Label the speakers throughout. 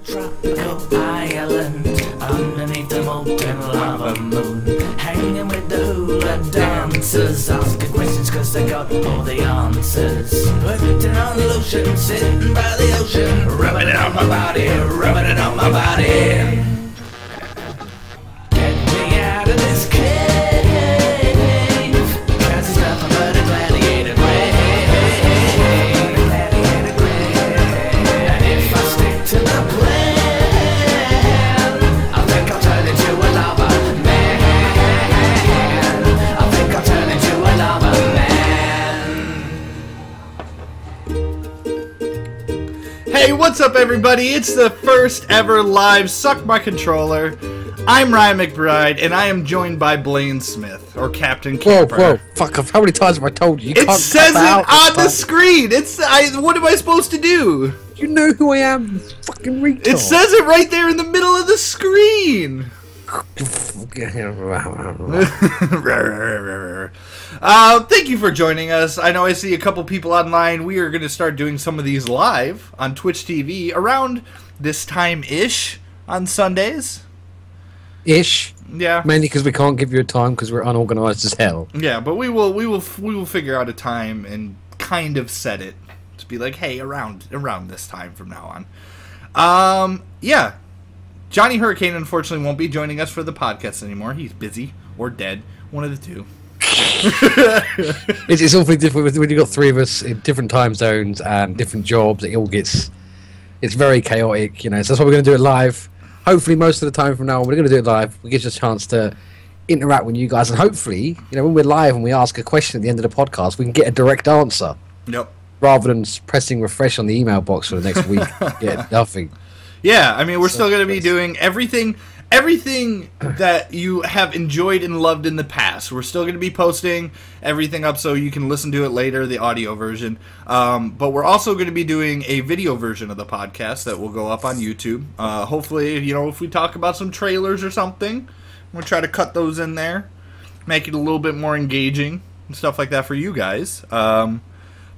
Speaker 1: Tropical island underneath the molten lava moon, hanging with the hula dancers, asking questions cause they got all the answers. Putting on lotion, sitting by the ocean, rubbing it on my body, rubbing it on my body. Get me out of this cave, cause it's nothing but a gladiator grave. And if I stick to the plan, I think I'll turn into a lava man. I think I'll turn into a lava man.
Speaker 2: Hey, what's up everybody? It's the first ever live Suck My Controller. I'm Ryan McBride, and I am joined by Blaine Smith, or Captain Camper.
Speaker 3: Whoa, fuck off. How many times have I told you?
Speaker 2: It says it on the screen! What am I supposed to do?
Speaker 3: You know who I am, you fucking retard.
Speaker 2: It says it right there in the middle of the screen! Thank you for joining us. I know I see a couple people online. We are going to start doing some of these live on Twitch TV around this time-ish on Sundays.
Speaker 3: Ish.
Speaker 2: Yeah.
Speaker 3: Mainly because we can't give you a time because we're unorganized as hell.
Speaker 2: Yeah, but we will figure out a time and kind of set it to be like, hey, around this time from now on. Yeah. Johnny Hurricane unfortunately won't be joining us for the podcast anymore. He's busy or dead, one of the two.
Speaker 3: It's awfully difficult when you've got three of us in different time zones and different jobs. It's very chaotic, you know. So that's why we're going to do it live. Hopefully, most of the time from now on, we're going to do it live. It gives us a chance to interact with you guys, and hopefully, you know, when we're live and we ask a question at the end of the podcast, we can get a direct answer.
Speaker 2: Yep.
Speaker 3: Rather than pressing refresh on the email box for the next week, get nothing.
Speaker 2: Yeah, I mean, we're still going to be doing everything that you have enjoyed and loved in the past. We're still going to be posting everything up so you can listen to it later, the audio version. But we're also going to be doing a video version of the podcast that will go up on YouTube. Hopefully, you know, if we talk about some trailers or something, we'll try to cut those in there, make it a little bit more engaging and stuff like that for you guys. But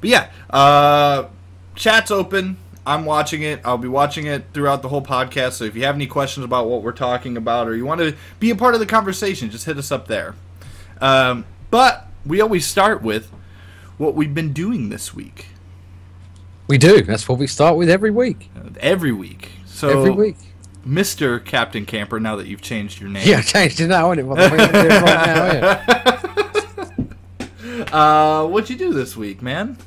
Speaker 2: yeah, chat's open. I'm watching it. I'll be watching it throughout the whole podcast. So if you have any questions about what we're talking about or you want to be a part of the conversation, just hit us up there. But we always start with what we've been doing this week.
Speaker 3: We do. That's what we start with every week.
Speaker 2: Every week. So
Speaker 3: every week.
Speaker 2: Mr. Captain Camper, now that you've changed your name.
Speaker 3: Yeah, I changed it now, isn't it? What the fuck am I doing right now, yeah.
Speaker 2: What'd you do this week, man?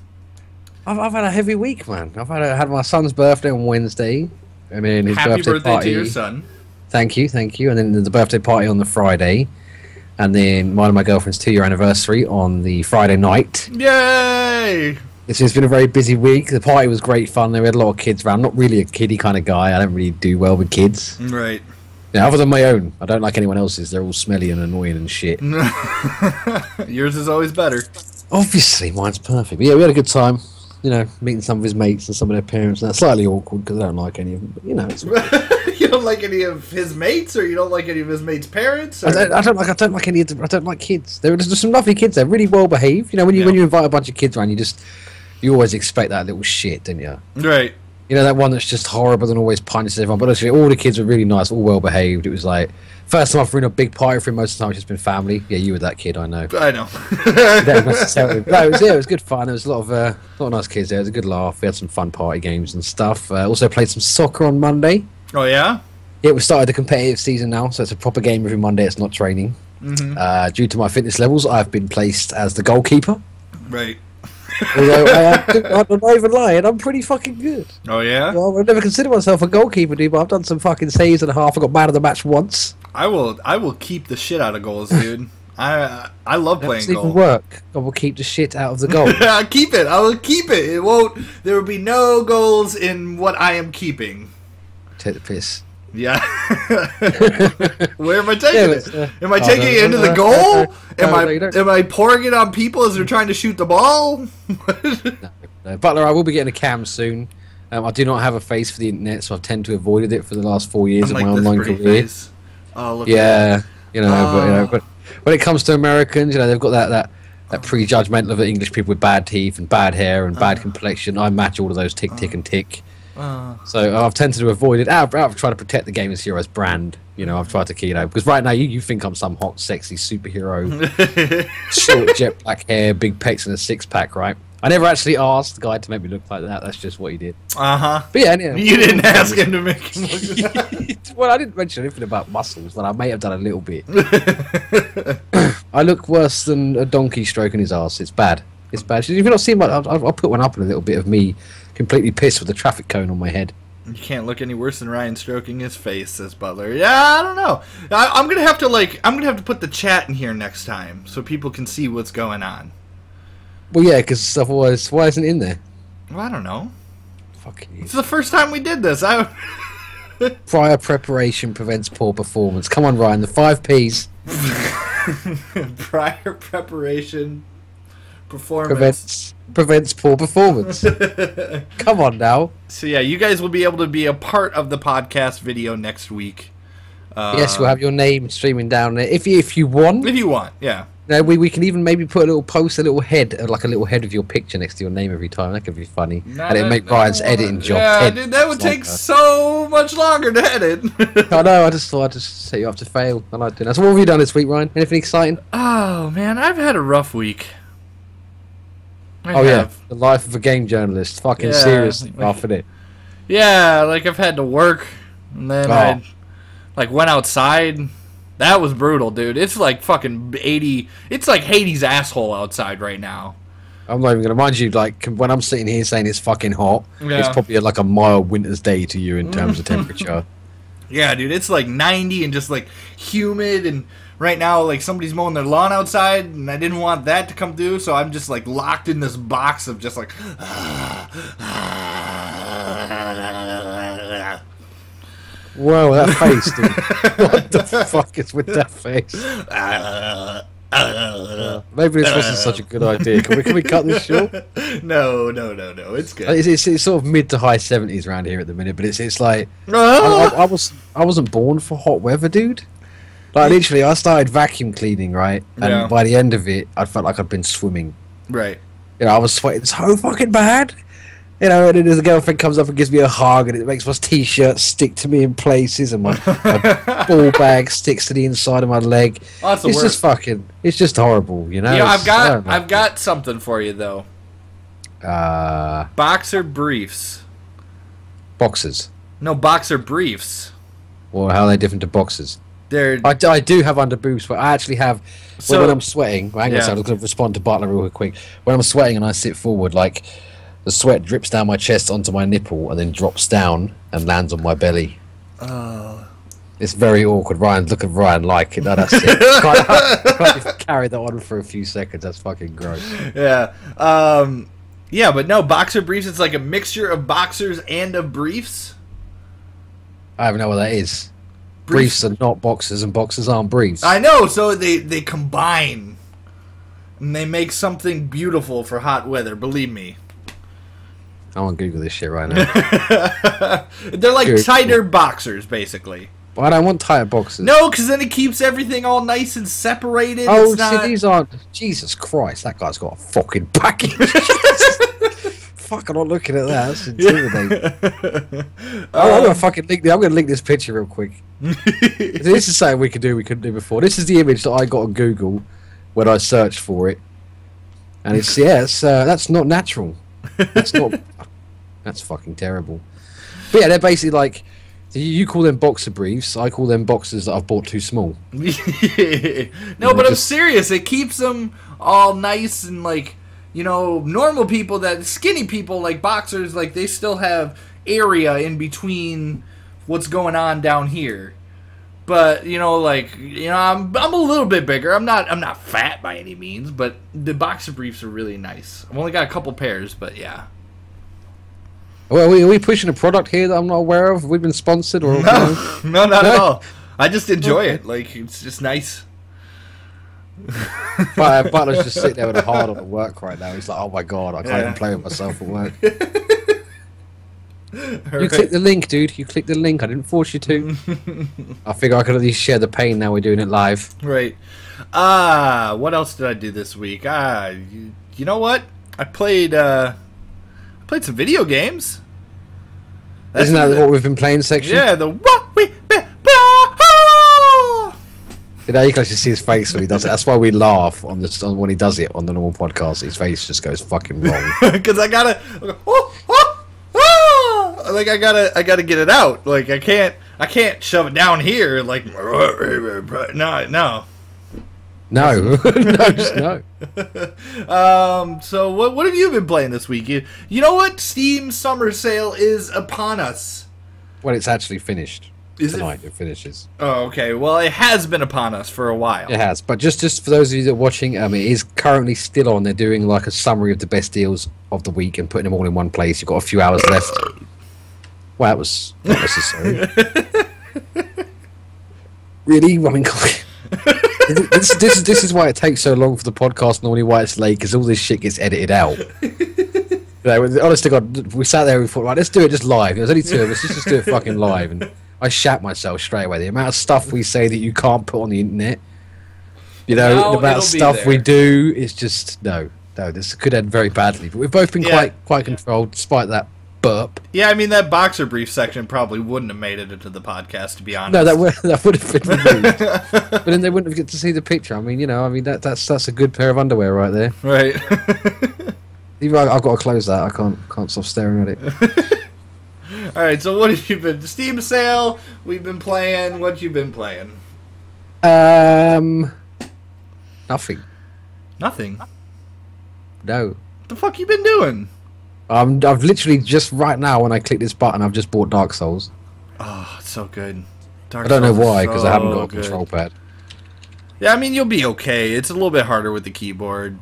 Speaker 3: I've had a heavy week, man. I've had my son's birthday on Wednesday. I mean, his
Speaker 2: Happy birthday
Speaker 3: party.
Speaker 2: to your son.
Speaker 3: Thank you. And then the birthday party on the Friday. And then mine and my girlfriend's 2-year anniversary on the Friday night.
Speaker 2: Yay!
Speaker 3: It's been a very busy week. The party was great fun. We had a lot of kids around. I'm not really a kiddie kind of guy. I don't really do well with kids.
Speaker 2: Right.
Speaker 3: Yeah, other than my own. I don't like anyone else's. They're all smelly and annoying and shit.
Speaker 2: Yours is always better.
Speaker 3: Obviously, mine's perfect. But yeah, we had a good time. You know, meeting some of his mates and some of their parents. And that's slightly awkward because I don't like any of them. But, you know, it's
Speaker 2: You don't like any of his mates, or you don't like any of his mates' parents? Or?
Speaker 3: I don't like any of them. I don't like kids. There are just some lovely kids. They're really well behaved. You know, when you invite a bunch of kids around, you always expect that little shit, don't you?
Speaker 2: Right.
Speaker 3: You know, that one that's just horrible and always punches everyone. But actually, all the kids were really nice, all well behaved. It was like first time I've been a big party for him. Most of the time, it's just been family. Yeah, you were that kid, I know.
Speaker 2: I know.
Speaker 3: It was good fun. There was a lot of nice kids there. It was a good laugh. We had some fun party games and stuff. Also played some soccer on Monday.
Speaker 2: Oh yeah.
Speaker 3: Yeah, we started the competitive season now, so it's a proper game every Monday. It's not training.
Speaker 2: Mm-hmm.
Speaker 3: Due to my fitness levels, I've been placed as the goalkeeper.
Speaker 2: Right.
Speaker 3: Although I'm not even lying, I'm pretty fucking good.
Speaker 2: Oh yeah.
Speaker 3: Well, I've never considered myself a goalkeeper, dude, but I've done some fucking saves and a half. I got man of the match once.
Speaker 2: I will keep the shit out of goals, dude. I love playing goal.
Speaker 3: Even work. I will keep the shit out of the goal.
Speaker 2: I'll keep it. I will keep it. It won't. There will be no goals in what I am keeping.
Speaker 3: Take the piss.
Speaker 2: Yeah. Where am I taking it? Am I taking it into the
Speaker 3: no,
Speaker 2: goal?
Speaker 3: no,
Speaker 2: Am I pouring it on people as they're trying to shoot the ball?
Speaker 3: No. Butler, I will be getting a cam soon. I do not have a face for the internet, so I've tended to avoided it for the last 4 years of my online career.
Speaker 2: Face. Oh, look
Speaker 3: yeah, but when it comes to Americans, they've got that prejudgmental of English people with bad teeth and bad hair and bad complexion. I match all of those tick, tick, and tick. So I've tended to avoid it out of trying to protect the Game as Heroes brand. You know, I've tried to keep because right now you think I'm some hot, sexy superhero, short jet black hair, big pecs, and a six-pack, right? I never actually asked the guy to make me look like that. That's just what he did. But yeah,
Speaker 2: you didn't ask him to make him look like that.
Speaker 3: Well, I didn't mention anything about muscles, but I may have done a little bit. I look worse than a donkey stroking his ass. It's bad. It's bad. If you've not seen my, I'll put one up in a little bit of me completely pissed with a traffic cone on my head.
Speaker 2: You can't look any worse than Ryan stroking his face, says Butler. Yeah, I don't know. I'm gonna have to put the chat in here next time so people can see what's going on.
Speaker 3: Well, yeah, because otherwise, why isn't it in there?
Speaker 2: Well, I don't know.
Speaker 3: Fucking.
Speaker 2: It's the first time we did this.
Speaker 3: Prior preparation prevents poor performance. Come on, Ryan. The 5 Ps.
Speaker 2: Prior preparation, performance
Speaker 3: prevents poor performance. Come on now.
Speaker 2: So yeah, you guys will be able to be a part of the podcast video next week.
Speaker 3: Yes, we'll have your name streaming down there if you want.
Speaker 2: If you want, yeah.
Speaker 3: Now we can even maybe put a little post, a little head, like a little head of your picture next to your name every time. That could be funny, and it'd make Ryan's editing job.
Speaker 2: Yeah, dude, that would take so much longer to edit.
Speaker 3: I know. I just thought I'd just set you up to fail. I like doing that. So what have you done this week, Ryan? Anything exciting?
Speaker 2: Oh man, I've had a rough week.
Speaker 3: Yeah, the life of a game journalist. Fucking seriously rough, isn't it?
Speaker 2: Yeah, like I've had to work, and then I went outside. That was brutal, dude. It's like fucking 80. It's like Hades' asshole outside right now.
Speaker 3: I'm not even gonna mind you. Like when I'm sitting here saying it's fucking hot, it's probably like a mild winter's day to you in terms of temperature.
Speaker 2: Yeah, dude, it's like 90 and just like humid, and right now like somebody's mowing their lawn outside, and I didn't want that to come through, so I'm just like locked in this box of just like.
Speaker 3: Whoa, that face, dude. What the fuck is with that face? Maybe this wasn't such a good idea. Can we cut this short?
Speaker 2: No. It's good.
Speaker 3: It's sort of mid to high 70s around here at the minute, but it's like I wasn't born for hot weather, dude. Like literally, I started vacuum cleaning, right, and by the end of it, I felt like I'd been swimming.
Speaker 2: Right.
Speaker 3: You know, I was sweating so fucking bad. You know, and then the girlfriend comes up and gives me a hug, and it makes my t-shirt stick to me in places, and my ball bag sticks to the inside of my leg.
Speaker 2: Oh, that's the worst.
Speaker 3: Just fucking, it's just horrible, you know.
Speaker 2: Yeah, I've got something for you though. Boxer briefs.
Speaker 3: Boxers.
Speaker 2: No, boxer briefs.
Speaker 3: Well, how are they different to boxers?
Speaker 2: I
Speaker 3: do have under boobs, but I actually have.
Speaker 2: So,
Speaker 3: when I'm sweating, hang on a second, I'm going to respond to Butler real quick. When I'm sweating and I sit forward, like. The sweat drips down my chest onto my nipple and then drops down and lands on my belly. Oh. It's very awkward. Ryan, look at Ryan like it. No, that's it. Can't carry that on for a few seconds. That's fucking gross.
Speaker 2: Yeah. Yeah, but no, boxer briefs, it's like a mixture of boxers and of briefs.
Speaker 3: I don't know what that is. Briefs are not boxers and boxers aren't briefs.
Speaker 2: I know, so they combine. And they make something beautiful for hot weather, believe me.
Speaker 3: I want to Google this shit right now.
Speaker 2: They're like tighter boxers, basically.
Speaker 3: But I don't want tighter boxers.
Speaker 2: No, because then it keeps everything all nice and separated.
Speaker 3: Oh, see, these aren't... Jesus Christ, that guy's got a fucking package. Fuck, I'm not looking at that. That's intimidating. I'm going to fucking link... I'm going to link this picture real quick. This is something we couldn't do before. This is the image that I got on Google when I searched for it. And it's... Yeah, that's not natural. That's not. That's fucking terrible. But yeah, they're basically like you call them boxer briefs. I call them boxers that I've bought too small.
Speaker 2: No, but I'm serious. It keeps them all nice and like normal people that skinny people like boxers like they still have area in between what's going on down here. But I'm a little bit bigger. I'm not fat by any means, but the boxer briefs are really nice. I've only got a couple pairs, but yeah.
Speaker 3: Well, are we pushing a product here that I'm not aware of? Have we been sponsored or
Speaker 2: no, not at all. I just enjoy it. Like it's just nice.
Speaker 3: Butler's just sitting there with a hard on at work right now. He's like, oh my god, I can't even play with myself at work. You click the link, dude. You click the link. I didn't force you to. I figure I could at least share the pain now we're doing it live.
Speaker 2: Right. What else did I do this week? You know what? I played some video games.
Speaker 3: Isn't that what we've been playing section?
Speaker 2: Yeah, the what we been.
Speaker 3: You know, you can actually see his face when he does it. That's why we laugh on when he does it on the normal podcast. His face just goes fucking wrong.
Speaker 2: Because I gotta, like I gotta get it out. Like I can't shove it down here. Like no.
Speaker 3: No, just no.
Speaker 2: So what have you been playing this week? You know what? Steam summer sale is upon us.
Speaker 3: Well, it's actually finished.
Speaker 2: Is
Speaker 3: Tonight it finishes.
Speaker 2: Oh, okay. Well, it has been upon us for a while.
Speaker 3: It has, but just for those of you that are watching, it is currently still on. They're doing like a summary of the best deals of the week and putting them all in one place. You've got a few hours left. Well, that was not necessary. Really? I mean, this is why it takes so long for the podcast. Normally, why it's late, because all this shit gets edited out. Honest to God, we sat there and we thought, right, let's do it just live. There's only two of us. Let's just do it fucking live. And I shat myself straight away. The amount of stuff we say that you can't put on the internet, the amount of stuff we do is just no. This could end very badly. But we've both been quite controlled, despite that burp.
Speaker 2: Yeah, I mean that boxer brief section probably wouldn't have made it into the podcast, to be honest.
Speaker 3: No, that would have been removed. But then they wouldn't have get to see the picture. I mean, that's a good pair of underwear right there.
Speaker 2: Right.
Speaker 3: Even I've got to close that. I can't stop staring at it.
Speaker 2: All right, so what have you been? Steam sale. We've been playing. What you been playing?
Speaker 3: Nothing.
Speaker 2: Nothing.
Speaker 3: No.
Speaker 2: What the fuck you been doing?
Speaker 3: I've literally just right now when I click this button, I've just bought Dark Souls.
Speaker 2: Oh, it's so good.
Speaker 3: I don't know why, because I haven't got a control pad.
Speaker 2: Yeah, I mean you'll be okay. It's a little bit harder with the keyboard,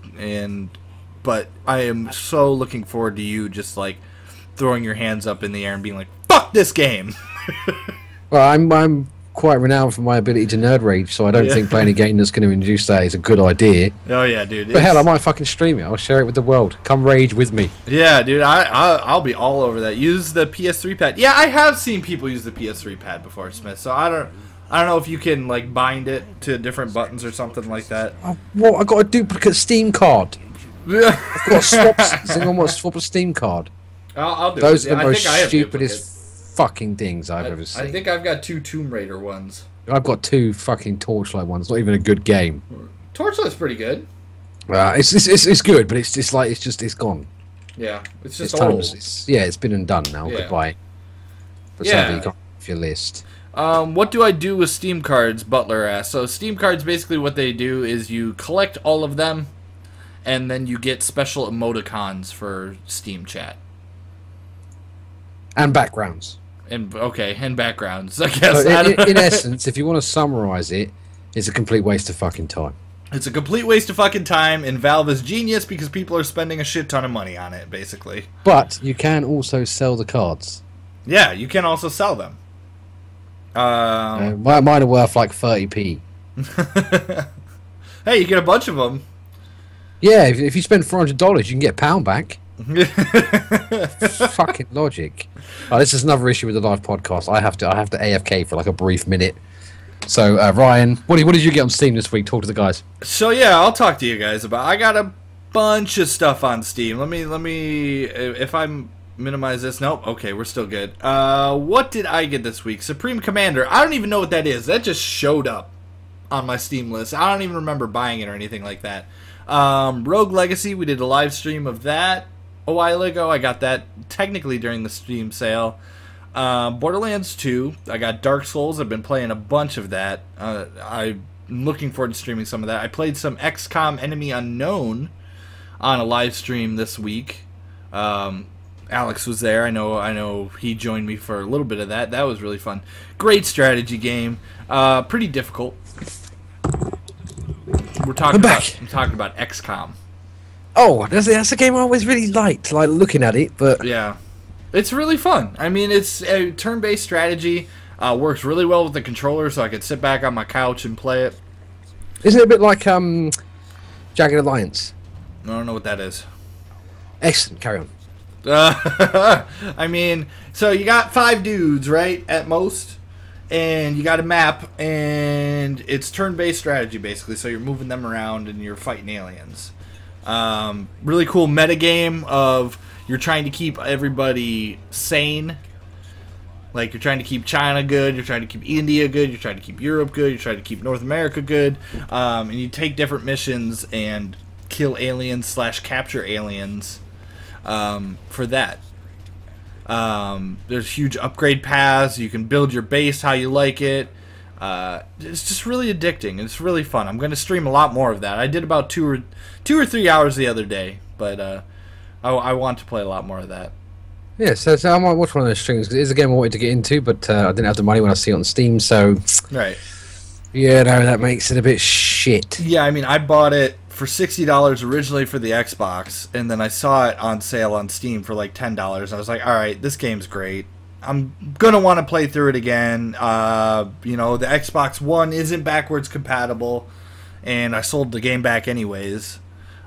Speaker 2: but I am so looking forward to you just like throwing your hands up in the air and being like, "Fuck this game."
Speaker 3: Well, I'm quite renowned for my ability to nerd rage, so I don't think playing a game that's going to induce that is a good idea.
Speaker 2: Oh yeah, dude.
Speaker 3: But hell, I might fucking stream it. I'll share it with the world. Come rage with me.
Speaker 2: Yeah, dude. I'll be all over that. Use the PS3 pad. Yeah, I have seen people use the PS3 pad before, Smith. So I don't know if you can like bind it to different buttons or something like that.
Speaker 3: What? I got a duplicate Steam card. I've got to swap a Steam card.
Speaker 2: I'll do
Speaker 3: Those
Speaker 2: it.
Speaker 3: are the most stupidest fucking things I've ever seen.
Speaker 2: I think I've got 2 Tomb Raider ones.
Speaker 3: I've got 2 fucking Torchlight ones. Not even a good game.
Speaker 2: Torchlight's pretty good.
Speaker 3: It's good, but it's gone.
Speaker 2: Yeah, it's just old.
Speaker 3: It's been and done now.
Speaker 2: Yeah.
Speaker 3: Goodbye. But sadly, you got off your list.
Speaker 2: What do I do with Steam cards? Butler asks. So Steam cards, basically what they do is you collect all of them, and then you get special emoticons for Steam chat.
Speaker 3: And backgrounds.
Speaker 2: And backgrounds, I guess.
Speaker 3: So in essence, if you want to summarize it, it's a complete waste of fucking time.
Speaker 2: It's a complete waste of fucking time, and Valve is genius because people are spending a shit ton of money on it, basically.
Speaker 3: But you can also sell the cards.
Speaker 2: Yeah, you can also sell them.
Speaker 3: Mine are worth like 30p.
Speaker 2: Hey, you get a bunch of them.
Speaker 3: Yeah, if you spend $400, you can get £1 back. Fucking logic. Oh, this is another issue with the live podcast. I have to AFK for like a brief minute. So Ryan, what did you get on Steam this week? Talk to the guys.
Speaker 2: So yeah, I'll talk to you guys about. I got a bunch of stuff on Steam. Let me if I minimize this. Nope. Okay, we're still good. What did I get this week? Supreme Commander. I don't even know what that is. That just showed up on my Steam list. I don't even remember buying it or anything like that. Rogue Legacy. We did a live stream of that a while ago. I got that technically during the Steam sale. Borderlands 2. I got Dark Souls. I've been playing a bunch of that. I'm looking forward to streaming some of that. I played some XCOM Enemy Unknown on a live stream this week. Alex was there. I know he joined me for a little bit of that. That was really fun. Great strategy game. Pretty difficult. I'm talking about XCOM.
Speaker 3: Oh, that's a game I always really liked, like looking at it, but
Speaker 2: yeah, it's really fun. I mean, it's a turn-based strategy. Works really well with the controller, so I could sit back on my couch and play it.
Speaker 3: Isn't it a bit like Jagged Alliance?
Speaker 2: I don't know what that is.
Speaker 3: Excellent. Carry on.
Speaker 2: I mean, so you got 5 dudes, right, at most, and you got a map, and it's turn-based strategy, basically, so you're moving them around and you're fighting aliens. Really cool metagame of you're trying to keep everybody sane, Like, you're trying to keep China good, you're trying to keep India good, you're trying to keep Europe good, you're trying to keep North America good, and you take different missions and kill aliens / capture aliens for that. There's huge upgrade paths. You can build your base how you like it. It's just really addicting. It's really fun. I'm going to stream a lot more of that. I did about 2 or 3 hours the other day, but I want to play a lot more of that.
Speaker 3: Yeah, so I might watch one of those streams because it is a game I wanted to get into, but I didn't have the money when I see it on Steam. So
Speaker 2: right.
Speaker 3: Yeah, no, that makes it a bit shit.
Speaker 2: Yeah, I mean, I bought it for $60 originally for the Xbox, and then I saw it on sale on Steam for like $10. I was like, all right, this game's great. I'm gonna want to play through it again. You know, the Xbox One isn't backwards compatible, and I sold the game back anyways.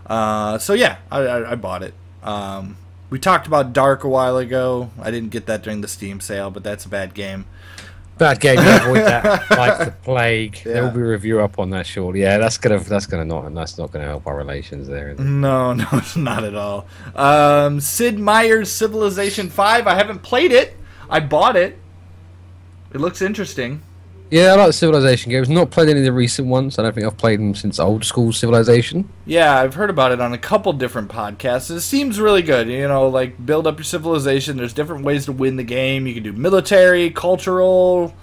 Speaker 2: So yeah, I bought it. We talked about Dark a while ago. I didn't get that during the Steam sale, but that's a bad game.
Speaker 3: Bad game. Avoid that like the plague.
Speaker 2: Yeah.
Speaker 3: There will be a review up on that shortly. Yeah, that's not gonna help our relations there. Is it?
Speaker 2: No, it's not at all. Sid Meier's Civilization 5. I haven't played it. I bought it. It looks interesting.
Speaker 3: Yeah, I like the Civilization games. Not played any of the recent ones. I don't think I've played them since old school Civilization.
Speaker 2: Yeah, I've heard about it on a couple different podcasts. It seems really good. You know, like, build up your civilization. There's different ways to win the game. You can do military, cultural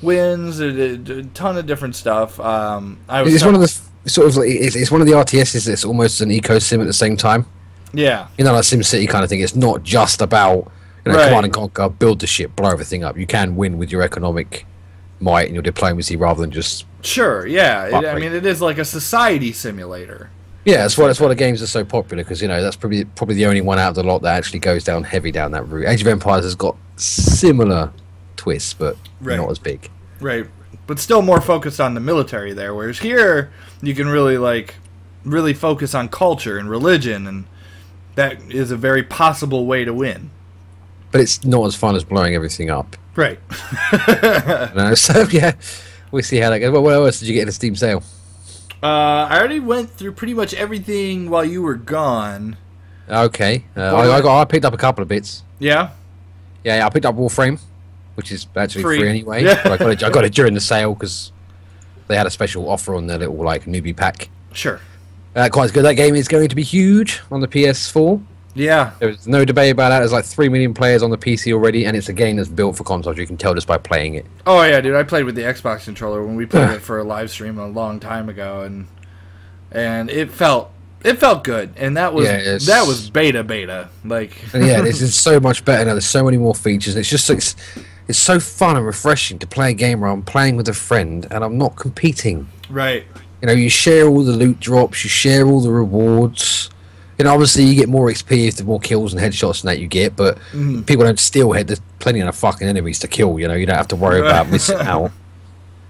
Speaker 2: wins, a ton of different stuff.
Speaker 3: It's one of the sort of it's one of the RTSs that's almost an eco sim at the same time.
Speaker 2: Yeah,
Speaker 3: you know, like SimCity kind of thing. It's not just about command and conquer, build the ship, blow everything up. You can win with your economic might and your diplomacy rather than just
Speaker 2: I mean, it is like a society simulator.
Speaker 3: Yeah, that's why the games are so popular, because that's probably the only one out of the lot that actually goes down heavy down that route. Age of Empires has got similar twists, but not as big.
Speaker 2: Right, but still more focused on the military there. Whereas here, you can really focus on culture and religion, and that is a very possible way to win.
Speaker 3: But it's not as fun as blowing everything up.
Speaker 2: Right.
Speaker 3: So yeah, we'll see how that goes. What else did you get in a Steam sale?
Speaker 2: I already went through pretty much everything while you were gone.
Speaker 3: Okay, I picked up a couple of bits.
Speaker 2: Yeah.
Speaker 3: Yeah, I picked up Warframe, which is actually free anyway.
Speaker 2: Yeah.
Speaker 3: But I got it during the sale because they had a special offer on their little newbie pack.
Speaker 2: Sure.
Speaker 3: Quite good. That game is going to be huge on the PS4.
Speaker 2: Yeah.
Speaker 3: There's no debate about that. There's like 3 million players on the PC already, and it's a game that's built for consoles. You can tell just by playing it.
Speaker 2: Oh yeah, dude! I played with the Xbox controller when we played it for a live stream a long time ago, and it felt good. And that was beta. Like
Speaker 3: yeah, this is so much better now. There's so many more features. It's so fun and refreshing to play a game where I'm playing with a friend and I'm not competing.
Speaker 2: Right.
Speaker 3: You share all the loot drops, you share all the rewards. Obviously you get more XP if the more kills and headshots and that you get, but people don't steelhead. There's plenty of fucking enemies to kill, you don't have to worry about missing out.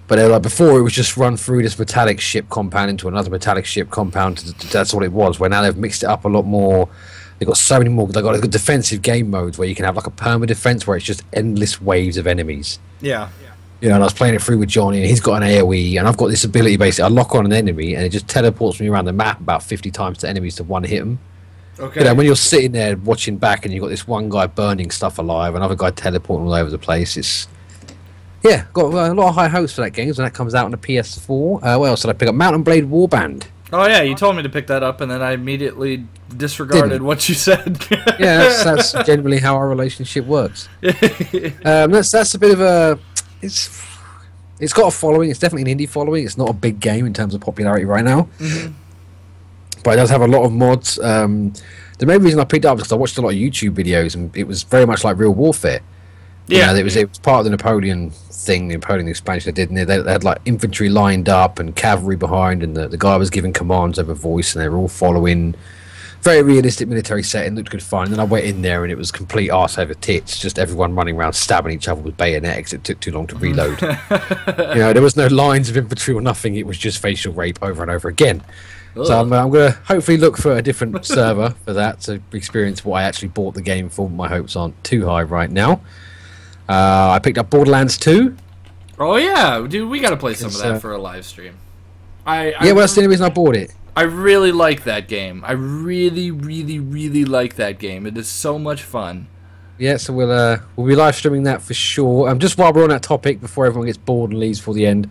Speaker 3: But before, it was just run through this metallic ship compound into another metallic ship compound. That's all it was, where now they've mixed it up a lot more. They've got so many more. They've got defensive game modes where you can have like a perma-defense where it's just endless waves of enemies.
Speaker 2: Yeah.
Speaker 3: And I was playing it through with Johnny, and he's got an AoE, and I've got this ability basically. I lock on an enemy, and it just teleports me around the map about 50 times to enemies to one hit them.
Speaker 2: Okay.
Speaker 3: When you're sitting there watching back, and you've got this one guy burning stuff alive, another guy teleporting all over the place. It's got a lot of high hopes for that game, when that comes out on the PS4. What else did I pick up? Mountain Blade Warband. Oh
Speaker 2: yeah, you told me to pick that up, and then I immediately disregarded what you said.
Speaker 3: Yeah, that's generally how our relationship works. That's a bit of a. It's got a following. It's definitely an indie following. It's not a big game in terms of popularity right now, but it does have a lot of mods. The main reason I picked it up is because I watched a lot of YouTube videos, and it was very much like Real Warfare.
Speaker 2: Yeah,
Speaker 3: it was part of the Napoleon thing, the Napoleon expansion they did, and they had like infantry lined up and cavalry behind, and the guy was giving commands over voice, and they were all following. Very realistic military setting, looked good fun. And then I went in there and it was complete arse over tits, just everyone running around stabbing each other with bayonets because it took too long to reload. There was no lines of infantry or nothing, it was just facial rape over and over again. Ugh. So I'm going to hopefully look for a different server for that to experience what I actually bought the game for. My hopes aren't too high right now. I picked up Borderlands 2.
Speaker 2: Oh yeah, dude, we got to play some of that for a live stream.
Speaker 3: That's the only reason I bought it.
Speaker 2: I really like that game. I really, really, really like that game. It is so much fun.
Speaker 3: Yeah, so we'll be live streaming that for sure. Just while we're on that topic, before everyone gets bored and leaves for the end,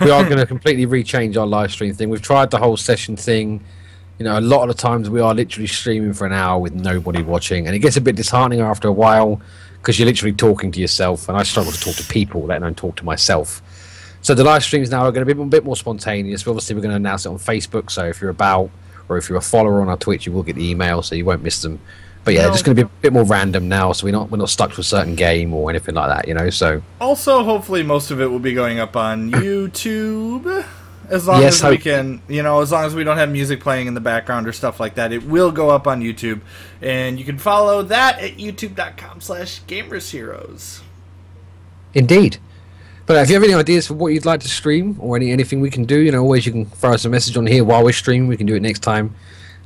Speaker 3: we are going to completely rechange our live stream thing. We've tried the whole session thing. You know, a lot of the times we are literally streaming for an hour with nobody watching, and it gets a bit disheartening after a while because you're literally talking to yourself, and I struggle to talk to people, let alone talk to myself. So the live streams now are going to be a bit more spontaneous. Obviously, we're going to announce it on Facebook, so if you're about, or if you're a follower on our Twitch, you will get the email, so you won't miss them. But yeah, just going to be a bit more random now, so we're not stuck to a certain game or anything like that, you know. So
Speaker 2: also, hopefully, most of it will be going up on YouTube, as long as we can, you know, as long as we don't have music playing in the background or stuff like that. It will go up on YouTube, and you can follow that at youtube.com/gamersheroes.
Speaker 3: Indeed. But if you have any ideas for what you'd like to stream or anything we can do, you know, always you can throw us a message on here while we're streaming. We can do it next time.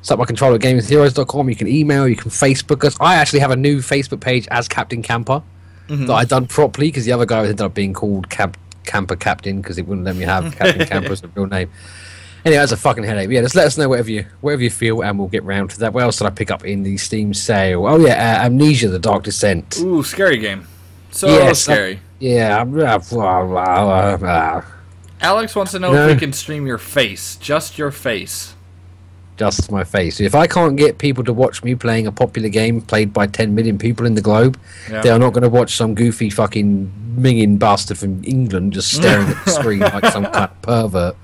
Speaker 3: It's up my control at gamersheroes.com. You can email, you can Facebook us. I actually have a new Facebook page as Captain Camper that I done properly because the other guy ended up being called Camper Captain because it wouldn't let me have Captain Camper as a real name. Anyway, that's a fucking headache. But yeah, just let us know whatever you feel, and we'll get round to that. What else did I pick up in the Steam sale? Oh yeah, Amnesia: The Dark Descent.
Speaker 2: Ooh, scary game. So scary.
Speaker 3: Yeah.
Speaker 2: Alex wants to know if we can stream your face, just your face.
Speaker 3: Just my face. If I can't get people to watch me playing a popular game played by 10 million people in the globe, they are not going to watch some goofy fucking minging bastard from England just staring at the screen like some kind of pervert.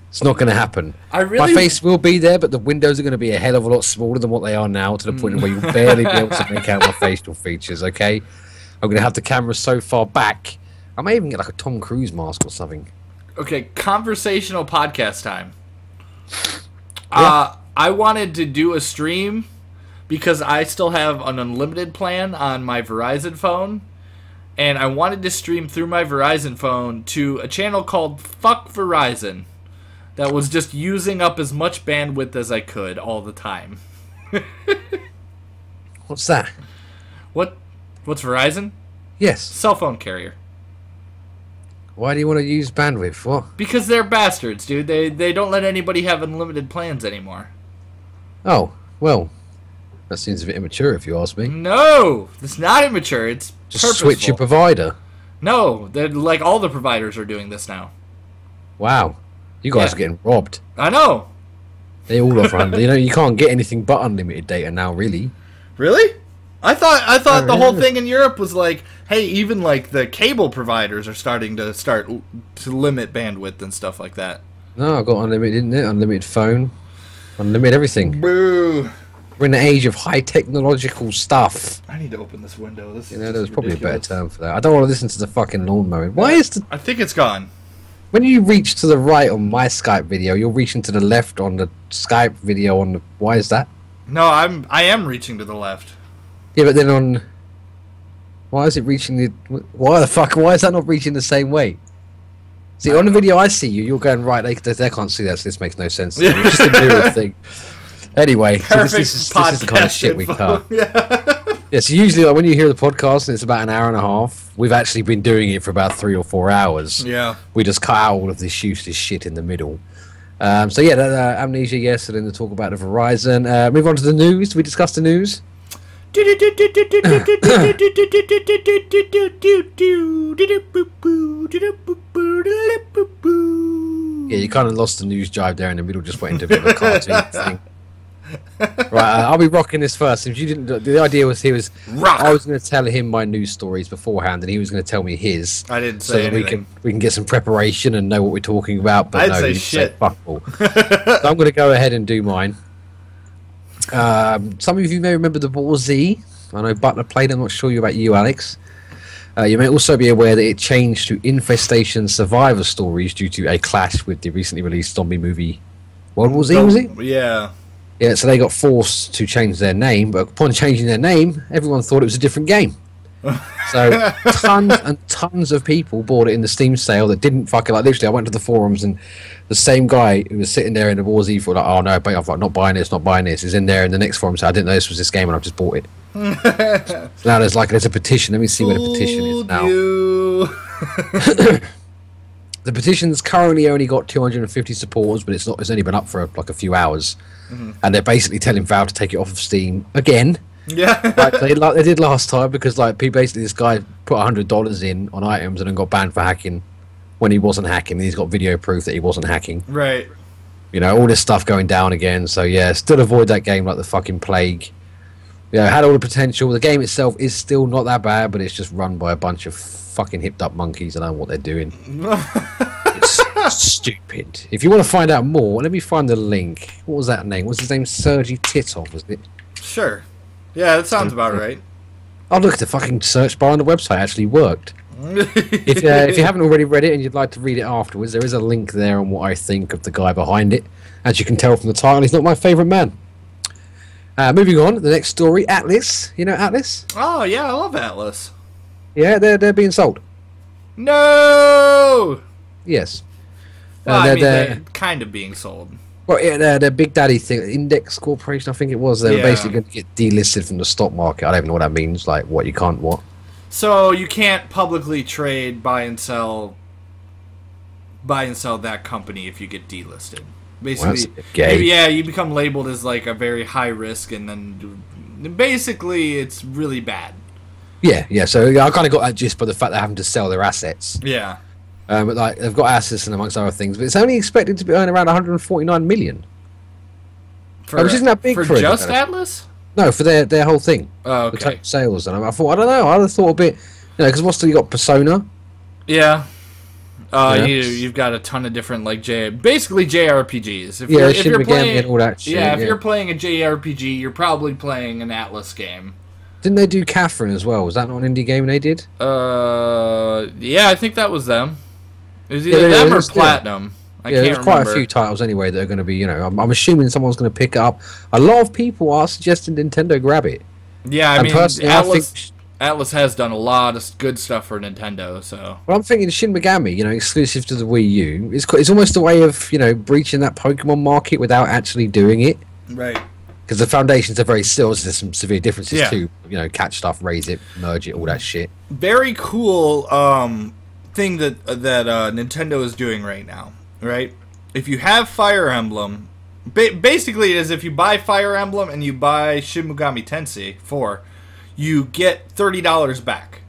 Speaker 3: It's not going to happen. My face will be there, but the windows are going to be a hell of a lot smaller than what they are now, to the point where you'll barely be able to make out my facial features, okay? I'm going to have the camera so far back. I may even get like a Tom Cruise mask or something.
Speaker 2: Okay, conversational podcast time. I wanted to do a stream because I still have an unlimited plan on my Verizon phone, and I wanted to stream through my Verizon phone to a channel called Fuck Verizon that was just using up as much bandwidth as I could all the time.
Speaker 3: What's that?
Speaker 2: What's Verizon?
Speaker 3: Yes.
Speaker 2: Cell phone carrier.
Speaker 3: Why do you want to use bandwidth? What?
Speaker 2: Because they're bastards, dude. They don't let anybody have unlimited plans anymore.
Speaker 3: Oh, well, that seems a bit immature if you ask me.
Speaker 2: No, it's not immature. It's
Speaker 3: just
Speaker 2: purposeful.
Speaker 3: Switch your provider.
Speaker 2: No, they're like all the providers are doing this now.
Speaker 3: Wow, you guys are getting robbed.
Speaker 2: I know.
Speaker 3: They all offer unlimited. You can't get anything but unlimited data now, really.
Speaker 2: Really? I thought the whole thing in Europe was like, hey, even like the cable providers are starting to limit bandwidth and stuff like that.
Speaker 3: No, I got unlimited internet, unlimited phone, unlimited everything.
Speaker 2: Boo!
Speaker 3: We're in the age of high technological stuff.
Speaker 2: I need to open this window. This
Speaker 3: there's probably a better term for that. I don't want to listen to the fucking lawn mowing. Why is the?
Speaker 2: I think it's gone.
Speaker 3: When you reach to the right on my Skype video, you're reaching to the left on the Skype video on the. Why is that?
Speaker 2: No, I am reaching to the left.
Speaker 3: Yeah, but then on... Why is it reaching the... Why the fuck? Why is that not reaching the same way? See, on the video I see you're going right. They can't see that, so this makes no sense. It's just a mirror thing. Anyway, so this is the kind of shit we cut. Yeah, so usually like, when you hear the podcast and it's about an hour and a half, we've actually been doing it for about 3 or 4 hours.
Speaker 2: Yeah.
Speaker 3: We just cut out all of this useless shit in the middle. So yeah, Amnesia, yes, and then to talk about the Verizon. Move on to the news. Did we discuss the news?
Speaker 2: Yeah,
Speaker 3: you kind of lost the news jive there in the middle, just went into a bit of a cartoon thing. Right, I'll be rocking this first. If you didn't, the idea was I was going to tell him my news stories beforehand, and he was going to tell me his.
Speaker 2: I didn't say anything.
Speaker 3: we can get some preparation and know what we're talking about. But
Speaker 2: I'd say shit.
Speaker 3: Fuck all. So I'm going to go ahead and do mine. Some of you may remember the War Z. I know Butler played. I'm not sure about you, Alex. You may also be aware that it changed to Infestation Survivor Stories due to a clash with the recently released zombie movie World War Z, was it?
Speaker 2: Yeah.
Speaker 3: Yeah, so they got forced to change their name, but upon changing their name, everyone thought it was a different game. So tons and tons of people bought it in the Steam sale that didn't fucking like. Literally, I went to the forums and the same guy who was sitting there in the War Z for like, oh no, but I'm not buying this, is in there in the next forum. So I didn't know this was this game, and I've just bought it. So now there's a petition. Let me see where the petition is now. The petition's currently only got 250 supporters, but it's only been up for like a few hours, and they're basically telling Valve to take it off of Steam again.
Speaker 2: Yeah.
Speaker 3: Like they did last time, because like basically this guy put $100 in on items and then got banned for hacking when he wasn't hacking. He's got video proof that he wasn't hacking.
Speaker 2: Right.
Speaker 3: You know, all this stuff going down again. So yeah, still avoid that game like the fucking plague. Yeah, it had all the potential. The game itself is still not that bad, but it's just run by a bunch of fucking hipped up monkeys. I don't know what they're doing. It's stupid. If you want to find out more, let me find the link. What was that name? What's his name? Sergey Titov, was it?
Speaker 2: Sure. Yeah, that sounds about right.
Speaker 3: Oh, look, the fucking search bar on the website actually worked. If you haven't already read it and you'd like to read it afterwards, there is a link there on what I think of the guy behind it. As you can tell from the title, he's not my favourite man. Moving on, the next story, Atlas. You know Atlas?
Speaker 2: Oh, yeah, I love Atlas.
Speaker 3: Yeah, they're being sold.
Speaker 2: No!
Speaker 3: Yes.
Speaker 2: Well, I mean, they're kind of being sold.
Speaker 3: Well, yeah, their Big Daddy thing, Index Corporation, I think it was. They were basically going to get delisted from the stock market. I don't even know what that means. Like, what you can't what?
Speaker 2: So you can't publicly trade, buy and sell that company if you get delisted. Basically, maybe, yeah, you become labeled as like a very high risk, and then basically it's really bad.
Speaker 3: Yeah. So I kind of got that just by the fact they're having to sell their assets.
Speaker 2: Yeah.
Speaker 3: But like they've got assets and amongst other things, but it's only expected to be earning around 149 million. Which isn't that big for
Speaker 2: just Atlas?
Speaker 3: No, for their whole thing.
Speaker 2: Oh, okay.
Speaker 3: The total sales, and I thought, I don't know, I'd have thought a bit, because what's still you got Persona?
Speaker 2: Yeah.
Speaker 3: Yeah.
Speaker 2: You've got a ton of different like basically JRPGs. If
Speaker 3: Shin
Speaker 2: you're playing
Speaker 3: and all that shit.
Speaker 2: Yeah, if you're playing a JRPG, you're probably playing an Atlas game.
Speaker 3: Didn't they do Catherine as well? Was that not an indie game they did?
Speaker 2: Yeah, I think that was them. It was either them or Platinum. I can't
Speaker 3: there's quite a few titles anyway that are going to be, I'm assuming someone's going to pick it up. A lot of people are suggesting Nintendo grab it.
Speaker 2: Yeah, I mean, Atlas has done a lot of good stuff for Nintendo, so...
Speaker 3: Well, I'm thinking Shin Megami, exclusive to the Wii U. It's almost a way of, breaching that Pokemon market without actually doing it.
Speaker 2: Right.
Speaker 3: Because the foundations are very still, so there's some severe differences too. Catch stuff, raise it, merge it, all that shit.
Speaker 2: Very cool thing that Nintendo is doing right now, right? If you have Fire Emblem... basically, it is if you buy Fire Emblem and you buy Shin Megami Tensei 4... you get $30 back.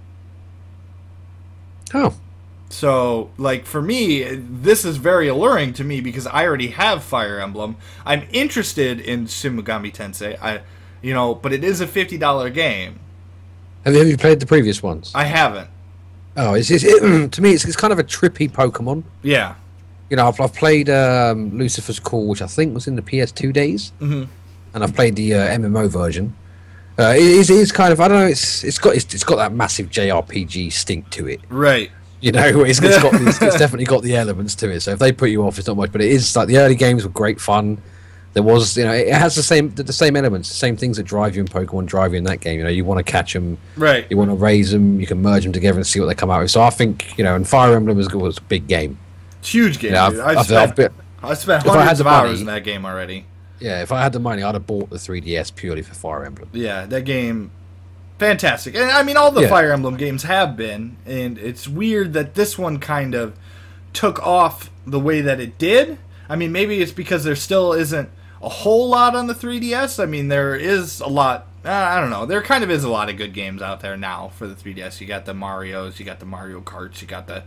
Speaker 3: Oh.
Speaker 2: So, like, for me, this is very alluring to me because I already have Fire Emblem. I'm interested in Shin Megami Tensei, but it is a $50 game.
Speaker 3: Have you played the previous ones?
Speaker 2: I haven't.
Speaker 3: Oh, to me, it's kind of a trippy Pokemon.
Speaker 2: Yeah.
Speaker 3: I've played Lucifer's Call, which I think was in the PS2 days. Mm-hmm. And I've played the MMO version. It is kind of, I don't know, it's got that massive JRPG stink to it.
Speaker 2: Right.
Speaker 3: It's definitely got the elements to it. So if they put you off, it's not much. But it is like the early games were great fun. There was, it has the same elements, the same things that drive you in Pokemon, drive you in that game. You want to catch them,
Speaker 2: right?
Speaker 3: You want to raise them, you can merge them together and see what they come out with. So I think, and Fire Emblem was a big game.
Speaker 2: It's a huge game. I spent hundreds of hours in that game already.
Speaker 3: Yeah, if I had the money, I'd have bought the 3DS purely for Fire Emblem.
Speaker 2: Yeah, that game, fantastic. And I mean, all the Fire Emblem games have been, and it's weird that this one kind of took off the way that it did. I mean, maybe it's because there still isn't a whole lot on the 3DS. I mean, there is a lot. I don't know. There kind of is a lot of good games out there now for the 3DS. You got the Marios, you got the Mario Karts, you got the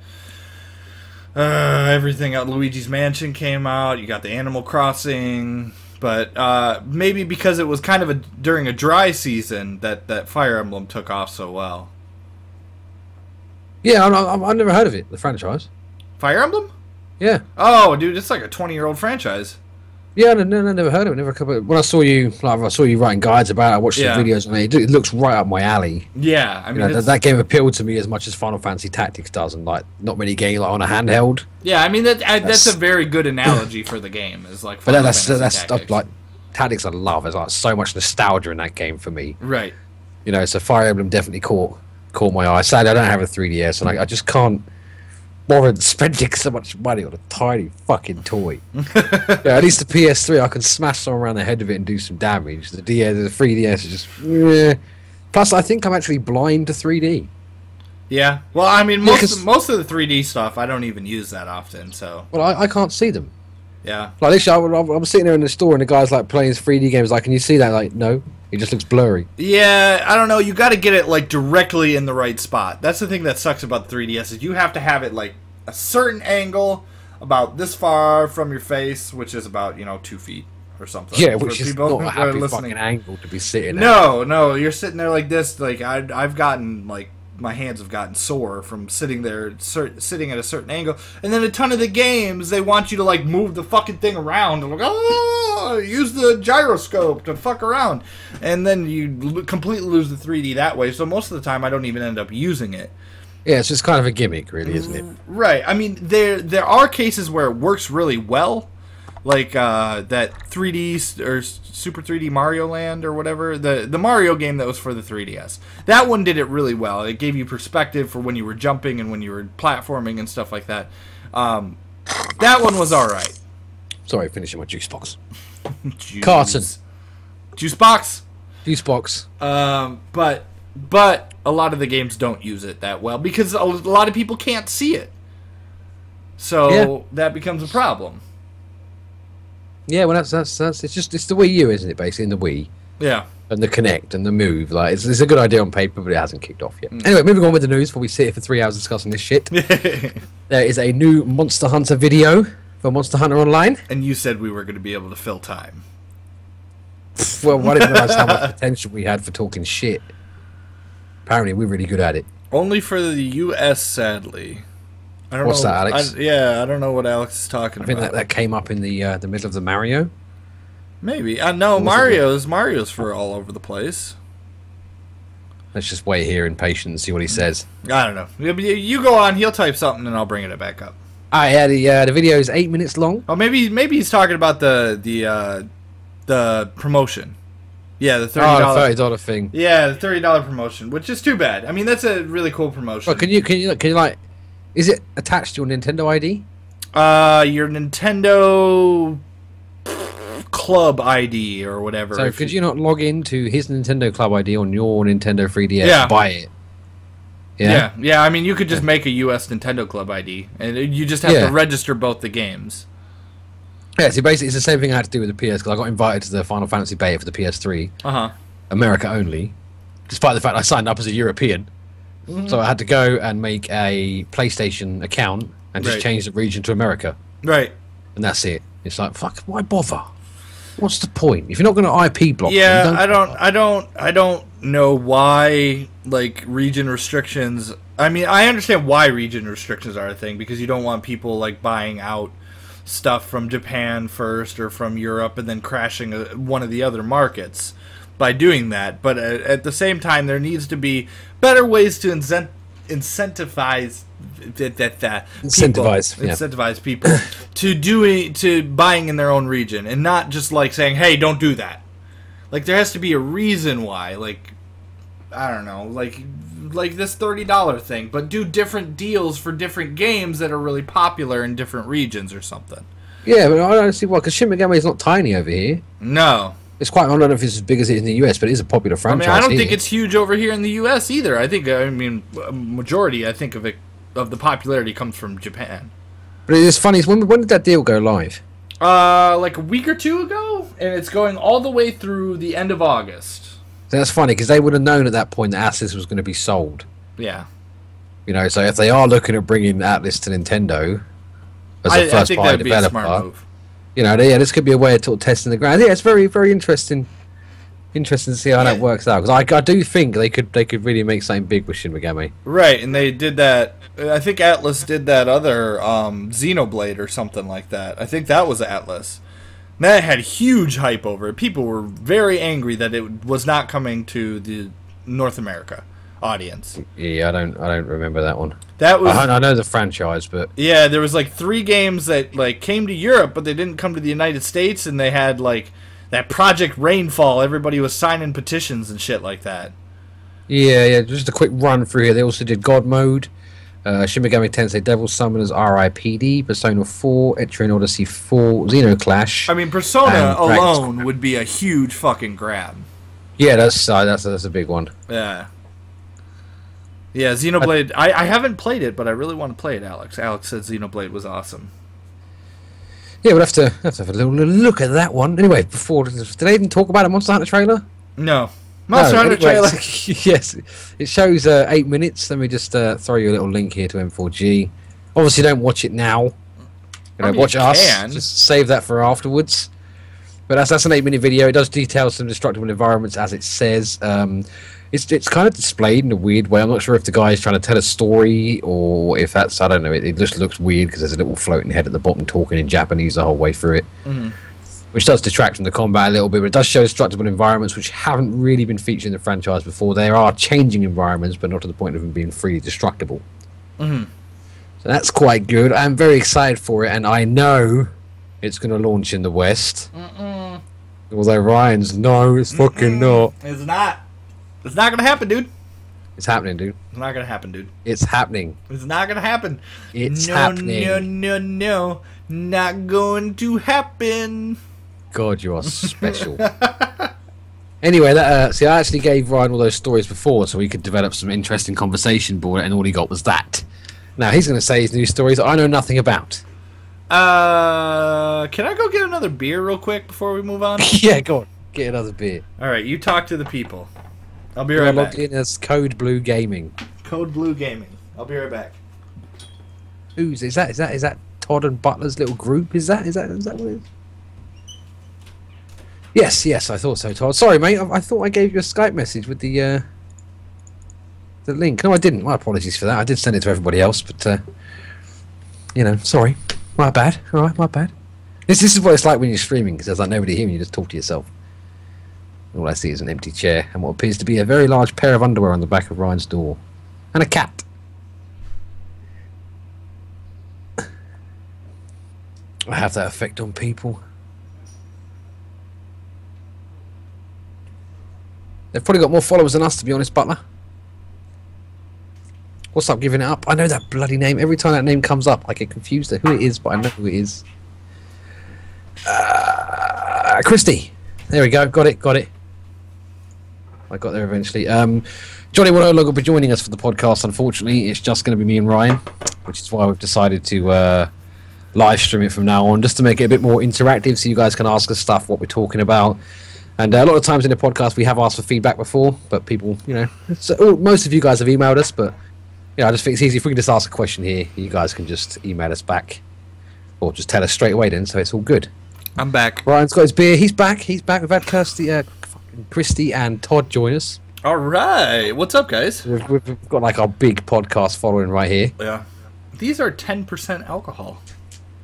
Speaker 2: everything out. Luigi's Mansion came out. You got the Animal Crossing. But maybe because it was kind of during a dry season that Fire Emblem took off so well.
Speaker 3: Yeah, I've never heard of it, the franchise.
Speaker 2: Fire Emblem?
Speaker 3: Yeah.
Speaker 2: Oh, dude, it's like a 20-year-old franchise.
Speaker 3: Yeah, no, never heard of it. When I saw you writing guides about it, I watched the videos on it. It looks right up my alley.
Speaker 2: Yeah, I mean,
Speaker 3: that game appealed to me as much as Final Fantasy Tactics does, and like not many games on a handheld.
Speaker 2: Yeah, I mean that's a very good analogy for the game. Is like, Final Fantasy Tactics.
Speaker 3: Like Tactics I love. There's like so much nostalgia in that game for me.
Speaker 2: Right.
Speaker 3: So Fire Emblem definitely caught my eye. Sadly, I don't have a 3DS, and I just can't bother spending so much money on a tiny fucking toy. At least the PS3, I can smash someone around the head of it and do some damage. The 3DS is just... Plus, I think I'm actually blind to 3D.
Speaker 2: Yeah. Well, I mean, most of the 3D stuff, I don't even use that often, so...
Speaker 3: Well, I can't see them.
Speaker 2: Yeah.
Speaker 3: Like, literally, I'm sitting there in the store and the guy's, like, playing his 3D games. Like, can you see that? Like, no. It just looks blurry.
Speaker 2: Yeah, I don't know. You got to get it like directly in the right spot. That's the thing that sucks about the 3DS is you have to have it like a certain angle, about this far from your face, which is about 2 feet or something.
Speaker 3: Yeah, which is not a happy fucking angle to be sitting.
Speaker 2: No, you're sitting there like this. Like I've gotten like my hands have gotten sore from sitting there, sitting at a certain angle. And then a ton of the games, they want you to like move the fucking thing around and like, use the gyroscope to fuck around, and then you completely lose the 3D that way. So most of the time, I don't even end up using it.
Speaker 3: Yeah, it's just kind of a gimmick, really, isn't it?
Speaker 2: Right. I mean, there are cases where it works really well, like that 3D or Super 3D Mario Land or whatever, the Mario game that was for the 3DS. That one did it really well. It gave you perspective for when you were jumping and when you were platforming and stuff like that. That one was all right.
Speaker 3: Sorry, finishing my juice box.
Speaker 2: Carton. Juice box.
Speaker 3: Juice box.
Speaker 2: But a lot of the games don't use it that well because a lot of people can't see it. So that becomes a problem.
Speaker 3: Yeah, well, that's it's the Wii U, isn't it? Basically, in the Wii.
Speaker 2: Yeah. And
Speaker 3: the Kinect and the Move, like it's a good idea on paper, but it hasn't kicked off yet. Anyway, moving on with the news before we sit here for 3 hours discussing this shit. There is a new Monster Hunter video for Monster Hunter Online.
Speaker 2: And you said we were going to be able to fill time.
Speaker 3: Well, I didn't realize how much potential we had for talking shit. Apparently, we're really good at it.
Speaker 2: Only for the U.S., sadly. I don't
Speaker 3: What's
Speaker 2: know.
Speaker 3: that, Alex?
Speaker 2: I don't know what Alex is talking about.
Speaker 3: I think that came up in the middle of the Mario.
Speaker 2: Maybe. No, Mario's for all over the place.
Speaker 3: Let's just wait here in patience and see what he says.
Speaker 2: I don't know. You go on. He'll type something and I'll bring it back up.
Speaker 3: Yeah, the video is 8 minutes long.
Speaker 2: Oh, maybe he's talking about the promotion. Yeah, the
Speaker 3: $30 thing.
Speaker 2: Yeah, the $30 promotion, which is too bad. I mean, that's a really cool promotion.
Speaker 3: Well, can you like? Is it attached to your Nintendo ID?
Speaker 2: Your Nintendo Club ID or whatever.
Speaker 3: So could you not log into his Nintendo Club ID on your Nintendo 3DS, buy it?
Speaker 2: Yeah. I mean, you could just make a US Nintendo Club ID, and you just have to register both the games.
Speaker 3: Yeah, so basically it's the same thing I had to do with the PS, because I got invited to the Final Fantasy beta for the PS3. America only. Despite the fact I signed up as a European. So I had to go and make a PlayStation account and just change the region to America.
Speaker 2: Right.
Speaker 3: And that's it. It's like, fuck, why bother? What's the point? If you're not going to IP block
Speaker 2: them, I
Speaker 3: don't
Speaker 2: don't know why like region restrictions. I mean, I understand why region restrictions are a thing, because you don't want people like buying out stuff from Japan first or from Europe and then crashing one of the other markets by doing that. But at the same time, there needs to be better ways to incentivize people to buying in their own region, and not just like saying, hey, don't do that. Like, there has to be a reason why. Like, I don't know, like this $30 thing, but do different deals for different games that are really popular in different regions or something. Yeah,
Speaker 3: but I don't see why, because Shin Megami is not tiny over here.
Speaker 2: No.
Speaker 3: It's quite, I don't know if it's as big as it is in the US, but it is a popular franchise.
Speaker 2: I don't think it's huge over here in the US either. I mean, a majority, of the popularity comes from Japan.
Speaker 3: But it's funny, when did that deal go live?
Speaker 2: Like a week or two ago, and it's going all the way through the end of August.
Speaker 3: So that's funny, because they would have known at that point that Atlas was going to be sold.
Speaker 2: Yeah.
Speaker 3: So if they are looking at bringing Atlas to Nintendo as a first-party developer, be a smart move. This could be a way of sort of testing the ground. Yeah, it's very, very interesting. Interesting to see how that works out, because I do think they could really make something big with Shin Megami.
Speaker 2: Right, and they did that. I think Atlas did that other Xenoblade or something like that. I think that was Atlas. And that had huge hype over it. People were very angry that it was not coming to the North America audience.
Speaker 3: Yeah, I don't remember that one.
Speaker 2: That was
Speaker 3: I know the franchise, but
Speaker 2: yeah, there was like 3 games that like came to Europe, but they didn't come to the United States, and they had like that Project Rainfall. Everybody was signing petitions and shit like that.
Speaker 3: Yeah. Just a quick run through here. They also did God Mode, Shin Megami Tensei Devil Summoners R.I.P.D., Persona 4, Etrian Odyssey 4, Xenoclash.
Speaker 2: I mean, Persona alone would be a huge fucking grab.
Speaker 3: Yeah, that's a big one.
Speaker 2: Yeah. Yeah, Xenoblade. I haven't played it, but I really want to play it, Alex. Alex said Xenoblade was awesome.
Speaker 3: Yeah, we'll have to have a little look at that one. Anyway, did they even talk about a Monster Hunter trailer?
Speaker 2: No. Monster Hunter
Speaker 3: anyway,
Speaker 2: trailer.
Speaker 3: Yes, it shows 8 minutes. Let me just throw you a little link here to M4G. Obviously, don't watch it now. Watch us. Just save that for afterwards. But that's an 8-minute video. It does detail some destructible environments, as it says. It's kind of displayed in a weird way. I'm not sure if the guy is trying to tell a story or if that's, I don't know. It just looks weird because there's a little floating head at the bottom talking in Japanese the whole way through it. Which does detract from the combat a little bit, but it does show destructible environments which haven't really been featured in the franchise before. There are changing environments, but not to the point of them being freely destructible. So that's quite good. I'm very excited for it, and I know it's going to launch in the West. Although Ryan's, no, it's fucking not.
Speaker 2: It's not. It's not going to happen, dude.
Speaker 3: It's happening, dude.
Speaker 2: It's not going to happen, dude.
Speaker 3: It's happening.
Speaker 2: It's not going to happen.
Speaker 3: It's happening.
Speaker 2: No. Not going to happen.
Speaker 3: God, you are special. Anyway, see, I actually gave Ryan all those stories before so we could develop some interesting conversation board, and all he got was that. Now, he's going to say his new stories that I know nothing about.
Speaker 2: Can I go get another beer real quick before we move on?
Speaker 3: Yeah, go on. Get another beer.
Speaker 2: Alright, you talk to the people. I'll be right back.
Speaker 3: Logged in as Code Blue Gaming.
Speaker 2: Code Blue Gaming. I'll be right back.
Speaker 3: Who's is that? Is that Todd and Butler's little group? Is that what it is? Yes, I thought so, Todd. Sorry, mate. I thought I gave you a Skype message with the link. No, I didn't. My apologies for that. I did send it to everybody else, but sorry. My bad. All right, my bad. This is what it's like when you're streaming, because there's like nobody here and you just talk to yourself. All I see is an empty chair and what appears to be a very large pair of underwear on the back of Ryan's door, and a cat. I have that effect on people. They've probably got more followers than us, to be honest, Butler. What's up, giving it up? I know that bloody name. Every time that name comes up, I get confused at who it is, but I know who it is. Christy. There we go. Got it. I got there eventually. Johnny will no longer be joining us for the podcast, unfortunately. It's just going to be me and Ryan, which is why we've decided to live stream it from now on, just to make it a bit more interactive so you guys can ask us stuff, what we're talking about. And a lot of times in the podcast we have asked for feedback before, but people, most of you guys have emailed us, but I just think it's easy if we can just ask a question here, you guys can just email us back, or just tell us straight away then, so it's all good.
Speaker 2: I'm back.
Speaker 3: Ryan's got his beer, he's back. We've had Christy and Todd join us.
Speaker 2: Alright, what's up, guys?
Speaker 3: We've got like our big podcast following right here.
Speaker 2: Yeah. These are 10% alcohol.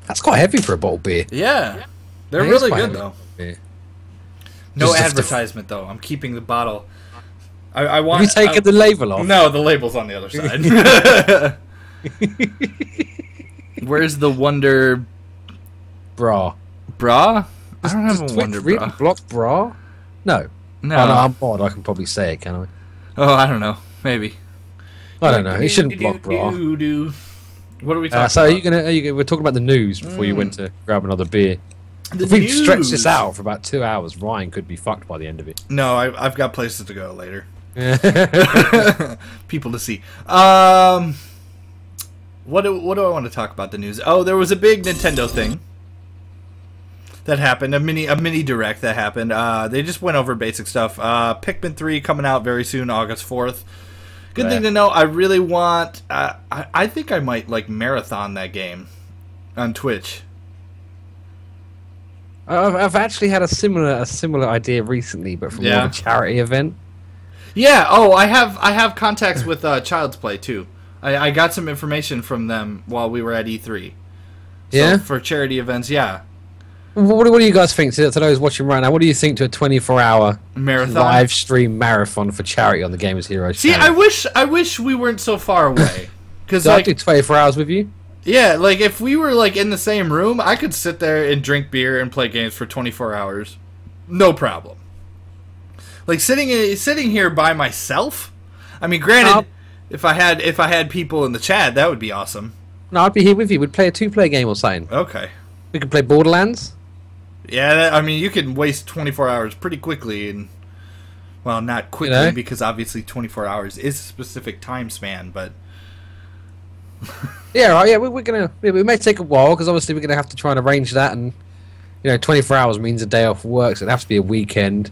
Speaker 3: That's quite heavy for a bottle of beer.
Speaker 2: Yeah. They're really good, though.
Speaker 3: Yeah.
Speaker 2: No advertisement, though. I'm keeping the bottle. I want.
Speaker 3: Have you taken the label off?
Speaker 2: No, the label's on the other side. Where's the Wonder
Speaker 3: Bra?
Speaker 2: I don't have a Wonder
Speaker 3: really
Speaker 2: Bra.
Speaker 3: Block bra? No.
Speaker 2: No.
Speaker 3: Oh, no, I'm bored. I can probably say it, can I?
Speaker 2: Oh, I don't know. Maybe.
Speaker 3: I don't know. It shouldn't block bra.
Speaker 2: What are we talking
Speaker 3: so
Speaker 2: about?
Speaker 3: we're talking about the news before you went to grab another beer.
Speaker 2: The
Speaker 3: if we
Speaker 2: news.
Speaker 3: stretch this out for about 2 hours, Ryan could be fucked by the end of it.
Speaker 2: No, I've got places to go later. People to see. What do I want to talk about the news? Oh, there was a big Nintendo thing that happened. A mini direct that happened. They just went over basic stuff. Pikmin 3 coming out very soon, August 4th. Good thing to know. I really want. I think I might like marathon that game on Twitch.
Speaker 3: I've actually had a similar idea recently, but from more of a charity event.
Speaker 2: Yeah. Oh, I have contacts with Child's Play too. I got some information from them while we were at E3. So for charity events, yeah.
Speaker 3: What do you guys think? To those watching right now, what do you think to a 24-hour
Speaker 2: marathon
Speaker 3: live stream marathon for charity on the Gamers Heroes?
Speaker 2: See, channel? I wish we weren't so far away. Because
Speaker 3: I'd do 24 hours with you.
Speaker 2: Yeah, like if we were like in the same room, I could sit there and drink beer and play games for 24 hours, no problem. Like sitting here by myself. I mean, granted, if I had people in the chat, that would be awesome.
Speaker 3: No, I'd be here with you. We'd play a 2-player game or something.
Speaker 2: Okay.
Speaker 3: We could play Borderlands.
Speaker 2: Yeah, I mean, you can waste 24 hours pretty quickly, and well, not quickly because obviously 24 hours is a specific time span, but.
Speaker 3: Yeah, right. Yeah, we're gonna. It may take a while because obviously we're gonna have to try and arrange that, and 24 hours means a day off work, so it has to be a weekend.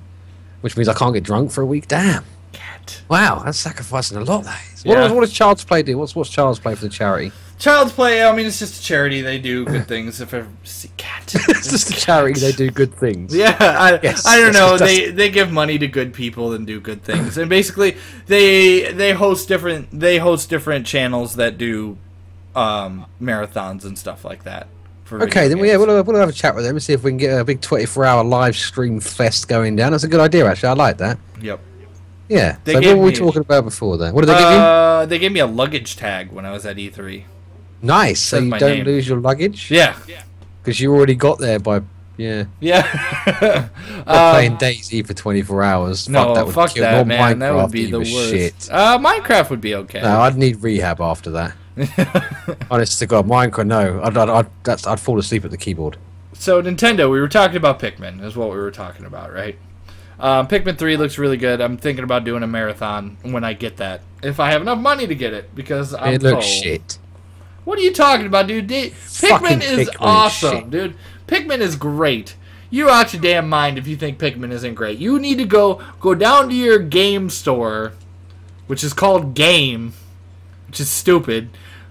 Speaker 3: which means I can't get drunk for a week. Damn.
Speaker 2: Cat.
Speaker 3: Wow, that's sacrificing a lot. That is.
Speaker 2: Yeah.
Speaker 3: What does Child's Play do? What's Child's Play for the charity?
Speaker 2: Child's Play, I mean, it's just a charity. They do good things. If I see cat,
Speaker 3: It's just a charity. They do good things.
Speaker 2: Yeah,
Speaker 3: Yes,
Speaker 2: I don't know.
Speaker 3: that's-
Speaker 2: They give money to good people and do good things, and basically they host different channels that do marathons and stuff like that. For
Speaker 3: Okay, then
Speaker 2: video games.
Speaker 3: we'll have a chat with them and see if we can get a big 24-hour live stream fest going down. That's a good idea, actually. I like that.
Speaker 2: Yep.
Speaker 3: Yeah.
Speaker 2: They
Speaker 3: So
Speaker 2: gave
Speaker 3: what were we
Speaker 2: me-
Speaker 3: talking about before then? What did they give you?
Speaker 2: They gave me a luggage tag when I was at E3.
Speaker 3: Nice. So
Speaker 2: says
Speaker 3: you
Speaker 2: my
Speaker 3: don't
Speaker 2: name.
Speaker 3: lose your luggage?
Speaker 2: Yeah.
Speaker 3: Because you already got there by... Yeah.
Speaker 2: Yeah.
Speaker 3: Playing DayZ for 24 hours.
Speaker 2: No,
Speaker 3: that would
Speaker 2: fuck
Speaker 3: kill.
Speaker 2: that,
Speaker 3: Not
Speaker 2: man. That would
Speaker 3: Minecraft
Speaker 2: be the
Speaker 3: either,
Speaker 2: worst.
Speaker 3: Shit.
Speaker 2: Minecraft would be okay.
Speaker 3: No, I'd need rehab after that. Honest to God, Minecraft, no. I'd fall asleep at the keyboard.
Speaker 2: So Nintendo, we were talking about Pikmin, is what we were talking about, right? Pikmin 3 looks really good. I'm thinking about doing a marathon when I get that. If I have enough money to get it, because I'm
Speaker 3: It looks
Speaker 2: full.
Speaker 3: shit.
Speaker 2: What are you talking about, dude?
Speaker 3: Fucking
Speaker 2: Pikmin is
Speaker 3: Pikmin
Speaker 2: awesome,
Speaker 3: shit.
Speaker 2: dude. Pikmin is great. You're out your damn mind if you think Pikmin isn't great. You need to go down to your game store, which is called Game, which is stupid,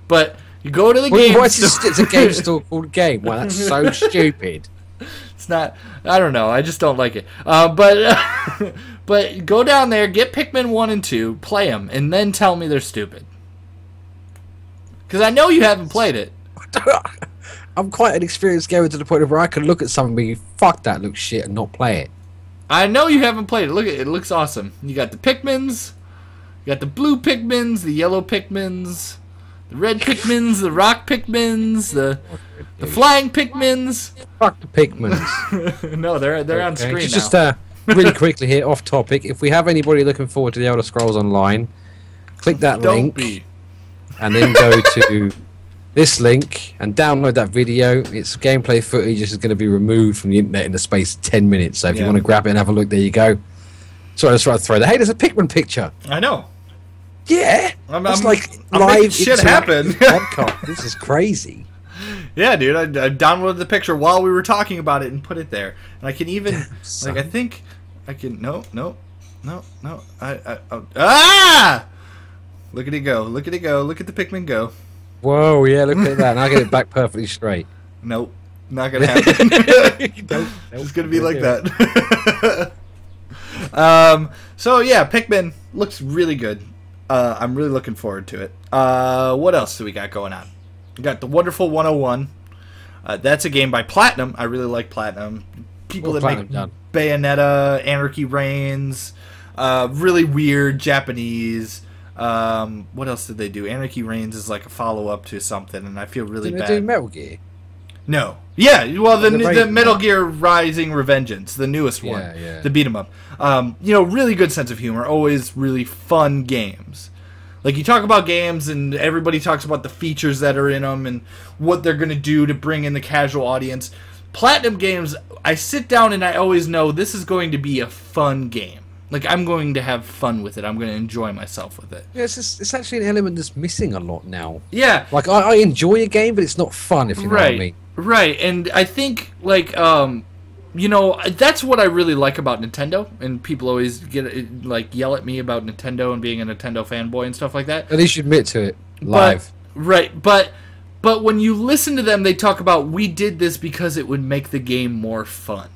Speaker 2: but you go to the game
Speaker 3: Why
Speaker 2: store.
Speaker 3: it's a game store called Game? Well, that's so stupid.
Speaker 2: It's not. I don't know. I just don't like it. But but go down there, get Pikmin 1 and 2, play them, and then tell me they're stupid. Because I know you haven't played it.
Speaker 3: I'm quite an experienced gamer to the point of where I can look at something and be, fuck, that looks shit, and not play it.
Speaker 2: I know you haven't played it. Look at it. It looks awesome. You got the Pikmins. You got the blue Pikmins, the yellow Pikmins, the red Pikmins, the rock Pikmins, the flying Pikmins.
Speaker 3: Fuck the Pikmins.
Speaker 2: No, they're on screen now.
Speaker 3: Just really quickly here, off topic. If we have anybody looking forward to the Elder Scrolls Online, click that
Speaker 2: Don't
Speaker 3: link
Speaker 2: be.
Speaker 3: and then go to this link and download that video. Its gameplay footage is going to be removed from the internet in the space of 10 minutes. So if you
Speaker 2: Yeah.
Speaker 3: want to grab it and have a look, there you go. Sorry, I just tried to throw that. Hey, there's a Pikmin picture.
Speaker 2: I know.
Speaker 3: Yeah,
Speaker 2: I'm
Speaker 3: it's like
Speaker 2: I'm
Speaker 3: live
Speaker 2: making shit happen.
Speaker 3: podcast. This is crazy.
Speaker 2: Yeah, dude, I downloaded the picture while we were talking about it and put it there. And I can even,
Speaker 3: Son.
Speaker 2: like, I think I can, no. Ah! Look at it go, look at it go, look at the Pikmin go.
Speaker 3: Whoa, yeah, look at that. And I get it back perfectly straight.
Speaker 2: Nope, not gonna happen. It's gonna be like that. So yeah, Pikmin looks really good. I'm really looking forward to it. What else do we got going on? We got the Wonderful 101. That's a game by Platinum. I really like Platinum. People
Speaker 3: What's
Speaker 2: that
Speaker 3: Platinum
Speaker 2: make
Speaker 3: done?
Speaker 2: Bayonetta, Anarchy Reigns, really weird Japanese. What else did they do? Anarchy Reigns is like a follow-up to something, and I feel really
Speaker 3: Didn't
Speaker 2: bad.
Speaker 3: they do Metal Gear?
Speaker 2: No. Yeah, well, the
Speaker 3: Raiden
Speaker 2: Metal
Speaker 3: one.
Speaker 2: Gear Rising Revengeance, the newest one.
Speaker 3: Yeah, yeah.
Speaker 2: The beat 'em up. Really good sense of humor. Always really fun games. Like, you talk about games, and everybody talks about the features that are in them and what they're going to do to bring in the casual audience. Platinum games, I sit down and I always know this is going to be a fun game. Like, I'm going to have fun with it. I'm going to enjoy myself with it.
Speaker 3: Yeah, it's actually an element that's missing a lot now.
Speaker 2: Yeah.
Speaker 3: Like, I enjoy a game, but it's not fun, if you know what I mean.
Speaker 2: Right, and I think, like, that's what I really like about Nintendo, and people always yell at me about Nintendo and being a Nintendo fanboy and stuff like that.
Speaker 3: At least you admit to it live.
Speaker 2: But when you listen to them, they talk about, we did this because it would make the game more fun.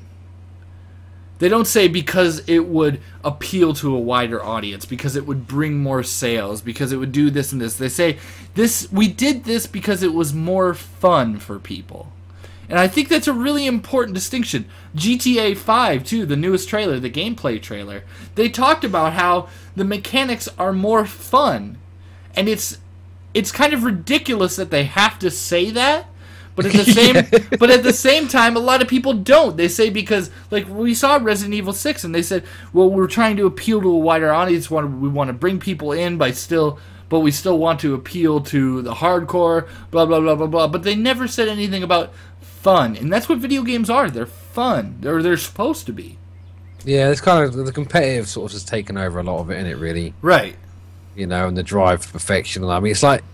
Speaker 2: They don't say because it would appeal to a wider audience, because it would bring more sales, because it would do this and this. They say, we did this because it was more fun for people. And I think that's a really important distinction. GTA 5, too, the newest trailer, the gameplay trailer, they talked about how the mechanics are more fun. And it's kind of ridiculous that they have to say that. But at the same time, a lot of people don't. They say because, like, we saw Resident Evil 6, and they said, well, we're trying to appeal to a wider audience. We want to bring people in but we still want to appeal to the hardcore, blah, blah, blah, blah, blah. But they never said anything about fun. And that's what video games are. They're fun. They're supposed to be.
Speaker 3: Yeah, it's kind of the competitive sort of has taken over a lot of it, isn't it, really?
Speaker 2: Right.
Speaker 3: You know, and the drive for perfection. I mean, it's like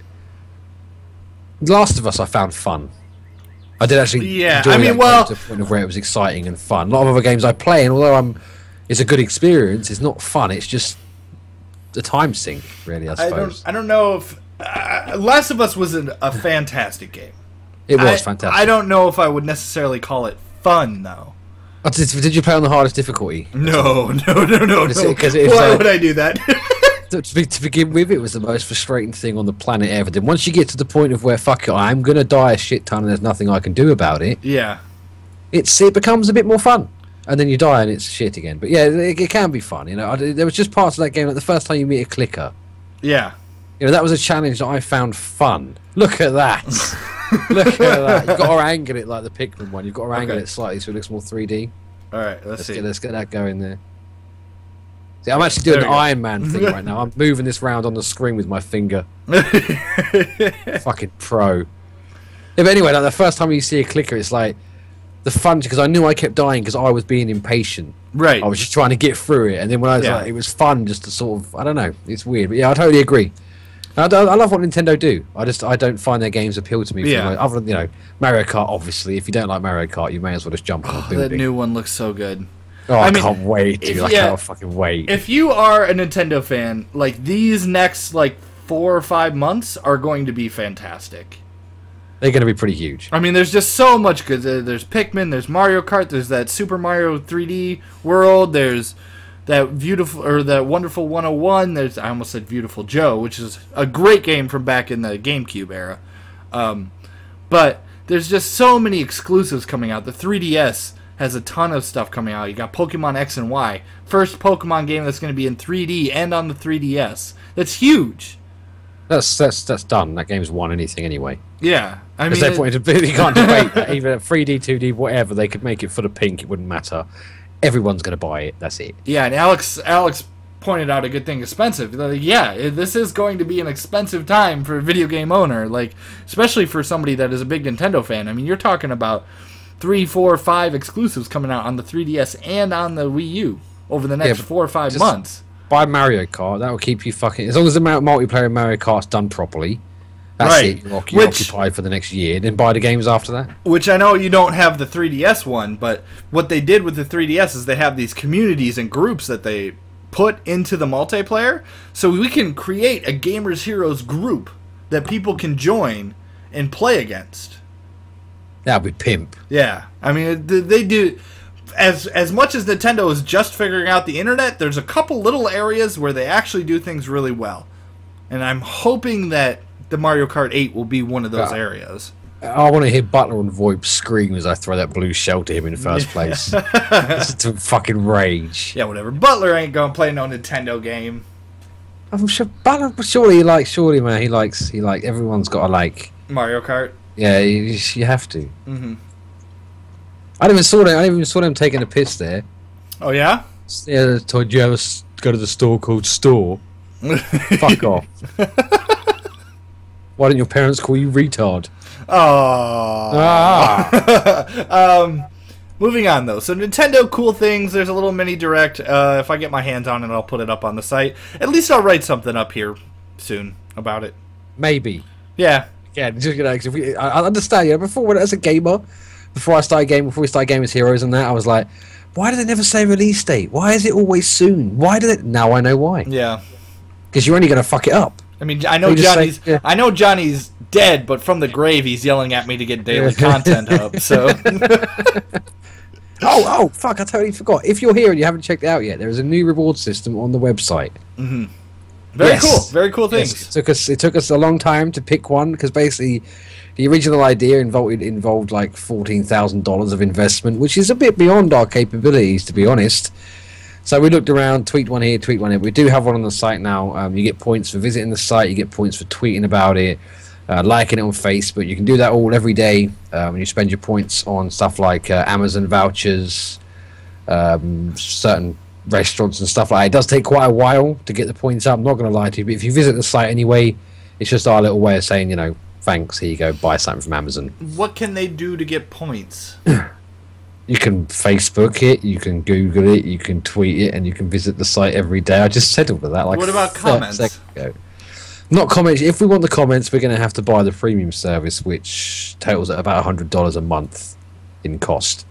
Speaker 3: Last of Us I found fun. I did actually enjoy that game to the point of where it was exciting and fun. A lot of other games I play, and although I'm, it's a good experience. It's not fun. It's just a time sink, really. I suppose.
Speaker 2: I don't know if Last of Us was a fantastic game.
Speaker 3: It was fantastic.
Speaker 2: I don't know if I would necessarily call it fun though.
Speaker 3: Did you play on the hardest difficulty?
Speaker 2: No. Why would I do that?
Speaker 3: To begin with, it was the most frustrating thing on the planet ever. Then once you get to the point of where, fuck it, I'm going to die a shit ton and there's nothing I can do about it,
Speaker 2: yeah,
Speaker 3: it becomes a bit more fun. And then you die and it's shit again. But yeah, it can be fun. You know, there was just parts of that game, like the first time you meet a clicker.
Speaker 2: Yeah.
Speaker 3: You know, that was a challenge that I found fun. Look at that. Look at that. You've got to angle it like the Pikmin one. You've got to angle it slightly so it looks more 3D.
Speaker 2: All right, let's see.
Speaker 3: Let's get that going there. See, I'm actually doing the Iron Man thing right now. I'm moving this round on the screen with my finger. Fucking pro. Yeah, but anyway, like the first time you see a clicker, it's like the fun, because I knew I kept dying because I was being impatient.
Speaker 2: Right.
Speaker 3: I was just trying to get through it, and then when I was like, it was fun just to sort of, I don't know, it's weird, but yeah, I totally agree. I love what Nintendo do. I don't find their games appeal to me.
Speaker 2: Yeah.
Speaker 3: Other than Mario Kart. Obviously, if you don't like Mario Kart, you may as well just jump on the building.
Speaker 2: That new one looks so good.
Speaker 3: Oh, I can't wait, dude. I can't fucking wait.
Speaker 2: If you are a Nintendo fan, like these next 4 or 5 months are going to be fantastic.
Speaker 3: They're going to be pretty huge.
Speaker 2: I mean, there's just so much good. There's Pikmin, there's Mario Kart, there's that Super Mario 3D World, there's that Wonderful 101. I almost said Beautiful Joe, which is a great game from back in the GameCube era. But there's just so many exclusives coming out. The 3DS has a ton of stuff coming out. You got Pokemon X and Y. First Pokemon game that's going to be in 3D and on the 3DS. That's huge.
Speaker 3: That's done. That game's won anything anyway.
Speaker 2: Yeah. I mean,
Speaker 3: you can't debate that. Even 3D, 2D, whatever, they could make it for the pink. It wouldn't matter. Everyone's going to buy it. That's it.
Speaker 2: Yeah, and Alex pointed out a good thing, expensive. Yeah, this is going to be an expensive time for a video game owner, especially for somebody that is a big Nintendo fan. I mean, you're talking about 3, 4, 5 exclusives coming out on the 3DS and on the Wii U over the next 4 or 5 months.
Speaker 3: Buy Mario Kart. That will keep you fucking... As long as the multiplayer in Mario Kart's done properly, that's it. You're occupied for the next year. Then buy the games after that.
Speaker 2: Which I know you don't have the 3DS one, but what they did with the 3DS is they have these communities and groups that they put into the multiplayer. So we can create a Gamers Heroes group that people can join and play against.
Speaker 3: That would be pimp.
Speaker 2: Yeah. I mean, they do... As much as Nintendo is just figuring out the internet, there's a couple little areas where they actually do things really well. And I'm hoping that the Mario Kart 8 will be one of those areas.
Speaker 3: I want to hear Butler and VoIP scream as I throw that blue shell to him in the first place. It's to fucking rage.
Speaker 2: Yeah, whatever. Butler ain't gonna play no Nintendo game.
Speaker 3: I'm sure Butler, surely man, he likes everyone's got to like
Speaker 2: Mario Kart.
Speaker 3: Yeah, you have to. Mm-hmm. I didn't even saw them taking a piss there.
Speaker 2: Oh yeah?
Speaker 3: Yeah, they told you ever go to the store called Store. Fuck off. Why didn't your parents call you retard?
Speaker 2: Oh. Moving on though. So Nintendo cool things. There's a little mini direct. If I get my hands on it, I'll put it up on the site. At least I'll write something up here soon about it.
Speaker 3: Maybe.
Speaker 2: Yeah.
Speaker 3: Yeah. Just I understand. Yeah. Before, as a gamer. Before we started Gamers Heroes and that, I was like, why do they never say release date? Why is it always soon? Why do they... Now I know why.
Speaker 2: Yeah.
Speaker 3: Because you're only going to fuck it up.
Speaker 2: I mean, I know Johnny's dead, but from the grave he's yelling at me to get daily content up, so...
Speaker 3: Oh, fuck, I totally forgot. If you're here and you haven't checked it out yet, there is a new reward system on the website.
Speaker 2: Mm-hmm. Very cool things.
Speaker 3: Yes. It took us a long time to pick one, because basically... The original idea involved like $14,000 of investment, which is a bit beyond our capabilities, to be honest. So we looked around, tweaked one here, tweaked one here. We do have one on the site now. You get points for visiting the site, you get points for tweeting about it, liking it on Facebook. You can do that all every day. And you spend your points on stuff like Amazon vouchers, certain restaurants and stuff like that. It does take quite a while to get the points up, I'm not going to lie to you, but if you visit the site anyway, it's just our little way of saying, thanks, here you go, buy something from Amazon.
Speaker 2: What can they do to get points?
Speaker 3: You can Facebook it, you can Google it, you can tweet it, and you can visit the site every day. I just said all of that.
Speaker 2: What about comments?
Speaker 3: Not comments. If we want the comments, we're going to have to buy the premium service, which totals at about $100 a month in cost.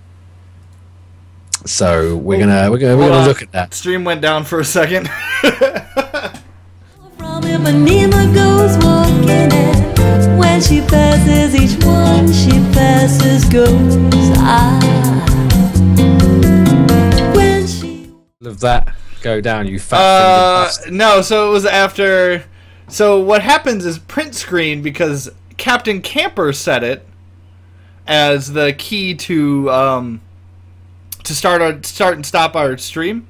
Speaker 3: So we're gonna look at that.
Speaker 2: Stream went down for a second.
Speaker 4: From Ipanema goes walking, and when she passes, each one she passes goes. When she
Speaker 3: Of that go down, you fat finger.
Speaker 2: No, so it was after. So what happens is print screen, because Captain Camper set it as the key to start and stop our stream.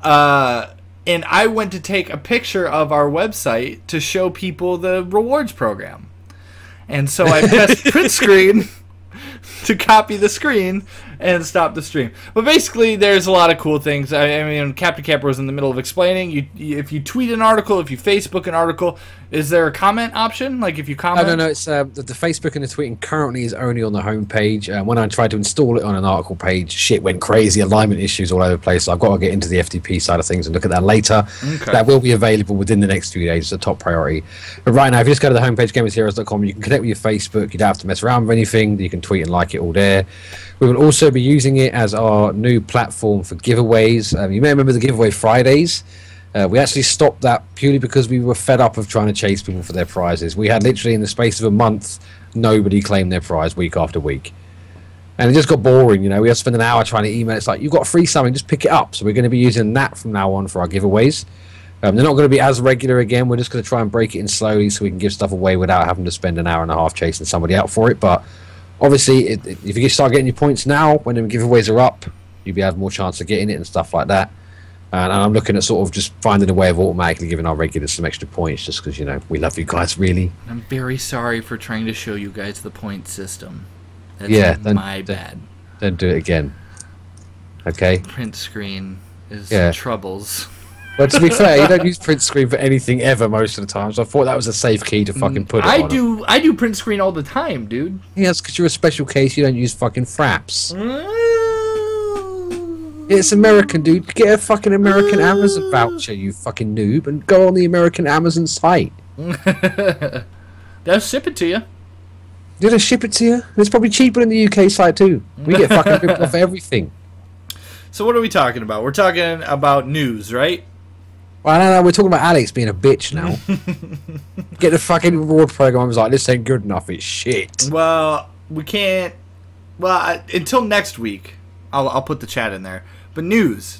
Speaker 2: And I went to take a picture of our website to show people the rewards program. And so I pressed print screen to copy the screen and stop the stream. But basically, there's a lot of cool things. I mean, Captain Camper was in the middle of explaining. If you tweet an article, if you Facebook an article, is there a comment option? Like if you comment?
Speaker 3: No. It's the Facebook and the tweeting currently is only on the home page. When I tried to install it on an article page, shit went crazy. Alignment issues all over the place. So I've got to get into the FTP side of things and look at that later. Okay. That will be available within the next few days. It's a top priority. But right now, if you just go to the homepage, gamersheroes.com, you can connect with your Facebook. You don't have to mess around with anything. You can tweet and like it all there. We will also be using it as our new platform for giveaways. You may remember the giveaway Fridays. We actually stopped that purely because we were fed up of trying to chase people for their prizes. We had literally in the space of a month, nobody claimed their prize week after week. And it just got boring, you know. We had to spend an hour trying to email. It's like, you've got free something, just pick it up. So we're going to be using that from now on for our giveaways. They're not going to be as regular again. We're just going to try and break it in slowly so we can give stuff away without having to spend an hour and a half chasing somebody out for it. But obviously, if you start getting your points now, when the giveaways are up, you'll be having more chance of getting it and stuff like that. And I'm looking at sort of just finding a way of automatically giving our regulars some extra points, just because, you know, we love you guys, really.
Speaker 2: I'm very sorry for trying to show you guys the point system. That's my bad.
Speaker 3: Don't do it again. Okay?
Speaker 2: Print screen is troubles.
Speaker 3: But to be fair, you don't use print screen for anything ever most of the time, so I thought that was a safe key to fucking put it on.
Speaker 2: I do print screen all the time, dude.
Speaker 3: Yeah, that's because you're a special case. You don't use fucking fraps. It's American, dude. Get a fucking American Amazon voucher, you fucking noob, and go on the American Amazon site.
Speaker 2: They'll ship it to you.
Speaker 3: Did they ship it to you? It's probably cheaper than the UK site too. We get fucking ripped off everything.
Speaker 2: So what are we talking about? We're talking about news, right?
Speaker 3: Well, no, we're talking about Alex being a bitch now. Get the fucking reward program. I was like, this ain't good enough. It's shit.
Speaker 2: Well, we can't. Well, until next week, I'll put the chat in there. But news.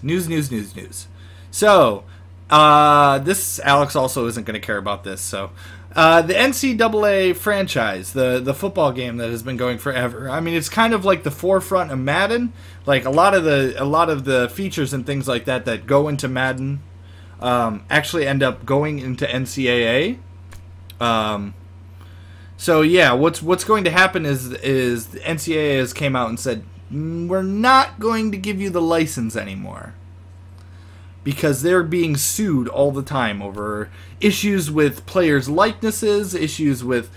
Speaker 2: So, this Alex also isn't going to care about this. So, the NCAA franchise, the football game that has been going forever. I mean, it's kind of like the forefront of Madden. Like a lot of the features and things like that go into Madden actually end up going into NCAA. So yeah, what's going to happen is the NCAA has came out and said, we're not going to give you the license anymore, because they're being sued all the time over issues with players' likenesses, issues with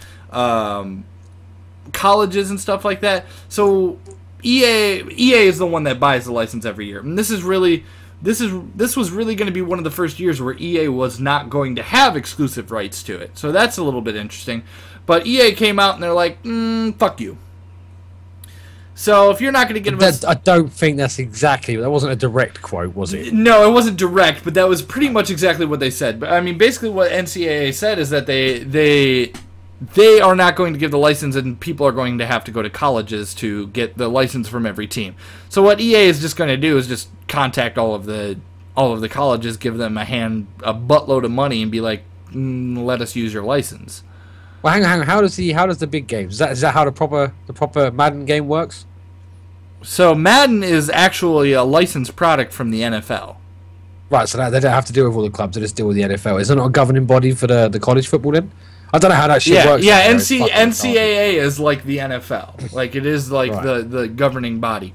Speaker 2: colleges and stuff like that. So EA is the one that buys the license every year, and this was really going to be one of the first years where EA was not going to have exclusive rights to it. So that's a little bit interesting. But EA came out and they're like, fuck you. So if you're not going to get them,
Speaker 3: I don't think that's exactly. That wasn't a direct quote, was it?
Speaker 2: No, it wasn't direct, but that was pretty much exactly what they said. But I mean, basically, what NCAA said is that they are not going to give the license, and people are going to have to go to colleges to get the license from every team. So what EA is just going to do is just contact all of the colleges, give them a buttload of money, and be like, let us use your license.
Speaker 3: Well, hang on. How does the big game? Is that how the proper Madden game works?
Speaker 2: So Madden is actually a licensed product from the NFL.
Speaker 3: Right, so they don't have to deal with all the clubs; they just deal with the NFL. Is it not a governing body for the college football then? I don't know how that shit works.
Speaker 2: Yeah, NCAA is like the NFL. Like it is like right. the governing body.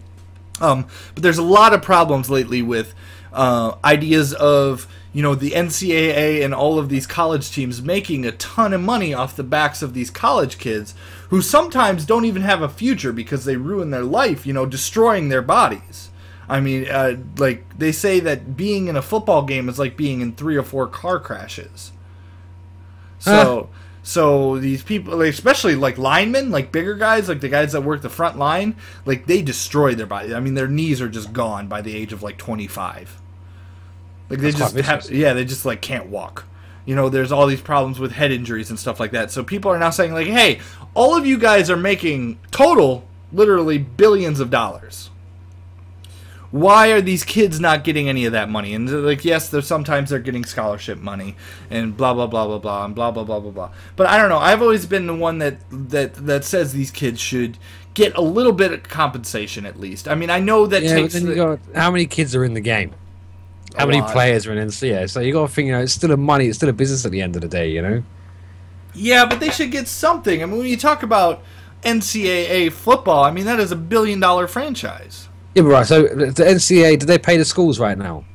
Speaker 2: But there's a lot of problems lately with ideas of, you know, the NCAA and all of these college teams making a ton of money off the backs of these college kids who sometimes don't even have a future because they ruin their life, you know, destroying their bodies. I mean, like they say that being in a football game is like being in 3 or 4 car crashes. So these people, like, especially like linemen, like bigger guys, like the guys that work the front line, like they destroy their body. I mean, their knees are just gone by the age of like 25. Like they just have, they just like can't walk. You know, there's all these problems with head injuries and stuff like that. So people are now saying like, hey, all of you guys are making total, literally billions of dollars. Why are these kids not getting any of that money? And like, yes, sometimes they're getting scholarship money and blah blah blah blah blah and blah blah blah blah blah. But I don't know. I've always been the one that says these kids should get a little bit of compensation at least. I mean, I know that takes.
Speaker 3: But then how many kids are in the game? How many players are in NCAA? So you got to think, you know, it's still a money, it's still a business at the end of the day, you know.
Speaker 2: Yeah, but they should get something. I mean, when you talk about NCAA football, I mean that is $1 billion franchise.
Speaker 3: Yeah, but right. So the NCAA, do they pay the schools right now?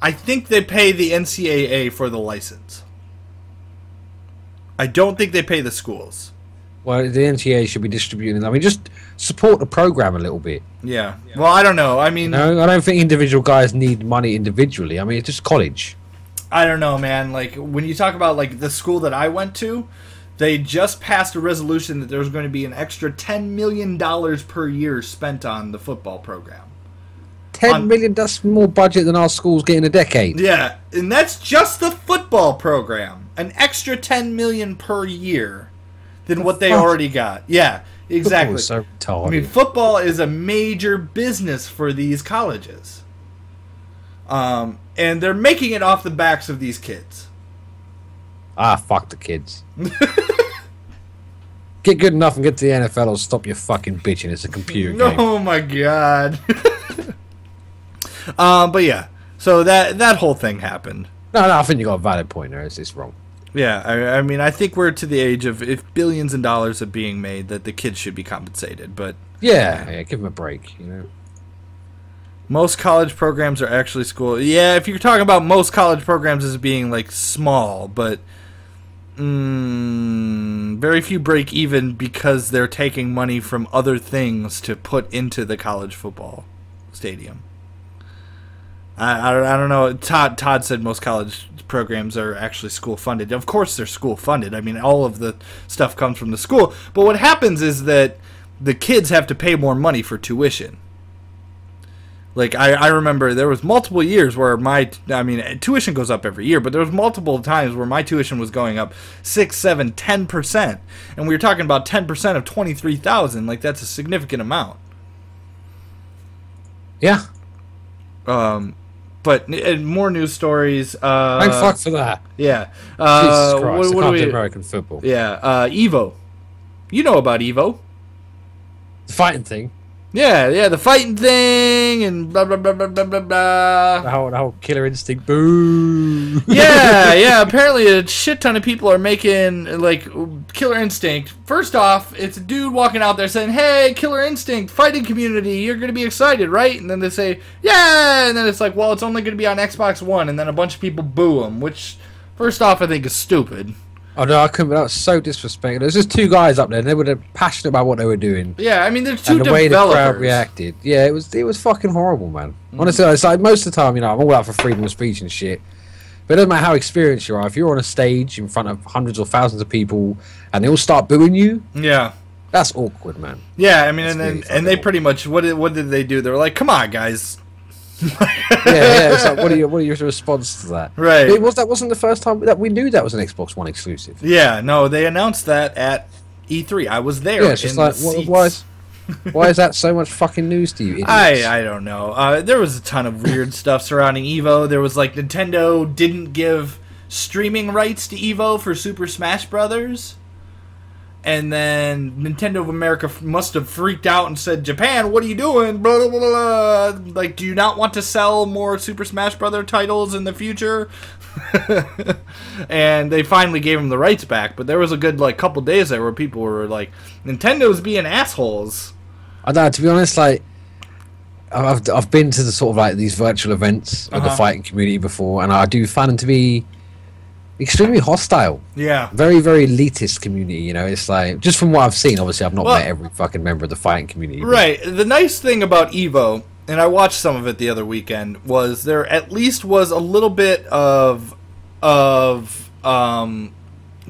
Speaker 2: I think they pay the NCAA for the license. I don't think they pay the schools.
Speaker 3: Well, the NCAA should be distributing. I mean, just support the program a little bit.
Speaker 2: Yeah. Well, I don't know. I mean,
Speaker 3: no, I don't think individual guys need money individually. I mean, it's just college.
Speaker 2: I don't know, man. Like when you talk about like the school that I went to, they just passed a resolution that there was going to be an extra $10 million per year spent on the football program.
Speaker 3: $10 million? That's more budget than our schools get in a decade.
Speaker 2: Yeah, and that's just the football program. An extra $10 million per year than what they already got. Yeah, exactly.
Speaker 3: So retarded.
Speaker 2: I mean, football is a major business for these colleges. And they're making it off the backs of these kids.
Speaker 3: Ah, fuck the kids. Get good enough and get to the NFL or stop your fucking bitching. It's a computer game.
Speaker 2: Oh my god. But yeah, so that whole thing happened.
Speaker 3: No, I think you got a valid point there. It's wrong.
Speaker 2: Yeah, I mean, I think we're to the age of if billions of dollars are being made, that the kids should be compensated. But
Speaker 3: yeah, give them a break, you know.
Speaker 2: Most college programs are actually school. Yeah, if you're talking about most college programs as being like small, but very few break even because they're taking money from other things to put into the college football stadium. I don't know. Todd said most college programs are actually school funded. Of course they're school funded. I mean, all of the stuff comes from the school. But what happens is that the kids have to pay more money for tuition. Like, I remember there was multiple years where tuition goes up every year, but there was multiple times where my tuition was going up 6, 7, 10%. And we were talking about 10% of $23,000. Like, that's a significant amount.
Speaker 3: Yeah.
Speaker 2: But more news stories.
Speaker 3: Thank fuck for that.
Speaker 2: Yeah.
Speaker 3: Jesus Christ,
Speaker 2: what
Speaker 3: I can't do American football.
Speaker 2: Yeah. Evo. You know about Evo.
Speaker 3: The fighting thing.
Speaker 2: Yeah, the fighting thing and blah blah blah blah blah blah blah.
Speaker 3: The whole Killer Instinct, boo.
Speaker 2: Yeah. Apparently, a shit ton of people are making like Killer Instinct. First off, it's a dude walking out there saying, "Hey, Killer Instinct, fighting community, you're gonna be excited, right?" And then they say, "Yeah," and then it's like, "Well, it's only gonna be on Xbox One," and then a bunch of people boo him. Which, first off, I think is stupid.
Speaker 3: Oh no, I couldn't. That was so disrespectful. There's just two guys up there, and they were passionate about what they were doing.
Speaker 2: Yeah, I mean, there's two
Speaker 3: and the
Speaker 2: developers.
Speaker 3: way the crowd reacted, yeah, it was fucking horrible, man. Honestly, it's like most of the time, you know, I'm all out for freedom of speech and shit. But it doesn't matter how experienced you are. If you're on a stage in front of hundreds or thousands of people, and they all start booing you,
Speaker 2: yeah,
Speaker 3: that's awkward, man.
Speaker 2: Yeah, I mean, and they pretty much what did they do? They were like, "Come on, guys."
Speaker 3: yeah. It's like, what are your response to that?
Speaker 2: Right.
Speaker 3: That wasn't the first time that we knew that was an Xbox One exclusive.
Speaker 2: Yeah, no, they announced that at E3. I was there.
Speaker 3: Yeah, it's just like, why is that so much fucking news to you, idiots?
Speaker 2: I don't know. There was a ton of weird stuff surrounding Evo. There was like Nintendo didn't give streaming rights to Evo for Super Smash Brothers. And then Nintendo of America must have freaked out and said, "Japan, what are you doing? Blah, blah, blah, blah. Like, do you not want to sell more Super Smash Brother titles in the future?" And they finally gave them the rights back. But there was a good couple days there where people were like, "Nintendo's being assholes."
Speaker 3: I don't know, to be honest, like I've been to the sort of like these virtual events of the fighting community before, and I do find them to be extremely hostile.
Speaker 2: Yeah.
Speaker 3: Very, very elitist community, you know. It's like, just from what I've seen, obviously I've not met every fucking member of the fighting community.
Speaker 2: Right. The nice thing about Evo, and I watched some of it the other weekend, was there at least was a little bit of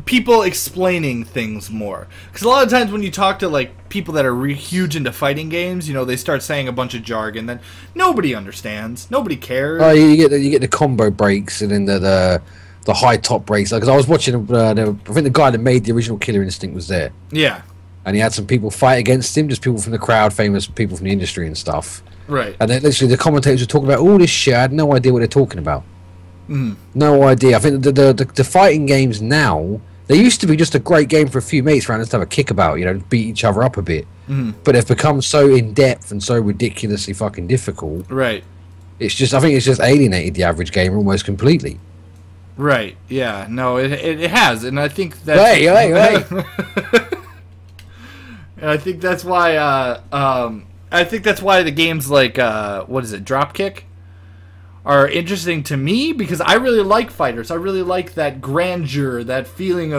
Speaker 2: people explaining things more. Because a lot of times when you talk to like people that are huge into fighting games, you know, they start saying a bunch of jargon that nobody understands, nobody cares.
Speaker 3: Oh, you get the combo breaks and then the high top breaks. Because I was watching, I think the guy that made the original Killer Instinct was there.
Speaker 2: Yeah.
Speaker 3: And he had some people fight against him, just people from the crowd, famous people from the industry and stuff.
Speaker 2: Right.
Speaker 3: And then literally the commentators were talking about all this shit. I had no idea what they're talking about. No idea. I think the fighting games now, they used to be just a great game for a few mates around and to have a kick about, you know, beat each other up a bit. But they've become so in depth and so ridiculously fucking difficult.
Speaker 2: Right.
Speaker 3: I think it's just alienated the average gamer almost completely.
Speaker 2: Right. Yeah. No, it has, and I think that.
Speaker 3: Hey.
Speaker 2: And I think that's why. I think that's why the games like what is it, Dropkick, are interesting to me, because I really like fighters. I really like that grandeur, that feeling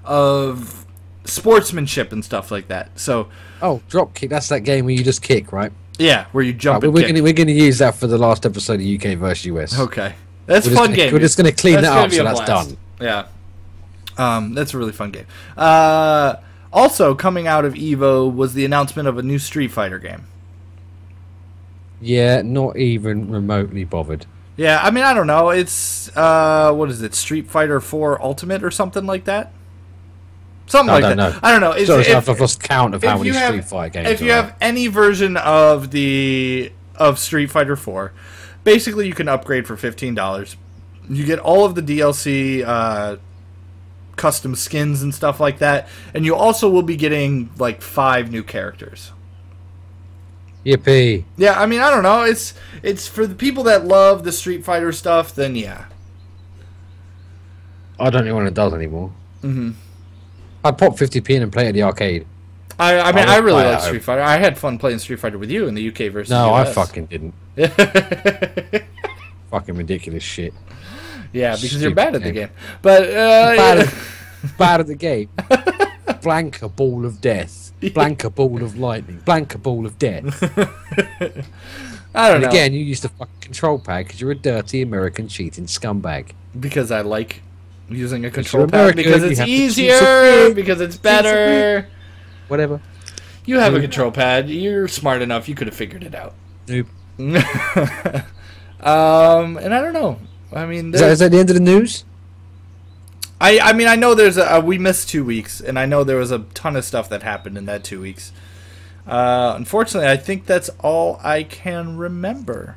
Speaker 2: of sportsmanship and stuff like that. So. Oh,
Speaker 3: Dropkick. That's that game where you just kick, right?
Speaker 2: Yeah, where you jump.
Speaker 3: Right, we're gonna use that for the last episode of UK versus US.
Speaker 2: Okay, that's a fun game.
Speaker 3: We're just gonna clean that up, so that's done.
Speaker 2: Yeah. That's a really fun game. Also, coming out of EVO was the announcement of a new Street Fighter game.
Speaker 3: Yeah, not even remotely bothered.
Speaker 2: Yeah, I mean, I don't know. It's, what is it, Street Fighter 4 Ultimate or something like that? Something like that. I don't know.
Speaker 3: I've lost count of how many Street Fighter games
Speaker 2: If you have any version of Street Fighter 4, basically you can upgrade for $15. You get all of the DLC, custom skins and stuff like that, and you also will be getting like 5 new characters.
Speaker 3: Yippee!
Speaker 2: Yeah, I mean, I don't know. It's for the people that love the Street Fighter stuff. Then yeah,
Speaker 3: I don't know when it does anymore. I'd pop 50p in and play at the arcade.
Speaker 2: I mean, I really like Street Fighter. I had fun playing Street Fighter with you in the UK versus
Speaker 3: No,
Speaker 2: US.
Speaker 3: I fucking didn't. Fucking ridiculous shit.
Speaker 2: Yeah, because you're bad at the game. But
Speaker 3: bad at the game. Blank a ball of death. Blank a ball of lightning. Blank a ball of death.
Speaker 2: I don't know.
Speaker 3: Again, you use the fucking control pad because you're a dirty American cheating scumbag.
Speaker 2: Because I like using a control pad because it's easier, because it's better.
Speaker 3: Whatever.
Speaker 2: You have a control pad. You're smart enough. You could have figured it out.
Speaker 3: Nope.
Speaker 2: And I don't know. I mean,
Speaker 3: is that the end of the news?
Speaker 2: I mean, I know there's we missed 2 weeks, and I know there was a ton of stuff that happened in that 2 weeks. Unfortunately, I think that's all I can remember.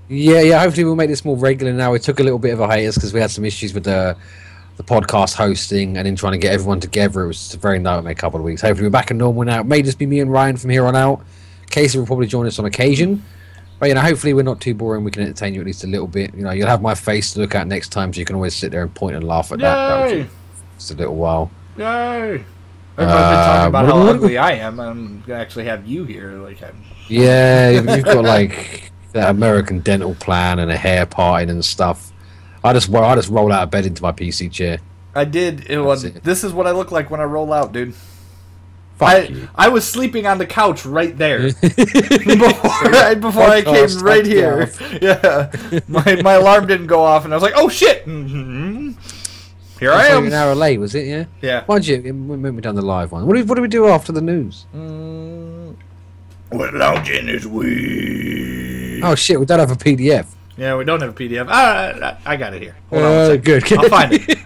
Speaker 3: Yeah. Hopefully, we'll make this more regular now. We took a little bit of a hiatus because we had some issues with the podcast hosting and then trying to get everyone together. It was a very nightmare couple of weeks. Hopefully, we're back in normal now. It may just be me and Ryan from here on out. Casey will probably join us on occasion. But, you know, hopefully we're not too boring. We can entertain you at least a little bit. You know, you'll have my face to look at next time, so you can always sit there and point and laugh at that. Just a little while.
Speaker 2: Yay! Everyone's been talking about how ugly I am. I'm gonna actually have you here. Like,
Speaker 3: yeah, you've got like that American dental plan and a hair parting and stuff. I just roll out of bed into my PC chair.
Speaker 2: I did. This is what I look like when I roll out, dude.
Speaker 3: I
Speaker 2: was sleeping on the couch right there before I came right here. Yeah, my alarm didn't go off, and I was like, "Oh shit!" Here I am.
Speaker 3: An hour late, was it? Yeah.
Speaker 2: Yeah.
Speaker 3: Why'd you? When we done the live one, what do we do after the news?
Speaker 2: We're launching this week.
Speaker 3: Oh shit! We don't have a PDF.
Speaker 2: Yeah, we don't have a PDF. I got it here. Hold on a second.
Speaker 3: Good.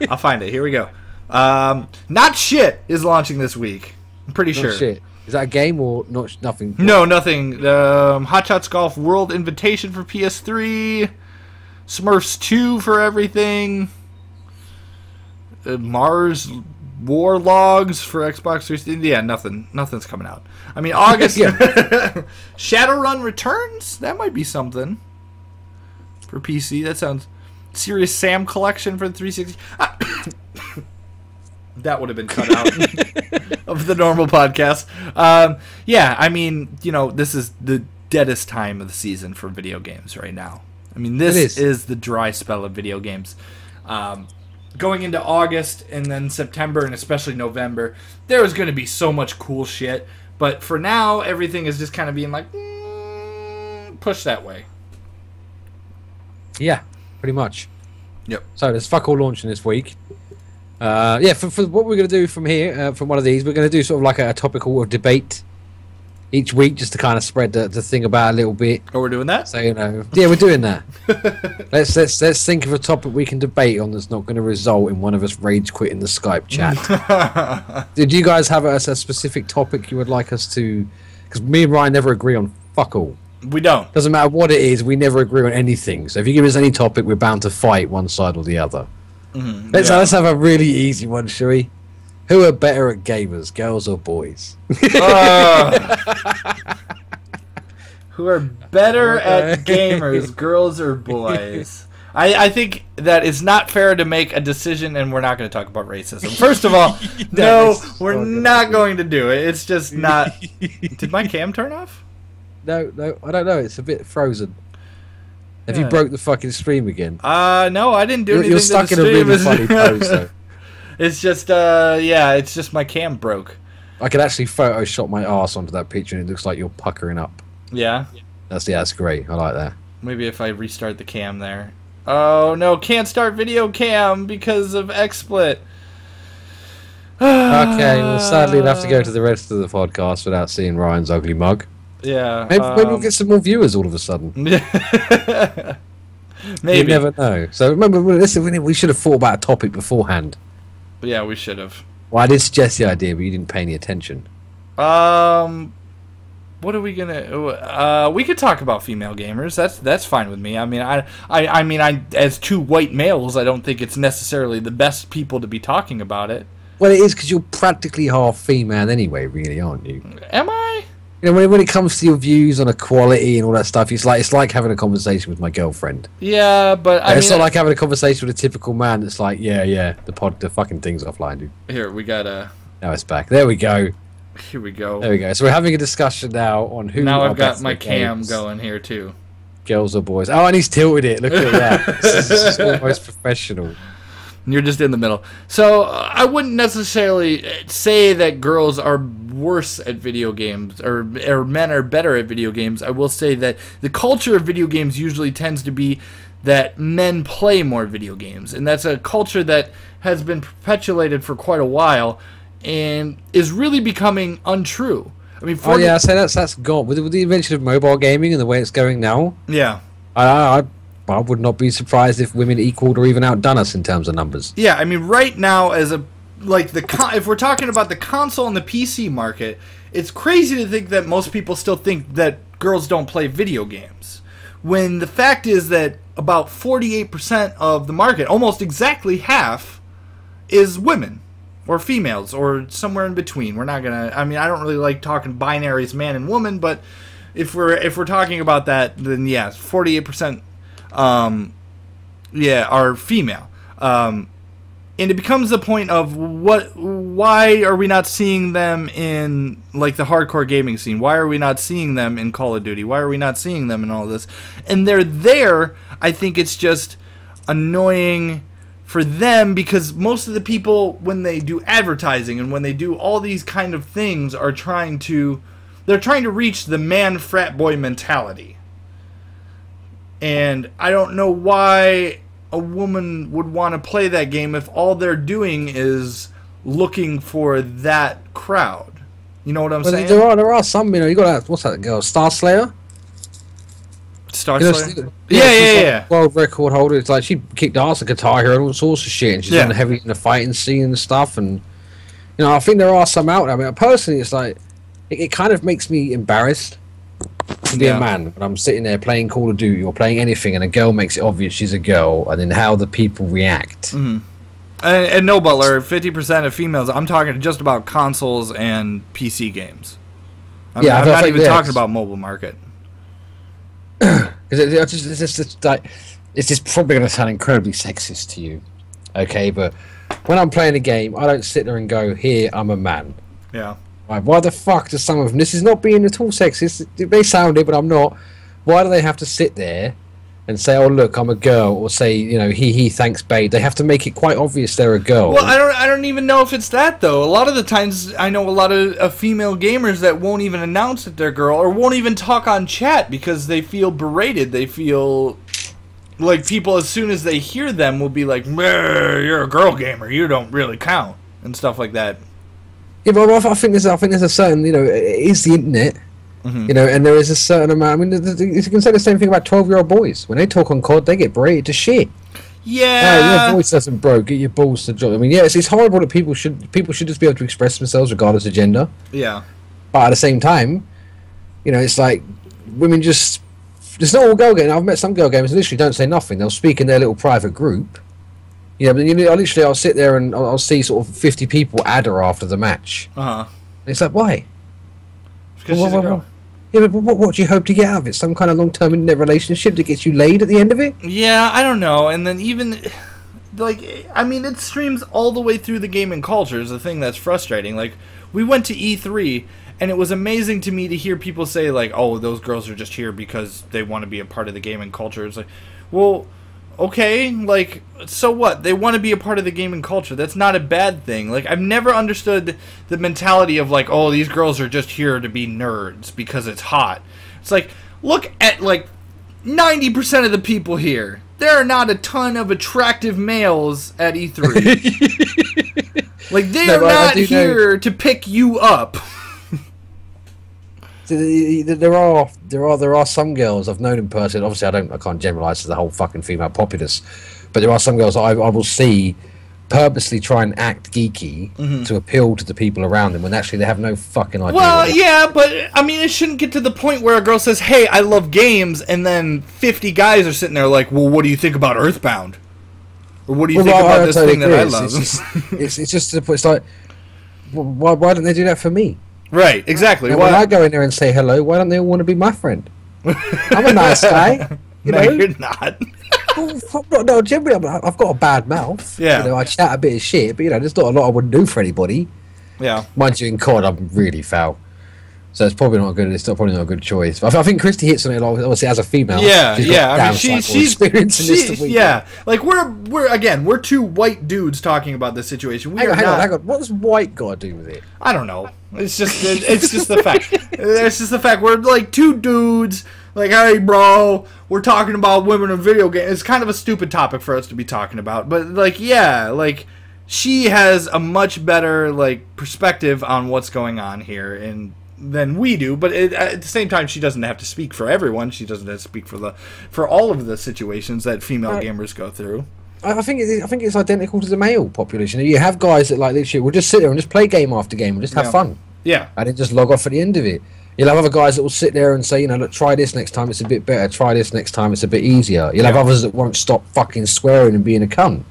Speaker 2: I'll find it. Here we go. Not Shit is launching this week. I'm pretty sure.
Speaker 3: Shit. Is that a game or nothing?
Speaker 2: No, nothing. Hot Shots Golf World Invitation for PS3. Smurfs 2 for everything. Mars War Logs for Xbox 360. Yeah, nothing's coming out. I mean, August. Shadowrun Returns? That might be something. For PC. That sounds... Serious Sam Collection for the 360. That would have been cut out of the normal podcast. Yeah, I mean, you know, this is the deadest time of the season for video games right now. I mean, this is the dry spell of video games. Going into August and then September and especially November, there is going to be so much cool shit. But for now, everything is just kind of being like, push that way.
Speaker 3: Yeah, pretty much.
Speaker 2: Yep.
Speaker 3: So there's fuck all launching this week. Yeah, for what we're going to do from here, from one of these, we're going to do sort of like a topical debate each week, just to kind of spread the thing about a little bit.
Speaker 2: Oh, we're doing that?
Speaker 3: So yeah, we're doing that. let's think of a topic we can debate on that's not going to result in one of us rage quitting the Skype chat. Did you guys have a specific topic you would like us to? Because me and Ryan never agree on fuck all.
Speaker 2: We don't.
Speaker 3: Doesn't matter what it is, we never agree on anything. So if you give us any topic, we're bound to fight one side or the other. Let's have a really easy one, shall we? Who are better at gamers, girls or boys?
Speaker 2: Who are better at gamers, girls or boys? I think that it's not fair to make a decision, and we're not going to talk about racism. First of all, no, we're not going to do it. It's just not... Did my cam turn off?
Speaker 3: No, I don't know. It's a bit frozen. Have you broke the fucking stream again?
Speaker 2: No, I didn't do anything.
Speaker 3: You're stuck in a really funny pose, though.
Speaker 2: It's just, it's just my cam broke.
Speaker 3: I could actually Photoshop my arse onto that picture, and it looks like you're puckering up.
Speaker 2: Yeah?
Speaker 3: That's great. I like that.
Speaker 2: Maybe if I restart the cam there. Oh, no, can't start video cam because of XSplit.
Speaker 3: Okay, well, sadly, you'll have to go to the rest of the podcast without seeing Ryan's ugly mug.
Speaker 2: Yeah.
Speaker 3: Maybe we'll get some more viewers all of a sudden.
Speaker 2: Maybe.
Speaker 3: You never know. So remember, listen, we should have thought about a topic beforehand.
Speaker 2: Yeah, we should have.
Speaker 3: Well, I did suggest the idea, but you didn't pay any attention.
Speaker 2: What are we gonna? We could talk about female gamers. That's fine with me. I mean, I as two white males, I don't think it's necessarily the best people to be talking about it.
Speaker 3: Well, it is because you're practically half female anyway, really, aren't you?
Speaker 2: Am I?
Speaker 3: You know, when it comes to your views on equality and all that stuff, it's like having a conversation with my girlfriend.
Speaker 2: Yeah, but
Speaker 3: it's not like having a conversation with a typical man that's like, yeah, the fucking thing's offline, dude.
Speaker 2: Here, we gotta...
Speaker 3: Now it's back. There we go.
Speaker 2: Here we go.
Speaker 3: There we go. So we're having a discussion now on who...
Speaker 2: Now I've got my cam going here, too.
Speaker 3: Girls or boys. Oh, and he's tilted it. Look at that. This is almost professional.
Speaker 2: You're just in the middle. So I wouldn't necessarily say that girls are worse at video games or men are better at video games. I will say that the culture of video games usually tends to be that men play more video games, and that's a culture that has been perpetuated for quite a while and is really becoming untrue. I mean,
Speaker 3: oh yeah, I say that's gone with the invention of mobile gaming and the way it's going now.
Speaker 2: Yeah,
Speaker 3: I would not be surprised if women equaled or even outdone us in terms of numbers.
Speaker 2: Yeah, I mean, right now, as a if we're talking about the console and the PC market, it's crazy to think that most people still think that girls don't play video games, when the fact is that about 48% of the market, almost exactly half, is women or females or somewhere in between. We're not gonna. I mean, I don't really like talking binaries, man and woman, but if we're talking about that, then yes, 48%. Are female. And it becomes the point of why are we not seeing them in like the hardcore gaming scene? Why are we not seeing them in Call of Duty? Why are we not seeing them in all this? And they're there. I think it's just annoying for them because most of the people, when they do advertising and when they do all these kind of things, they're trying to reach the man frat boy mentality. And I don't know why a woman would want to play that game if all they're doing is looking for that crowd. You know what I'm saying?
Speaker 3: There are some, you got that, what's that girl, Star Slayer? Yeah. World record holder. It's like she kicked ass at Guitar Hero and all sorts of shit, and she's done heavy in the fighting scene and stuff. And I think there are some out there. I mean, personally, it's like it kind of makes me embarrassed to be a man when I'm sitting there playing Call of Duty or playing anything, and a girl makes it obvious she's a girl, and then how the people react.
Speaker 2: Mm-hmm. And no, Butler, 50% of females. I'm talking just about consoles and PC games. I'm not even talking about mobile market.
Speaker 3: It's just probably going to sound incredibly sexist to you, okay? But when I'm playing a game, I don't sit there and go, "Here, I'm a man."
Speaker 2: Yeah.
Speaker 3: Why the fuck do some of them... This is not being at all sexist. They sound it, but I'm not. Why do they have to sit there and say, "Oh, look, I'm a girl," or say, he thanks babe? They have to make it quite obvious they're a girl.
Speaker 2: Well, I don't even know if it's that, though. A lot of the times, I know a lot of female gamers that won't even announce that they're girl or won't even talk on chat because they feel berated. They feel like people as soon as they hear them will be like, "You're a girl gamer. You don't really count," and stuff like that.
Speaker 3: Yeah, but I think there's a certain, you know, it is the internet, you know, and there is a certain amount. I mean, you can say the same thing about 12-year-old boys. When they talk on COD, they get berated to shit.
Speaker 2: Yeah,
Speaker 3: your voice doesn't broke. Get your balls to drop. I mean, yeah, it's horrible that people should just be able to express themselves regardless of gender.
Speaker 2: Yeah,
Speaker 3: but at the same time, you know, it's like women just. It's not all girl gaming. I've met some girl gamers who literally don't say nothing. They'll speak in their little private group. Yeah, but I'll sit there and I'll see sort of 50 people add her after the match. It's like, why?
Speaker 2: Because she's a girl.
Speaker 3: Yeah, but what do you hope to get out of it? Some kind of long-term internet relationship that gets you laid at the end of it?
Speaker 2: Yeah, I don't know. And then even, like, I mean, it streams all the way through the gaming culture is the thing that's frustrating. Like, we went to E3, and it was amazing to me to hear people say, like, oh, those girls are just here because they want to be a part of the gaming culture. It's like, well, okay, like, so what? They want to be a part of the gaming culture. That's not a bad thing. Like, I've never understood the mentality of, like, oh, these girls are just here to be nerds because it's hot. It's like, look at, like, 90% of the people here. There are not a ton of attractive males at E3. Like, they are not here to pick you up.
Speaker 3: There are some girls I've known in person. Obviously, I can't generalize to the whole fucking female populace, but there are some girls I will see purposely try and act geeky to appeal to the people around them when actually they have no fucking idea.
Speaker 2: Well, yeah, but I mean, it shouldn't get to the point where a girl says, "Hey, I love games," and then 50 guys are sitting there like, "Well, what do you think about Earthbound?" Or what do you think about this thing that I love?
Speaker 3: It's like, why don't they do that for me?
Speaker 2: Right, exactly.
Speaker 3: And when I go in there and say hello, why don't they all want to be my friend? I'm a nice guy.
Speaker 2: You're not.
Speaker 3: No, generally, I've got a bad mouth.
Speaker 2: Yeah.
Speaker 3: You know, I chat a bit of shit, but, you know, there's not a lot I wouldn't do for anybody.
Speaker 2: Yeah.
Speaker 3: Mind you, in COD, I'm really foul. So it's probably not good. It's probably not a good choice. But I think Christy hits on it, obviously, as a female.
Speaker 2: Yeah,
Speaker 3: she's
Speaker 2: yeah. I mean,
Speaker 3: she's
Speaker 2: yeah. Like we're two white dudes talking about this situation.
Speaker 3: Hang on. What does white got to do with it?
Speaker 2: I don't know. It's just the fact. It's just the fact. We're like two dudes. Like, hey, bro, we're talking about women in video games. It's kind of a stupid topic for us to be talking about, but like, yeah, like she has a much better like perspective on what's going on here and. Than we do, but at the same time, she doesn't have to speak for everyone. She doesn't have to speak for all of the situations that female gamers go through.
Speaker 3: I think it's identical to the male population. You have guys that like literally will just sit there and just play game after game and just have fun.
Speaker 2: Yeah,
Speaker 3: and then just log off at the end of it. You'll have other guys that will sit there and say, you know, look, try this next time, it's a bit better. Try this next time, it's a bit easier. You'll have others that won't stop fucking swearing and being a cunt.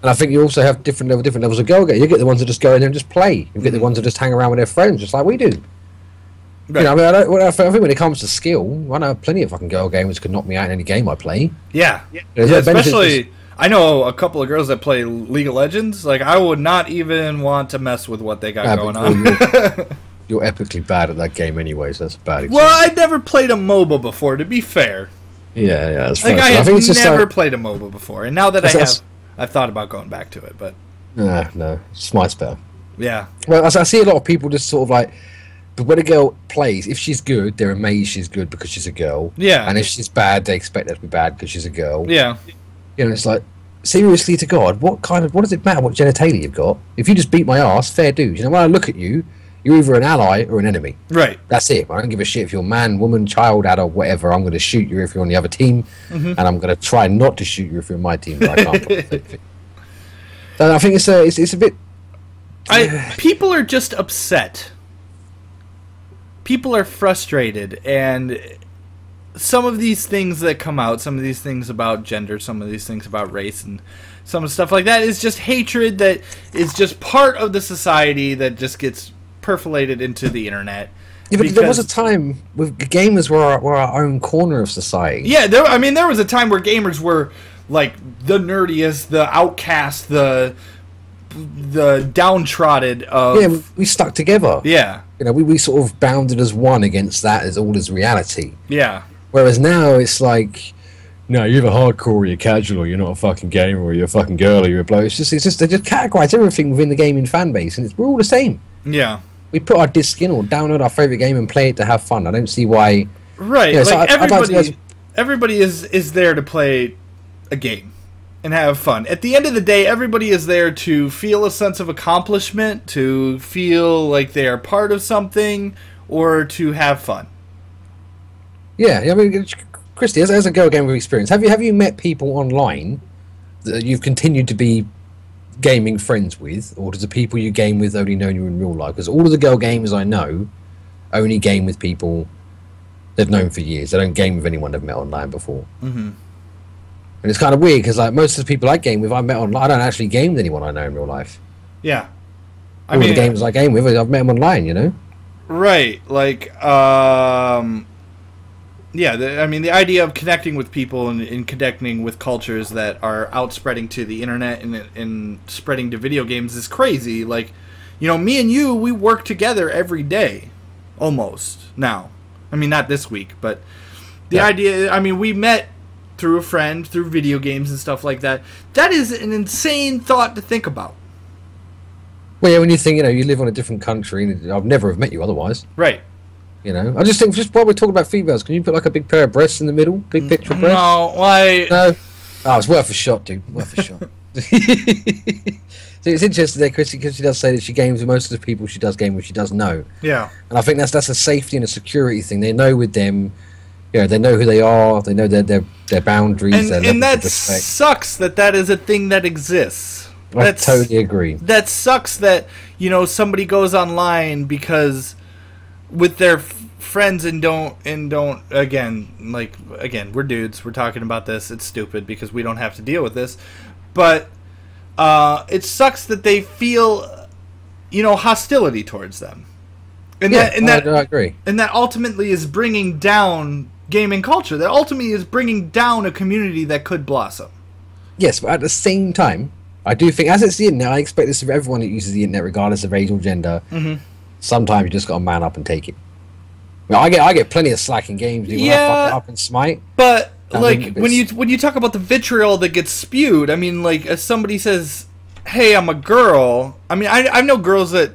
Speaker 3: And I think you also have different levels of go-go. You get the ones that just go in there and just play. You get the ones that just hang around with their friends, just like we do. Right. You know, I mean, I think when it comes to skill, I know plenty of fucking girl gamers could knock me out in any game I play.
Speaker 2: Yeah, especially I know a couple of girls that play League of Legends. Like, I would not even want to mess with what they got going on.
Speaker 3: You're epically bad at that game anyways. That's a bad example.
Speaker 2: Well, I'd never played a MOBA before, to be fair.
Speaker 3: Yeah, that's
Speaker 2: like, I have never played a MOBA before, and now that I have, I've thought about going back to it, but...
Speaker 3: No, Smite's better.
Speaker 2: Yeah.
Speaker 3: Well, I see a lot of people just sort of like... But when a girl plays, if she's good, they're amazed she's good because she's a girl.
Speaker 2: Yeah.
Speaker 3: And if she's bad, they expect her to be bad because she's a girl.
Speaker 2: Yeah.
Speaker 3: You know, it's like, seriously to God, what does it matter what genitalia you've got? If you just beat my ass, fair dues. You know, when I look at you, you're either an ally or an enemy.
Speaker 2: Right.
Speaker 3: That's it. I don't give a shit if you're man, woman, child, adult, whatever. I'm going to shoot you if you're on the other team, and I'm going to try not to shoot you if you're on my team, but I can't. So I think it's a bit...
Speaker 2: people are just upset. People are frustrated, and some of these things that come out, some of these things about gender, some of these things about race, and some stuff like that is just hatred that is just part of the society that just gets percolated into the internet.
Speaker 3: Yeah, but there was a time with gamers were our own corner of society.
Speaker 2: Yeah, there was a time where gamers were like the nerdiest, the outcast, the downtrodden of...
Speaker 3: Yeah, we stuck together.
Speaker 2: Yeah.
Speaker 3: You know, we sort of bounded as one against that as all as reality.
Speaker 2: Yeah.
Speaker 3: Whereas now it's like, no, you're either hardcore or you're casual, or you're not a fucking gamer, or you're a fucking girl, or you're a bloke. It's just they just categorize everything within the gaming fan base, and we're all the same.
Speaker 2: Yeah.
Speaker 3: We put our disc in or download our favourite game and play it to have fun. I don't see why...
Speaker 2: Right, you know,
Speaker 3: like
Speaker 2: everybody... everybody is there to play a game and have fun. At the end of the day, everybody is there to feel a sense of accomplishment, to feel like they are part of something, or to have fun.
Speaker 3: Yeah, I mean, Christy, as a Go Gamer experience, have you met people online that you've continued to be gaming friends with, or does the people you game with only know you in real life? Because all of the girl gamers I know only game with people they've known for years. They don't game with anyone they've met online before. Mm-hmm. And it's kind of weird because like most of the people I game with, I met online. I don't actually game with anyone I know in real life.
Speaker 2: Yeah,
Speaker 3: All the gamers I game with, I've met them online. You know,
Speaker 2: right? Like, yeah. The idea of connecting with people and connecting with cultures that are outspreading to the internet and spreading to video games is crazy. Like, me and you, we work together every day, almost now. I mean, not this week, but the idea. I mean, we met through a friend, through video games and stuff like that. That is an insane thought to think about.
Speaker 3: Well, yeah, when you think, you live on a different country, and I'd never have met you otherwise.
Speaker 2: Right.
Speaker 3: I just think, just while we're talking about females, can you put like a big pair of breasts in the middle? Big picture of breasts?
Speaker 2: No, why?
Speaker 3: No? Oh, it's worth a shot, dude. Worth a shot. So it's interesting there, Chrissy, because she does say that she games with most of the people she does game with, she does know.
Speaker 2: Yeah.
Speaker 3: And I think that's a safety and a security thing. They know with them, they know who they are, they know their boundaries,
Speaker 2: and that sucks that is a thing that exists.
Speaker 3: I totally agree.
Speaker 2: That sucks that, somebody goes online because with their friends and don't again, we're dudes, we're talking about this, it's stupid because we don't have to deal with this, but it sucks that they feel hostility towards them, and
Speaker 3: I agree,
Speaker 2: and that ultimately is bringing down gaming culture, that ultimately is bringing down a community that could blossom.
Speaker 3: Yes, but at the same time, I do think, as it's the internet, I expect this of everyone that uses the internet, regardless of age or gender. Mm-hmm. Sometimes you just got to man up and take it. I get plenty of slack in games, dude, when I fuck it up and smite.
Speaker 2: But when you talk about the vitriol that gets spewed, I mean, like, if somebody says, "Hey, I'm a girl," I mean, I know girls that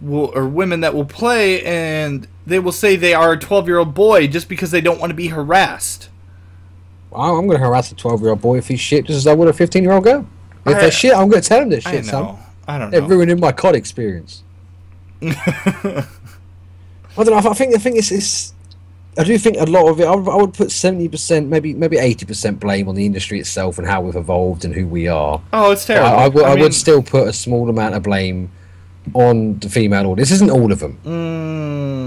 Speaker 2: or women that will play and they will say they are a 12-year-old boy just because they don't want to be harassed.
Speaker 3: Well, I'm going to harass a 12-year-old boy if he's shit, just as I would a 15-year-old girl. If they're shit, I'm going to tell them they're shit, son.
Speaker 2: I don't know.
Speaker 3: They're ruining my COD experience. I don't know. I think the thing is, I do think a lot of it. I would put 70%, maybe 80% blame on the industry itself and how we've evolved and who we are.
Speaker 2: Oh, it's terrible.
Speaker 3: I would still put a small amount of blame on the female audience. This isn't all of them,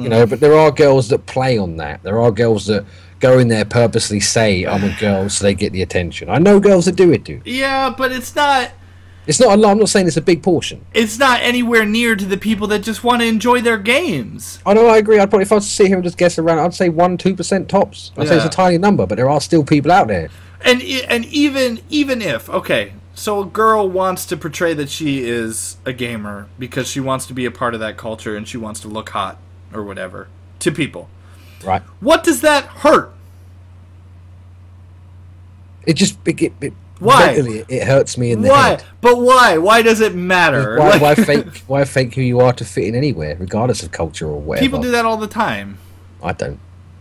Speaker 3: but there are girls that play on that. There are girls that go in there purposely say I'm a girl so they get the attention. I know girls that do it, dude.
Speaker 2: Yeah, but it's not.
Speaker 3: It's not a lot. I'm not saying it's a big portion.
Speaker 2: It's not anywhere near to the people that just want to enjoy their games.
Speaker 3: I know, I agree. I'd probably, if I was to sit here and just guess around, I'd say 1-2% tops. I'd say it's a tiny number, but there are still people out there.
Speaker 2: And even if, okay, so a girl wants to portray that she is a gamer because she wants to be a part of that culture and she wants to look hot or whatever to people.
Speaker 3: Right.
Speaker 2: What does that hurt?
Speaker 3: It just...
Speaker 2: Why?
Speaker 3: Mentally, it hurts me in the head.
Speaker 2: But why? Why does it matter?
Speaker 3: Why fake who you are to fit in anywhere, regardless of culture or whatever?
Speaker 2: People do that all the time.
Speaker 3: I don't.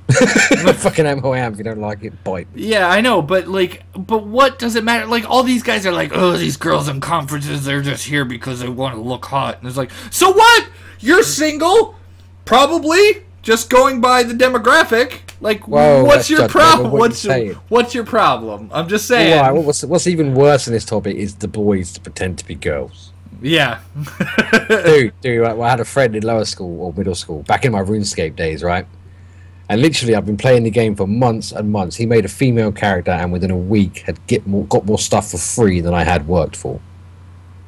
Speaker 3: I fucking am who I am. If you don't like it, bite.
Speaker 2: Yeah, I know, but what does it matter? Like, all these guys are like, oh, these girls in conferences, they're just here because they want to look hot. And it's like, so what? You're single? Probably. Just going by the demographic. Like,
Speaker 3: whoa,
Speaker 2: what's your problem?
Speaker 3: What's
Speaker 2: your problem? I'm just saying.
Speaker 3: Why? What's even worse in this topic is the boys to pretend to be girls.
Speaker 2: Yeah.
Speaker 3: dude, I had a friend in lower school or middle school, back in my RuneScape days, right? And literally, I've been playing the game for months and months. He made a female character, and within a week, had got more stuff for free than I had worked for.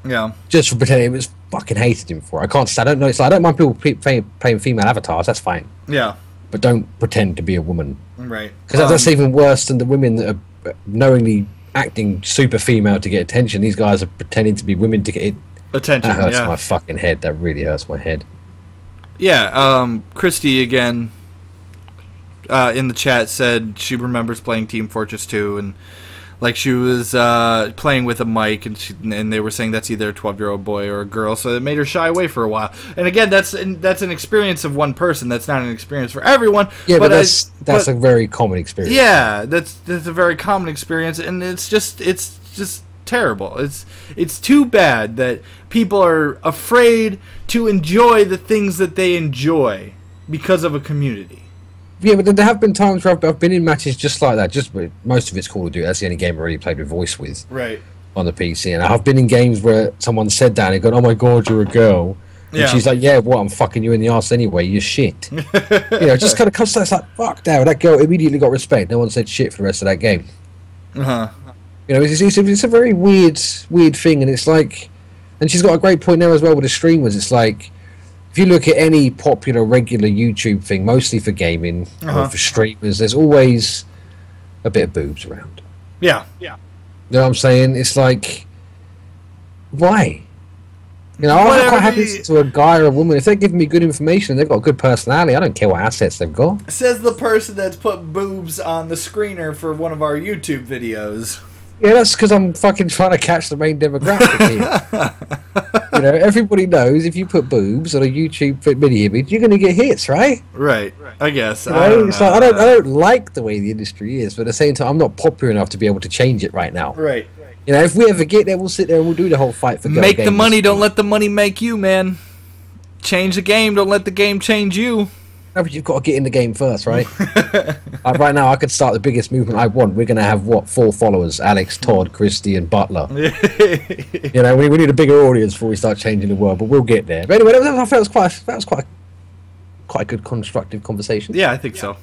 Speaker 2: Yeah.
Speaker 3: Just for pretending. It was fucking hated him for it. I can't stand. I don't know. It's like, I don't mind people playing female avatars. That's fine.
Speaker 2: Yeah.
Speaker 3: But don't pretend to be a woman.
Speaker 2: Right.
Speaker 3: Because that's even worse than the women that are knowingly acting super female to get attention. These guys are pretending to be women to get attention. That hurts my fucking head. That really hurts my head.
Speaker 2: Yeah. Christy again in the chat said she remembers playing Team Fortress 2 and Like she was playing with a mic, and they were saying that's either a 12-year-old boy or a girl, so it made her shy away for a while. And again, that's an experience of one person. That's not an experience for everyone.
Speaker 3: Yeah, but that's a very common experience.
Speaker 2: Yeah, that's a very common experience, and it's just terrible. It's too bad that people are afraid to enjoy the things that they enjoy because of a community.
Speaker 3: Yeah, but there have been times where I've been in matches just like that. Just most of it's Call of Duty. That's the only game I really played with voice with.
Speaker 2: Right.
Speaker 3: On the PC, and I've been in games where someone said that and they go, "Oh my god, you're a girl," and she's like, "Yeah, what? I'm fucking you in the arse anyway. You're shit." Just kind of comes. It's like, fuck that girl immediately got respect. No one said shit for the rest of that game. It's a very weird thing, and it's like, and she's got a great point there as well with the streamers. It's like, if you look at any popular, regular YouTube thing, mostly for gaming or for streamers, there's always a bit of boobs around.
Speaker 2: Yeah.
Speaker 3: You know what I'm saying? It's like, why? I'm quite happy to a guy or a woman. If they're giving me good information, they've got a good personality, I don't care what assets they've got. Says
Speaker 2: the person that's put boobs on the screener for one of our YouTube videos.
Speaker 3: Yeah, that's because I'm fucking trying to catch the main demographic here. Everybody knows if you put boobs on a YouTube mini image, you're going to get hits, right?
Speaker 2: Right. I guess.
Speaker 3: I don't like the way the industry is, but at the same time, I'm not popular enough to be able to change it right now.
Speaker 2: Right.
Speaker 3: If we ever get there, we'll sit there and we'll do the whole fight for
Speaker 2: make the money. Don't let the money make you, man. Change the game. Don't let the game change you.
Speaker 3: No, but you've got to get in the game first, right? Right now, I could start the biggest movement I want. We're going to have, 4 followers? Alex, Todd, Christy, and Butler. We need a bigger audience before we start changing the world, but we'll get there. But anyway, that was quite a good constructive conversation.
Speaker 2: Yeah, I think so.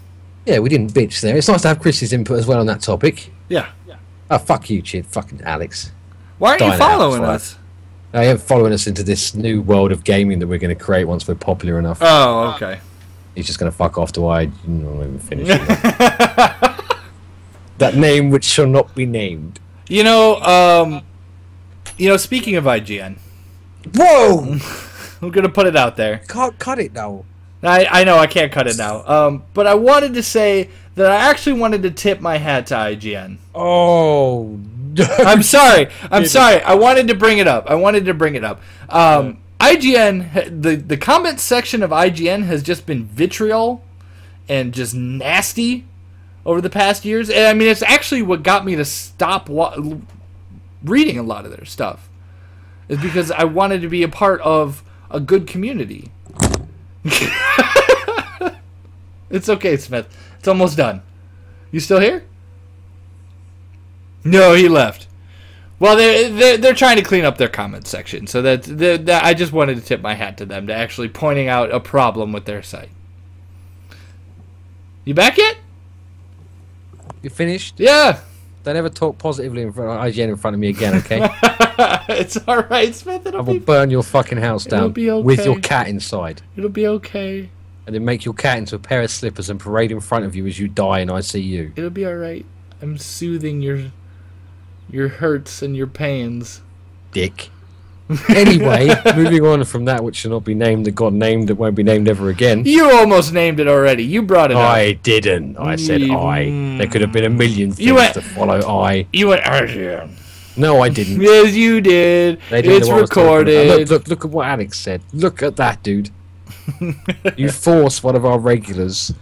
Speaker 3: Yeah, we didn't bitch there. It's nice to have Christy's input as well on that topic.
Speaker 2: Yeah.
Speaker 3: Oh, fuck you, Chid. Fucking Alex.
Speaker 2: Why aren't you following us?
Speaker 3: I am following us into this new world of gaming that we're going to create once we're popular enough.
Speaker 2: Oh, okay.
Speaker 3: He's just going to fuck off to I don't even finish it. That name which shall not be named.
Speaker 2: Speaking of IGN.
Speaker 3: Whoa!
Speaker 2: I'm going to put it out there.
Speaker 3: Can't cut it now.
Speaker 2: I know I can't cut it now. But I wanted to say that I actually wanted to tip my hat to IGN.
Speaker 3: Oh.
Speaker 2: I'm sorry. I wanted to bring it up. IGN, the comment section of IGN has just been vitriol and just nasty over the past years. And I mean, it's actually what got me to stop reading a lot of their stuff. Is because I wanted to be a part of a good community. It's okay, Smith. It's almost done. You still here? No, he left. Well, they're trying to clean up their comment section, so that I just wanted to tip my hat to them to actually pointing out a problem with their site. You back yet?
Speaker 3: You finished?
Speaker 2: Yeah.
Speaker 3: Don't ever talk positively in front of IGN in front of me again, okay?
Speaker 2: It's all right, Smith.
Speaker 3: I will burn your fucking house down with your cat inside.
Speaker 2: It'll be okay.
Speaker 3: And then make your cat into a pair of slippers and parade in front of you as you die and I see you.
Speaker 2: It'll be all right. I'm soothing your hurts and your pains.
Speaker 3: Dick. Anyway, moving on from that which shall not be named, that got named, that won't be named ever again.
Speaker 2: You almost named it already. You brought it up.
Speaker 3: I didn't. I said I. There could have been a million things to follow I.
Speaker 2: You went IGN.
Speaker 3: No, I didn't.
Speaker 2: Yes, you did. It's recorded.
Speaker 3: Look at what Alex said. Look at that, dude. You forced one of our regulars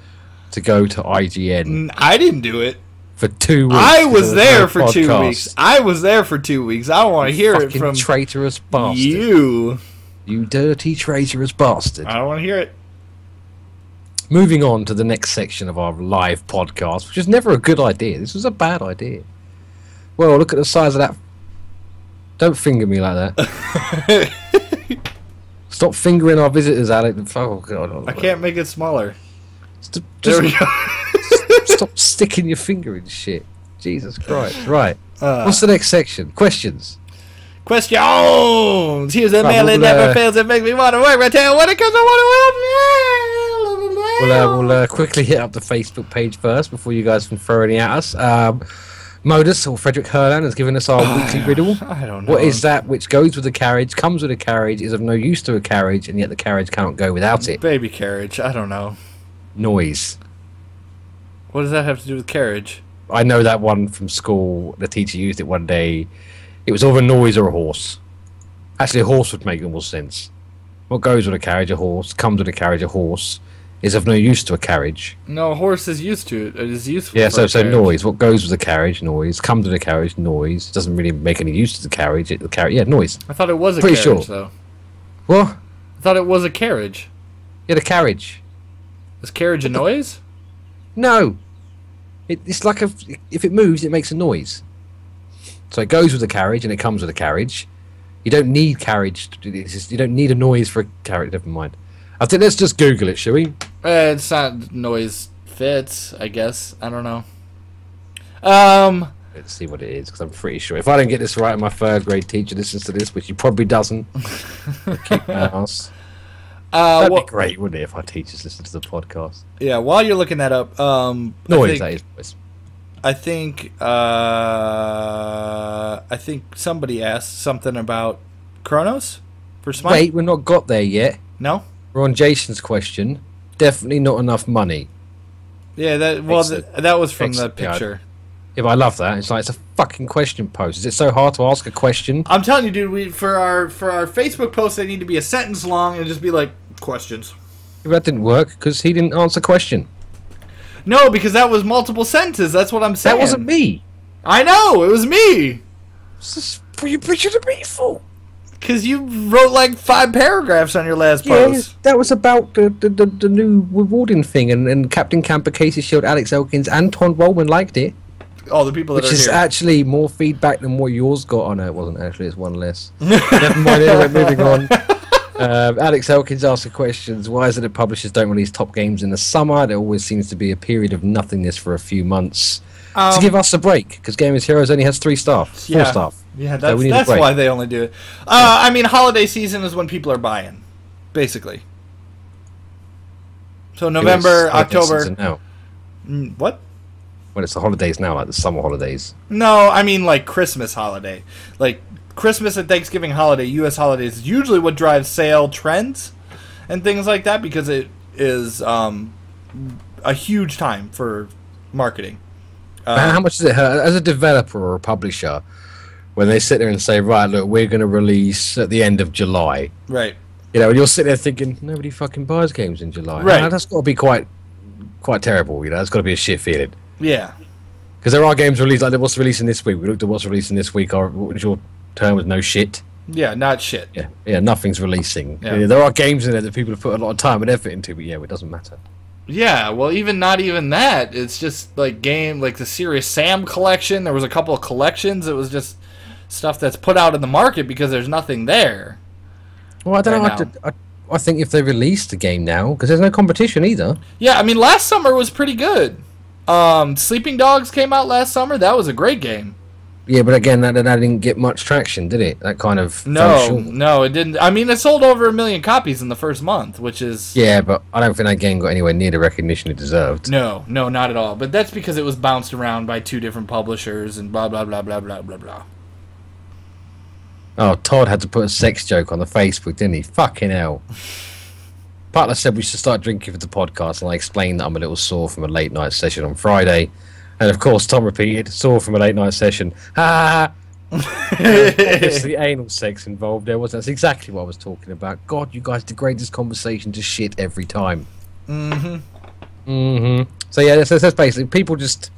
Speaker 3: to go to IGN.
Speaker 2: I didn't do it.
Speaker 3: For 2 weeks.
Speaker 2: I was there for 2 weeks. I was there for 2 weeks. I want to hear it from
Speaker 3: traitorous bastard. You dirty traitorous bastard.
Speaker 2: I don't want to hear it.
Speaker 3: Moving on to the next section of our live podcast, which is never a good idea. This was a bad idea. Well, look at the size of that. Don't finger me like that. Stop fingering our visitors, Alex. Oh, God.
Speaker 2: I can't make it smaller.
Speaker 3: There we go. Stop sticking your finger in shit. Jesus Christ. Right. What's the next section? Questions.
Speaker 2: Questions. Here's a mail that never fails. It makes me want to work my tail when it comes to
Speaker 3: We'll quickly hit up the Facebook page first before you guys can throw any at us. Modus, or Frederick Herland, has given us our weekly riddle.
Speaker 2: I don't know.
Speaker 3: What is that which goes with a carriage, comes with a carriage, is of no use to a carriage, and yet the carriage can't go without it?
Speaker 2: Baby carriage. I don't know.
Speaker 3: Noise.
Speaker 2: What does that have to do with carriage?
Speaker 3: I know that one from school. The teacher used it one day. It was either a noise or a horse. Actually, a horse would make more sense. What goes with a carriage? A horse. Comes with a carriage? A horse. Is of no use to a carriage.
Speaker 2: No, a horse is used to it. It is useful.
Speaker 3: Yeah,
Speaker 2: for
Speaker 3: so
Speaker 2: a carriage.
Speaker 3: noise. What goes with a carriage? Noise. Comes with a carriage? Noise. Doesn't really make any use to the carriage. Yeah, noise.
Speaker 2: I thought it was a
Speaker 3: Pretty
Speaker 2: carriage,
Speaker 3: sure.
Speaker 2: though.
Speaker 3: What?
Speaker 2: I thought it was a carriage.
Speaker 3: Yeah, the carriage.
Speaker 2: Is carriage a noise?
Speaker 3: No. It's like if it moves, it makes a noise. So it goes with a carriage and it comes with a carriage. You don't need carriage. You don't need a noise for a carriage. Never mind. I think let's just Google it, shall we?
Speaker 2: It's not noise fits, I guess. I don't know.
Speaker 3: Let's see what it is, because I'm pretty sure. If I don't get this right, and my third grade teacher listens to this, which he probably doesn't. Kick my ass. That'd be great, wouldn't it, if our teachers listen to the podcast?
Speaker 2: Yeah, while you're looking that up,
Speaker 3: Noise, that is noise.
Speaker 2: I think somebody asked something about Chronos for Smite.
Speaker 3: Wait, we're not got there yet.
Speaker 2: No?
Speaker 3: We're on Jason's question. Definitely not enough money.
Speaker 2: Yeah, that was from the picture.
Speaker 3: Yeah, but I love that. It's like it's a fucking question post. Is it so hard to ask a question?
Speaker 2: I'm telling you, dude. For our Facebook post, they need to be a sentence long and just be like questions.
Speaker 3: Yeah, that didn't work because he didn't answer question.
Speaker 2: No, because that was multiple sentences. That's what I'm saying.
Speaker 3: That wasn't me.
Speaker 2: I know it was me.
Speaker 3: What's this for you bitching to me for?
Speaker 2: Because you wrote like 5 paragraphs on your last post.
Speaker 3: That was about the new rewarding thing, and Captain Camper, Casey Shield, Alex Elkins, and Ton Rollman liked it.
Speaker 2: All the people that
Speaker 3: Which
Speaker 2: are
Speaker 3: is
Speaker 2: here.
Speaker 3: actually more feedback than what yours got. Oh no, it wasn't actually. It's one less. Never mind. Anyway, moving on. Alex Elkins asked the questions. Why is it that publishers don't release top games in the summer? There always seems to be a period of nothingness for a few months. To give us a break, because Gamers Heroes only has 3 staff, 4 staff.
Speaker 2: Yeah,
Speaker 3: So we need a
Speaker 2: that's
Speaker 3: break.
Speaker 2: why they only do it. I mean, holiday season is when people are buying, basically. So November,
Speaker 3: It's holiday
Speaker 2: October.
Speaker 3: season now.
Speaker 2: What?
Speaker 3: When it's the holidays now, like the summer holidays.
Speaker 2: No, I mean like Christmas holiday. Like Christmas and Thanksgiving holiday, U.S. holidays is usually what drives sale trends and things like that because it is a huge time for marketing.
Speaker 3: How much does it hurt as a developer or a publisher when they sit there and say, right, look, we're going to release at the end of July?
Speaker 2: Right.
Speaker 3: You know, and you're sitting there thinking, nobody fucking buys games in July.
Speaker 2: Right.
Speaker 3: Now, that's got to be quite terrible, you know, it's got to be a shit feeling.
Speaker 2: Yeah.
Speaker 3: Because there are games released, like what's releasing this week. We looked at what's releasing this week. Your term was no shit.
Speaker 2: Yeah, not shit.
Speaker 3: Yeah, nothing's releasing.
Speaker 2: Yeah.
Speaker 3: Yeah, there are games in there that people have put a lot of time and effort into, but yeah, it doesn't matter.
Speaker 2: Yeah, well, not even that. It's just like like the Serious Sam collection. There was a couple of collections. It was just stuff that's put out in the market because there's nothing there.
Speaker 3: Well, I don't
Speaker 2: Right
Speaker 3: know. I think if they released the game now, because there's no competition either.
Speaker 2: Yeah, I mean, last summer was pretty good. Sleeping Dogs came out last summer. That was a great game.
Speaker 3: Yeah, but again, that didn't get much traction, did it? That kind of fell short.
Speaker 2: No, it didn't. I mean, it sold over 1 million copies in the first month, which is...
Speaker 3: Yeah, but I don't think that game got anywhere near the recognition it deserved.
Speaker 2: No, not at all. But that's because it was bounced around by 2 different publishers and blah, blah, blah, blah, blah, blah, blah.
Speaker 3: Oh, Todd had to put a sex joke on the Facebook, didn't he? Fucking hell. Butler said we should start drinking for the podcast, and I explained that I'm a little sore from a late night session on Friday. And of course, Tom repeated, sore from a late night session. Ha ha ha! Obviously, anal sex involved there, wasn't it? That's exactly what I was talking about. God, you guys degrade this conversation to shit every time. So yeah, that's basically, people just,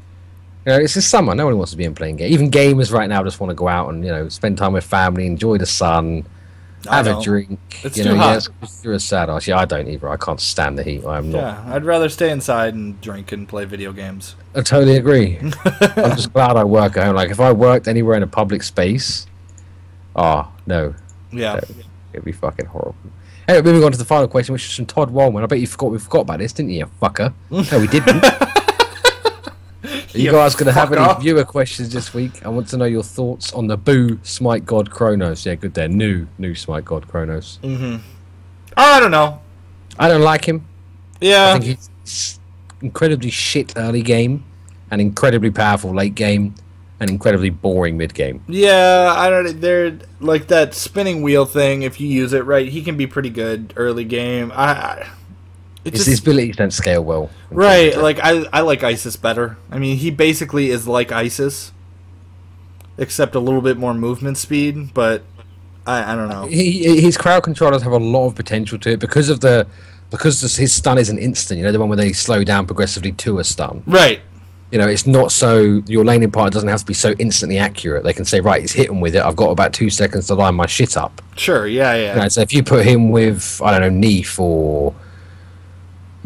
Speaker 3: you know, it's just summer. No one wants to be in playing games. Even gamers right now just want to go out and, you know, spend time with family, enjoy the sun, have a drink.
Speaker 2: It's
Speaker 3: you
Speaker 2: too
Speaker 3: know,
Speaker 2: hot.
Speaker 3: Yes, you're a sad ass. Yeah, I don't either. I can't stand the heat. I am not.
Speaker 2: Yeah, I'd rather stay inside and drink and play video games.
Speaker 3: I totally agree. I'm just glad I work at home. Like, if I worked anywhere in a public space, no.
Speaker 2: Yeah.
Speaker 3: It'd be fucking horrible. Anyway, moving on to the final question, which is from Todd Wallman. I bet we forgot about this, didn't you, fucker? No, we didn't. Are you guys going to have any viewer questions this week? I want to know your thoughts on the Boo Smite God Kronos. Yeah, good there. New Smite God Kronos.
Speaker 2: I don't know.
Speaker 3: I don't like him.
Speaker 2: Yeah.
Speaker 3: I think he's incredibly shit early game, and incredibly powerful late game, and incredibly boring mid game.
Speaker 2: Yeah, I don't. They're like that spinning wheel thing. If you use it right, he can be pretty good early game.
Speaker 3: His abilities don't scale well.
Speaker 2: Right, like I like Isis better. I mean, he basically is like Isis, except a little bit more movement speed. But I don't know.
Speaker 3: His crowd controllers have a lot of potential to it because his stun isn't instant. You know, the one where they slow down progressively to a stun.
Speaker 2: Right.
Speaker 3: You know, it's not so your laning partner doesn't have to be so instantly accurate. They can say, right, he's hitting with it. I've got about 2 seconds to line my shit up.
Speaker 2: Sure. Yeah.
Speaker 3: You know, so if you put him with I don't know Neef or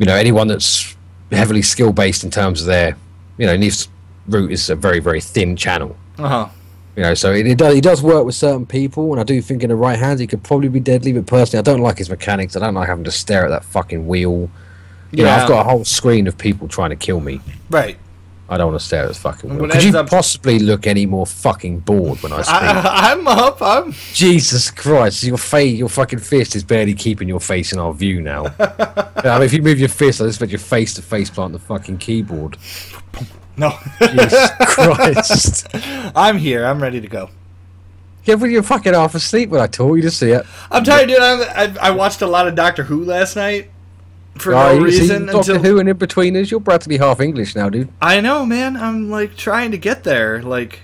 Speaker 3: anyone that's heavily skill based in terms of their Neef's route is a very very thin channel. So he does work with certain people, and I do think in the right hands he could probably be deadly. But personally, I don't like his mechanics. I don't like having to stare at that fucking wheel. I've got a whole screen of people trying to kill me.
Speaker 2: Right.
Speaker 3: I don't want to stare at this fucking wheel. Could you possibly look any more fucking bored when I speak?
Speaker 2: I'm up.
Speaker 3: Jesus Christ! Your fucking fist is barely keeping your face in our view now. I mean, if you move your fist, I just expect your face to face plant the fucking keyboard.
Speaker 2: No.
Speaker 3: Jesus Christ!
Speaker 2: I'm here. I'm ready to go.
Speaker 3: Yeah, but you're fucking half asleep when I told you to see it.
Speaker 2: I'm tired, dude. I watched a lot of Doctor Who last night. For no reason.
Speaker 3: Doctor Who and In-Betweeners, you're practically half English now, dude.
Speaker 2: I know, man. I'm like trying to get there. Like,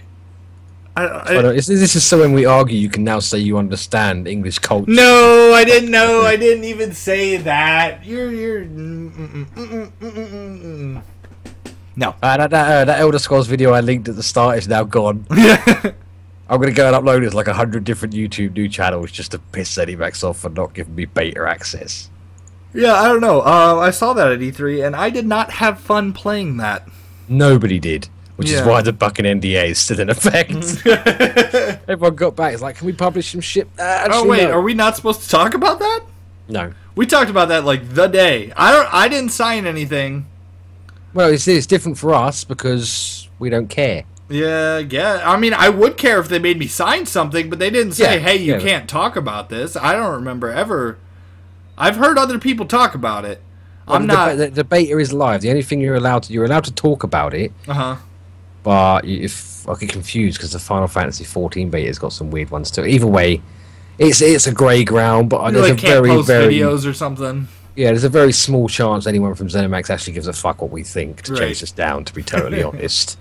Speaker 3: this is so when we argue, you can now say you understand English culture.
Speaker 2: No, I didn't know. I didn't even say that. You're. No.
Speaker 3: That Elder Scrolls video I linked at the start is now gone. I'm gonna go and upload it to like 100 different YouTube new channels just to piss Zenimax off for not giving me beta access.
Speaker 2: Yeah, I don't know. I saw that at E3, and I did not have fun playing that.
Speaker 3: Nobody did, which is why the fucking NDA is still in effect. Everyone got back. It's like, can we publish some shit?
Speaker 2: Actually, no. Are we not supposed to talk about that?
Speaker 3: No.
Speaker 2: We talked about that like the day. I didn't sign anything.
Speaker 3: Well, it's different for us because we don't care.
Speaker 2: Yeah. I mean, I would care if they made me sign something, but they didn't say, "Hey, you can't talk about this." I don't remember ever. I've heard other people talk about it.
Speaker 3: Well, the beta is live. The only thing you're allowed to talk about it. But if I get confused because the Final Fantasy 14 beta has got some weird ones too. Either way, it's a grey ground. But there's a very
Speaker 2: videos or something.
Speaker 3: Yeah, there's a very small chance anyone from ZeniMax actually gives a fuck what we think to chase us down. To be totally honest,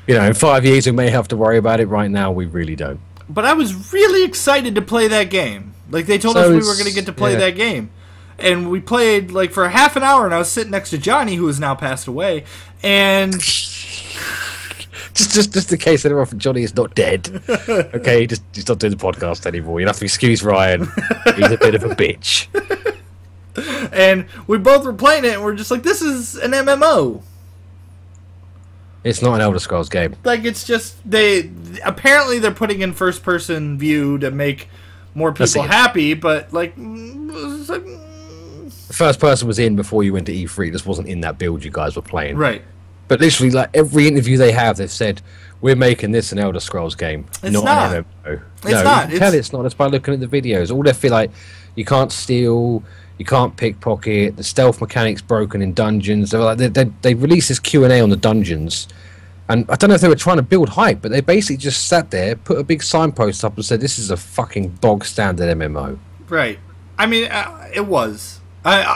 Speaker 3: in 5 years we may have to worry about it. Right now, we really don't.
Speaker 2: But I was really excited to play that game. Like they told us we were going to get to play that game. And we played like for half an hour, and I was sitting next to Johnny, who has now passed away. And
Speaker 3: just in case anyone from Johnny is not dead, okay, he's not doing the podcast anymore. You have to excuse Ryan. He's a bit of a bitch.
Speaker 2: And we both were playing it, and we're just like, "This is an MMO."
Speaker 3: It's not an Elder Scrolls game.
Speaker 2: Like it's just apparently they're putting in first person view to make more people happy, but like.
Speaker 3: The first person was in before you went to E3. This wasn't in that build you guys were playing.
Speaker 2: Right.
Speaker 3: But literally, like every interview they've said, we're making this an Elder Scrolls game, not an MMO.
Speaker 2: It's not.
Speaker 3: You can tell it's not. It's by looking at the videos. All they feel like, you can't steal, you can't pickpocket, the stealth mechanic's broken in dungeons. They released this Q&A on the dungeons, and I don't know if they were trying to build hype, but they basically just sat there, put a big signpost up and said, this is a fucking bog standard MMO.
Speaker 2: Right. I mean, it was. I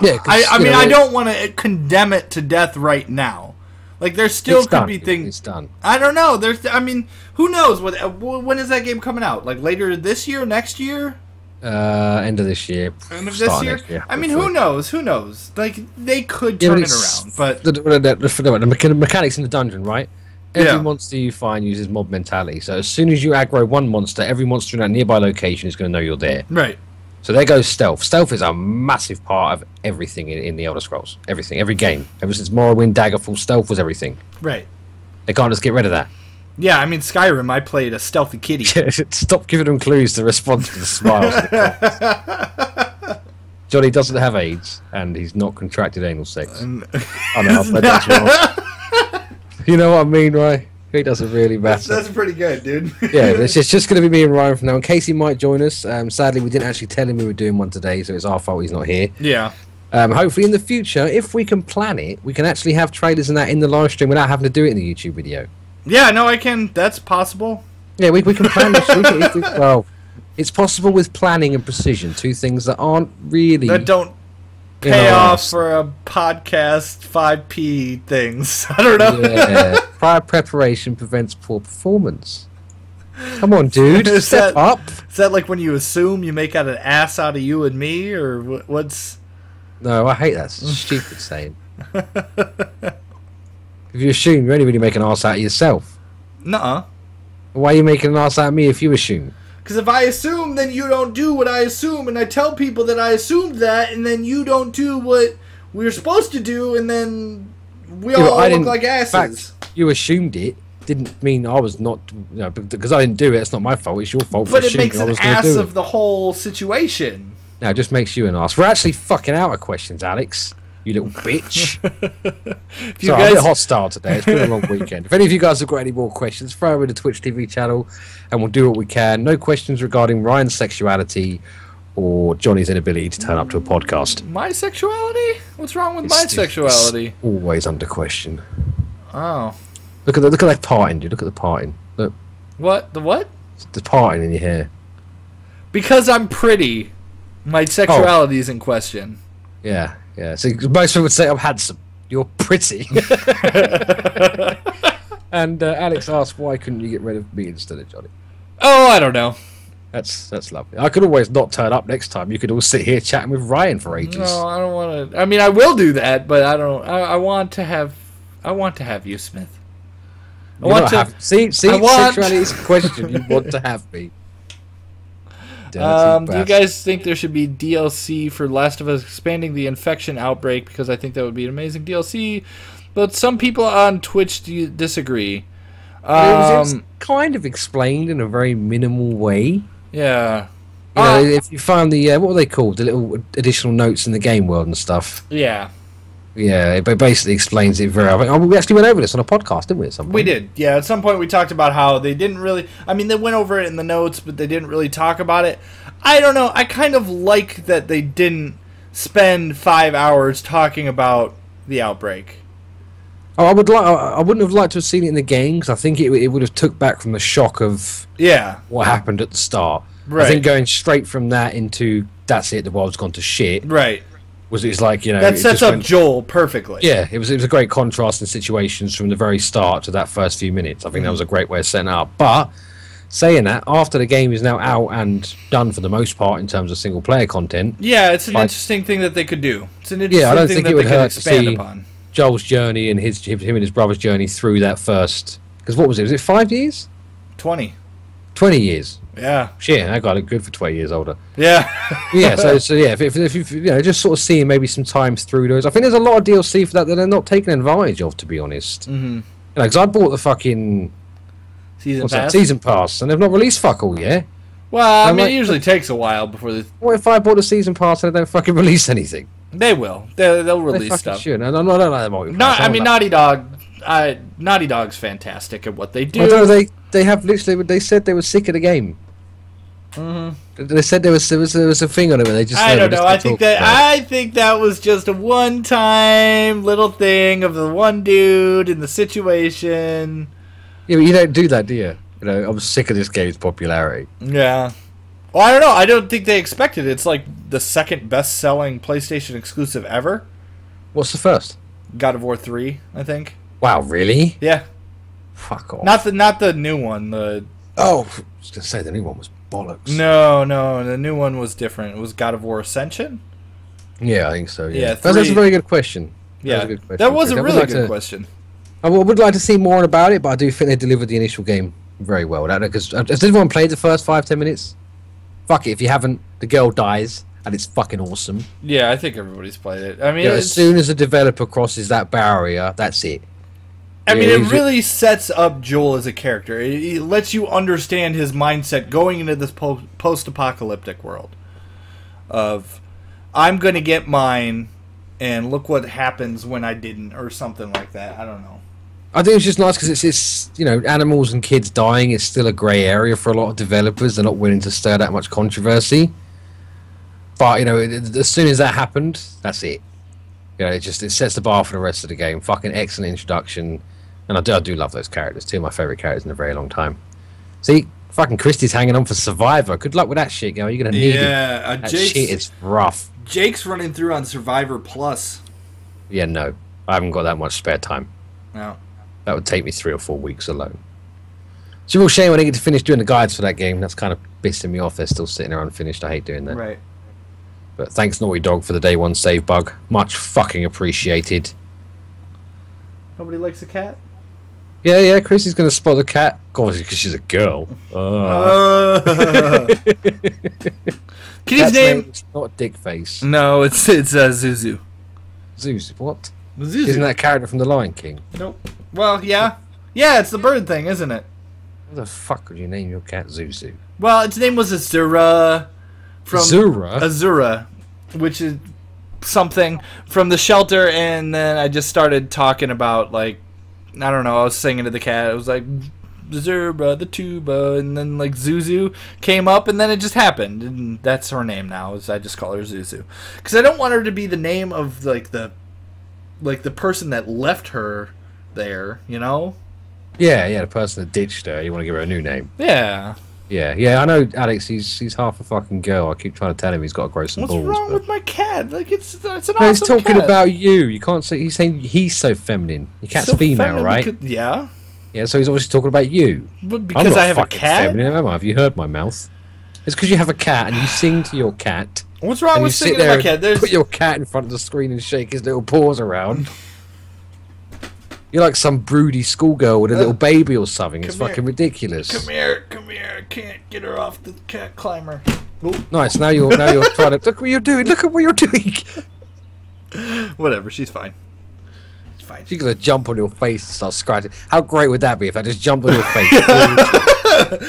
Speaker 2: mean, I don't want to condemn it to death right now. Like, there still could be things.
Speaker 3: It's done.
Speaker 2: I don't know. I mean, who knows? When is that game coming out? Like, later this year? Next year?
Speaker 3: End of this year.
Speaker 2: End of this year? I mean, who knows? Who knows? Like, they could turn it around. But
Speaker 3: the mechanics in the dungeon, right? Every monster you find uses mob mentality. So as soon as you aggro one monster, every monster in that nearby location is going to know you're there.
Speaker 2: Right.
Speaker 3: So there goes stealth. Stealth is a massive part of everything in the Elder Scrolls. Everything, every game. Ever since Morrowind, Daggerfall, stealth was everything.
Speaker 2: Right.
Speaker 3: They can't just get rid of that.
Speaker 2: Yeah, I mean, Skyrim, I played a stealthy kitty.
Speaker 3: Stop giving them clues to respond to the smiles. Johnny doesn't have AIDS, and he's not contracted anal sex. I know, I've heard that's wrong. You know what I mean, right? It doesn't really matter.
Speaker 2: That's pretty good, dude.
Speaker 3: Yeah, it's just going to be me and Ryan from now. In case he might join us. Sadly, we didn't actually tell him we were doing one today, so it's our fault he's not here.
Speaker 2: Yeah.
Speaker 3: Hopefully in the future, if we can plan it, we can actually have trailers and that in the live stream without having to do it in the YouTube video.
Speaker 2: Yeah, no, I can. That's possible.
Speaker 3: Yeah, we can plan this. Well, it's possible with planning and precision, two things that aren't really...
Speaker 2: That don't payoff for a podcast 5p things. I don't know.
Speaker 3: Yeah. Prior preparation prevents poor performance. Come on, dude. Step up.
Speaker 2: Is that like when you assume you make an ass out of you and me, or what's?
Speaker 3: No, I hate that. It's a stupid saying. If you assume, you only really make an ass out of yourself.
Speaker 2: Nuh-uh.
Speaker 3: Why are you making an ass out of me if you assume?
Speaker 2: Because if I assume, then you don't do what I assume, and I tell people that I assumed that, and then you don't do what we were supposed to do, and then we all look like asses.
Speaker 3: In fact, you assumed it. Didn't mean I was not, because I didn't do it. It's not my fault. It's your fault.
Speaker 2: But it makes an ass of the whole situation.
Speaker 3: No, it just makes you an ass. We're actually fucking out of questions, Alex. You little bitch. Sorry, I'm a bit hostile today. It's been a long weekend. If any of you guys have got any more questions, throw them in the Twitch TV channel, and we'll do what we can. No questions regarding Ryan's sexuality or Johnny's inability to turn up to a podcast.
Speaker 2: My sexuality? What's wrong with my sexuality?
Speaker 3: It's always under question.
Speaker 2: Oh.
Speaker 3: Look at that parting, dude. Look at the parting. Look.
Speaker 2: What? The what?
Speaker 3: The parting in your hair.
Speaker 2: Because I'm pretty. My sexuality is in question.
Speaker 3: Yeah, yeah. So most people would say I'm handsome. You're pretty. And Alex asked, why couldn't you get rid of me instead of Johnny?
Speaker 2: Oh, I don't know.
Speaker 3: That's lovely. I could always not turn up next time. You could all sit here chatting with Ryan for ages.
Speaker 2: No, I don't want to. I mean, I will do that, but I don't. I want to have. I want to have you, Smith.
Speaker 3: See, sexuality is a question. You want to have me.
Speaker 2: Do you guys think there should be DLC for Last of Us expanding the infection outbreak? Because I think that would be an amazing DLC. But some people on Twitch disagree.
Speaker 3: It was kind of explained in a very minimal way.
Speaker 2: Yeah.
Speaker 3: You know, if you find the what were they called? The little additional notes in the game world and stuff.
Speaker 2: Yeah.
Speaker 3: Yeah, it basically explains it very well. We actually went over this on a podcast, didn't we, at some point?
Speaker 2: We did, yeah. At some point we talked about how they didn't really... I mean, they went over it in the notes, but they didn't really talk about it. I don't know. I kind of like that they didn't spend 5 hours talking about the outbreak.
Speaker 3: Oh, I wouldn't have liked to have seen it in the game, because I think it would have took back from the shock of what happened at the start. Right. I think going straight from that into, that's it, the world's gone to shit.
Speaker 2: Right.
Speaker 3: It's like, you know,
Speaker 2: that sets up Joel perfectly.
Speaker 3: Yeah, it was a great contrast in situations from the very start to that first few minutes. I think that was a great way of setting it up. But saying that, after the game is now out and done for the most part in terms of single player content,
Speaker 2: yeah, it's an interesting thing that they could do. It's an interesting
Speaker 3: I don't
Speaker 2: thing
Speaker 3: think
Speaker 2: that
Speaker 3: it would
Speaker 2: they could
Speaker 3: hurt to
Speaker 2: expand
Speaker 3: see
Speaker 2: upon.
Speaker 3: Joel's journey and him and his brother's journey through that first. Because what was it? Was it 5 years?
Speaker 2: 20.
Speaker 3: 20 years.
Speaker 2: Yeah.
Speaker 3: Shit, I got it good for 20 years older.
Speaker 2: Yeah.
Speaker 3: Yeah, so yeah, if you know, just sort of seeing maybe some times through those. I think there's a lot of DLC for that they're not taking advantage of, to be honest. Mm-hmm. You know, because I bought the fucking season pass, and they've not released fuck all yet.
Speaker 2: Well, I mean, it usually takes a while before they...
Speaker 3: What if I bought the season pass and they don't fucking release anything?
Speaker 2: They will. They'll release
Speaker 3: they
Speaker 2: stuff.
Speaker 3: Should. I don't like the multiplayer.
Speaker 2: No, I mean, Naughty Dog's fantastic at what they do.
Speaker 3: Although they have literally, they said they were sick of the game. Mm-hmm. They said there was a thing on it where they just...
Speaker 2: I don't know. I think that was just a one-time little thing of the one dude in the situation.
Speaker 3: Yeah, but you don't do that, do you? You know, I'm sick of this game's popularity.
Speaker 2: Yeah. Well, I don't know. I don't think they expected it. It's like the second best-selling PlayStation exclusive ever.
Speaker 3: What's the first?
Speaker 2: God of War 3, I think.
Speaker 3: Wow, really?
Speaker 2: Yeah.
Speaker 3: Fuck off.
Speaker 2: Not the new one. I
Speaker 3: was gonna say the new one was bollocks.
Speaker 2: No, the new one was different. It was God of War Ascension.
Speaker 3: Yeah, I think so. Yeah,
Speaker 2: that's
Speaker 3: a very good question.
Speaker 2: Yeah, that was a really good question.
Speaker 3: I would like to see more about it, but I do think they delivered the initial game very well. Because has everyone played the first 5-10 minutes? Fuck it, if you haven't, the girl dies, and it's fucking awesome.
Speaker 2: Yeah, I think everybody's played it. I mean,
Speaker 3: as soon as a developer crosses that barrier, that's it.
Speaker 2: I mean, it really sets up Joel as a character. It lets you understand his mindset going into this post-apocalyptic world of, I'm going to get mine, and look what happens when I didn't, or something like that. I don't know.
Speaker 3: I think it's just nice because it's you know, animals and kids dying is still a grey area for a lot of developers. They're not willing to stir that much controversy. But, you know, as soon as that happened, that's it. You know, it sets the bar for the rest of the game. Fucking excellent introduction. And I do love those characters. Two of my favourite characters in a very long time. See, Fucking Christie's hanging on for Survivor. Good luck with that shit, girl. You're gonna need it.
Speaker 2: Yeah,
Speaker 3: That shit is rough.
Speaker 2: Jake's running through on Survivor Plus.
Speaker 3: Yeah, no. I haven't got that much spare time.
Speaker 2: No.
Speaker 3: That would take me 3 or 4 weeks alone. It's a real shame I didn't get to finish doing the guides for that game. That's kind of pissing me off. They're still sitting there unfinished. I hate doing that.
Speaker 2: Right.
Speaker 3: But thanks, Naughty Dog, for the day one save bug. Much fucking appreciated.
Speaker 2: Nobody likes a cat?
Speaker 3: Yeah, Chrissy's going to spot the cat. God, because she's a girl.
Speaker 2: Kitty's name?
Speaker 3: It's not Dick Face.
Speaker 2: No, it's Zuzu.
Speaker 3: Zeus, what?
Speaker 2: Zuzu.
Speaker 3: Isn't that a character from The Lion King?
Speaker 2: Nope. Well, yeah. Yeah, it's the bird thing, isn't it?
Speaker 3: What the fuck would you name your cat Zuzu?
Speaker 2: Well, its name was Azura. From
Speaker 3: Azura?
Speaker 2: Azura, which is something from the shelter, and then I just started talking about, like, I don't know, I was singing to the cat. It was like, Azura, the tuba, and then, like, Zuzu came up, and then it just happened, and that's her name now, is I just call her Zuzu. Because I don't want her to be the name of, like, the person that left her there, you know?
Speaker 3: Yeah, the person that ditched her. You want to give her a new name.
Speaker 2: Yeah.
Speaker 3: Yeah, I know, Alex, he's half a fucking girl. I keep trying to tell him he's got to grow some
Speaker 2: What's
Speaker 3: balls.
Speaker 2: wrong with my cat? Like, it's an awesome
Speaker 3: No, he's talking
Speaker 2: cat.
Speaker 3: about you. You can't say... He's saying he's so feminine. Your cat's
Speaker 2: So
Speaker 3: female,
Speaker 2: feminine,
Speaker 3: right?
Speaker 2: Yeah.
Speaker 3: Yeah, so he's obviously talking about you.
Speaker 2: But
Speaker 3: I'm
Speaker 2: because
Speaker 3: not
Speaker 2: I have a
Speaker 3: fucking
Speaker 2: cat?
Speaker 3: feminine, am I? Have you heard my mouth? It's because you have a cat and you sing to your cat.
Speaker 2: What's wrong
Speaker 3: And
Speaker 2: with
Speaker 3: you sit
Speaker 2: singing to
Speaker 3: there
Speaker 2: my cat?
Speaker 3: and
Speaker 2: There's...
Speaker 3: put your cat in front of the screen and shake his little paws around. You're like some broody schoolgirl with a little baby or something. It's
Speaker 2: come
Speaker 3: fucking
Speaker 2: here.
Speaker 3: ridiculous.
Speaker 2: Come here. I can't get her off the cat climber.
Speaker 3: Nice. Now you're trying to look what you're doing. Look at what you're doing.
Speaker 2: Whatever, she's fine. It's fine.
Speaker 3: She's gonna jump on your face and start scratching. How great would that be if I just jumped on your face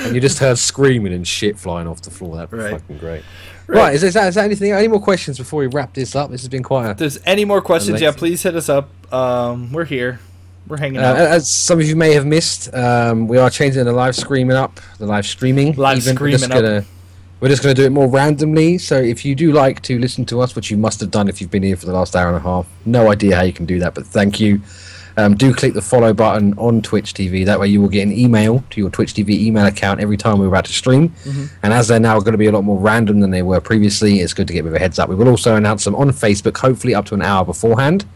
Speaker 3: and you just heard screaming and shit flying off the floor? That'd be
Speaker 2: Right.
Speaker 3: fucking great. Right, is that anything? Any more questions before we wrap this up? This has been quite
Speaker 2: If there's any more questions, yeah,
Speaker 3: Alexa.
Speaker 2: please hit us up. We're here. We're hanging out.
Speaker 3: as some of you may have missed, we are changing the live streaming up. We're just going to do it more randomly. So if you do like to listen to us, which you must have done if you've been here for the last hour and a half, no idea how you can do that, but thank you. Do click the follow button on Twitch TV. That way you will get an email to your Twitch TV email account every time we're about to stream. And as they're now going to be a lot more random than they were previously, it's good to get with a heads up. We will also announce them on Facebook, hopefully up to an hour beforehand.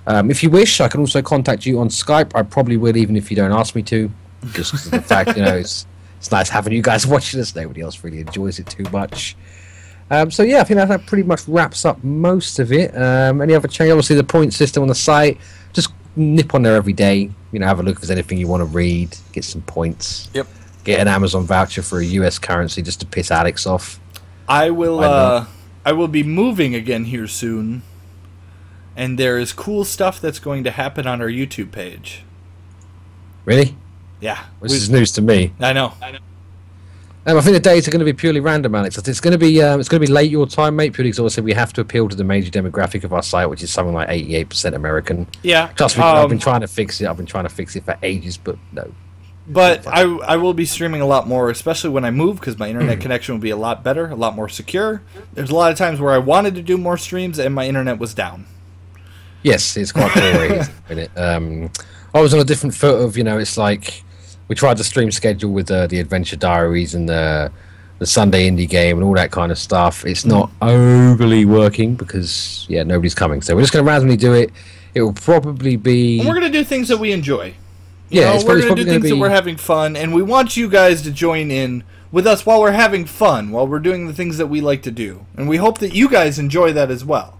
Speaker 3: If you wish, I can also contact you on Skype. I probably will, even if you don't ask me to. Just because of the fact, it's nice having you guys watching us. Nobody else really enjoys it too much. So yeah, I think that pretty much wraps up most of it. Any other change? Obviously, the point system on the site. Just nip on there every day. Have a look if there's anything you want to read. Get some points.
Speaker 2: Yep.
Speaker 3: Get an Amazon voucher for a US currency just to piss Alex off.
Speaker 2: I will be moving again here soon. And there is cool stuff that's going to happen on our YouTube page.
Speaker 3: Really?
Speaker 2: Yeah.
Speaker 3: This is news to me.
Speaker 2: I know.
Speaker 3: I think the dates are going to be purely random, Alex. It's going to be late your time, mate. Purely because obviously we have to appeal to the major demographic of our site, which is something like 88% American.
Speaker 2: Yeah.
Speaker 3: Trust me, I've been trying to fix it. I've been trying to fix it for ages, but no.
Speaker 2: But I will be streaming a lot more, especially when I move, because my internet connection will be a lot better, a lot more secure. There's a lot of times where I wanted to do more streams and my internet was down.
Speaker 3: Yes, it's quite cool. I was on a different foot of, it's like we tried the stream schedule with the Adventure Diaries and the Sunday indie game and all that kind of stuff. It's not overly working because, nobody's coming. So we're just going to randomly do it. It will probably be...
Speaker 2: And we're going to do things that we enjoy.
Speaker 3: We're
Speaker 2: going to do things that we're having fun, and we want you guys to join in with us while we're having fun, while we're doing the things that we like to do. And we hope that you guys enjoy that as well.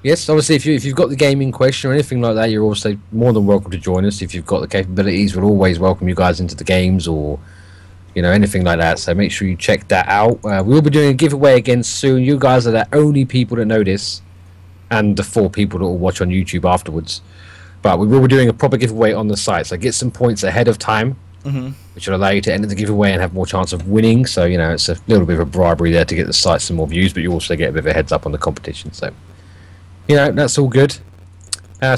Speaker 3: Yes, obviously, if you've got the gaming question or anything like that, you're also more than welcome to join us. If you've got the capabilities, we'll always welcome you guys into the games or, anything like that. So make sure you check that out. We'll be doing a giveaway again soon. You guys are the only people that know this, and the 4 people that will watch on YouTube afterwards. But we will be doing a proper giveaway on the site. So get some points ahead of time, which will allow you to enter the giveaway and have more chance of winning. So, it's a little bit of a bribery there to get the site some more views, but you also get a bit of a heads up on the competition. So... that's all good.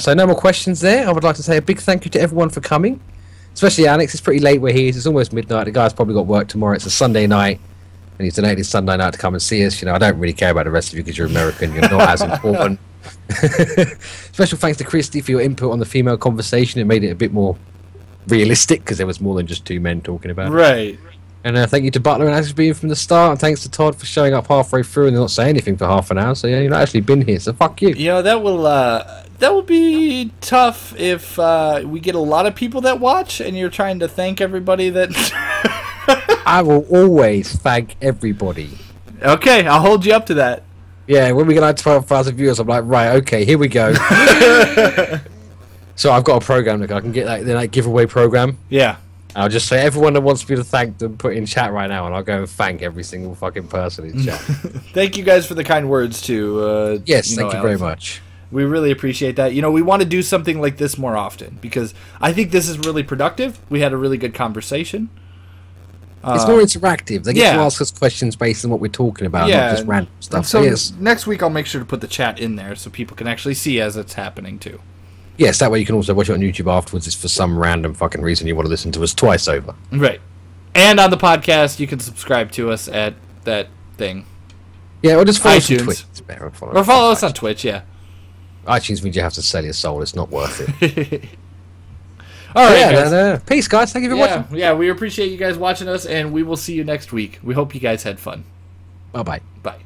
Speaker 3: So no more questions there. I would like to say a big thank you to everyone for coming. Especially Alex. It's pretty late where he is. It's almost midnight. The guy's probably got work tomorrow. It's a Sunday night. And he's donated Sunday night to come and see us. I don't really care about the rest of you because you're American. You're not as important. Special thanks to Christy for your input on the female conversation. It made it a bit more realistic because there was more than just 2 men talking about it.
Speaker 2: Right.
Speaker 3: And thank you to Butler and Ashby from the start, and thanks to Todd for showing up halfway through and not saying anything for half an hour. So yeah, you've not actually been here. So fuck you.
Speaker 2: You know, that will be tough if we get a lot of people that watch, and you're trying to thank everybody that.
Speaker 3: I will always thank everybody.
Speaker 2: Okay, I'll hold you up to that.
Speaker 3: Yeah, when we get like 12,000 viewers, I'm like, right, okay, here we go. So I've got a program that I can get like giveaway program.
Speaker 2: Yeah.
Speaker 3: I'll just say everyone that wants me to thank them put in chat right now, and I'll go and thank every single fucking person in chat.
Speaker 2: Thank you guys for the kind words too.
Speaker 3: Yes, thank you very much.
Speaker 2: We really appreciate that. You know, we want to do something like this more often because I think this is really productive. We had a really good conversation.
Speaker 3: It's more interactive. They get to ask us questions based on what we're talking about, not just random stuff.
Speaker 2: So
Speaker 3: yes.
Speaker 2: Next week I'll make sure to put the chat in there so people can actually see as it's happening too.
Speaker 3: Yes, that way you can also watch it on YouTube afterwards if for some random fucking reason you want to listen to us twice over.
Speaker 2: Right. And on the podcast, you can subscribe to us at that thing.
Speaker 3: Yeah, or just follow us on
Speaker 2: iTunes.
Speaker 3: Twitch. It's better.
Speaker 2: Or follow us on Twitch, yeah.
Speaker 3: iTunes means you have to sell your soul. It's not worth it.
Speaker 2: All right,
Speaker 3: yeah,
Speaker 2: guys.
Speaker 3: Peace, guys. Thank you for watching.
Speaker 2: Yeah, we appreciate you guys watching us, and we will see you next week. We hope you guys had fun.
Speaker 3: Bye-bye.
Speaker 2: Bye.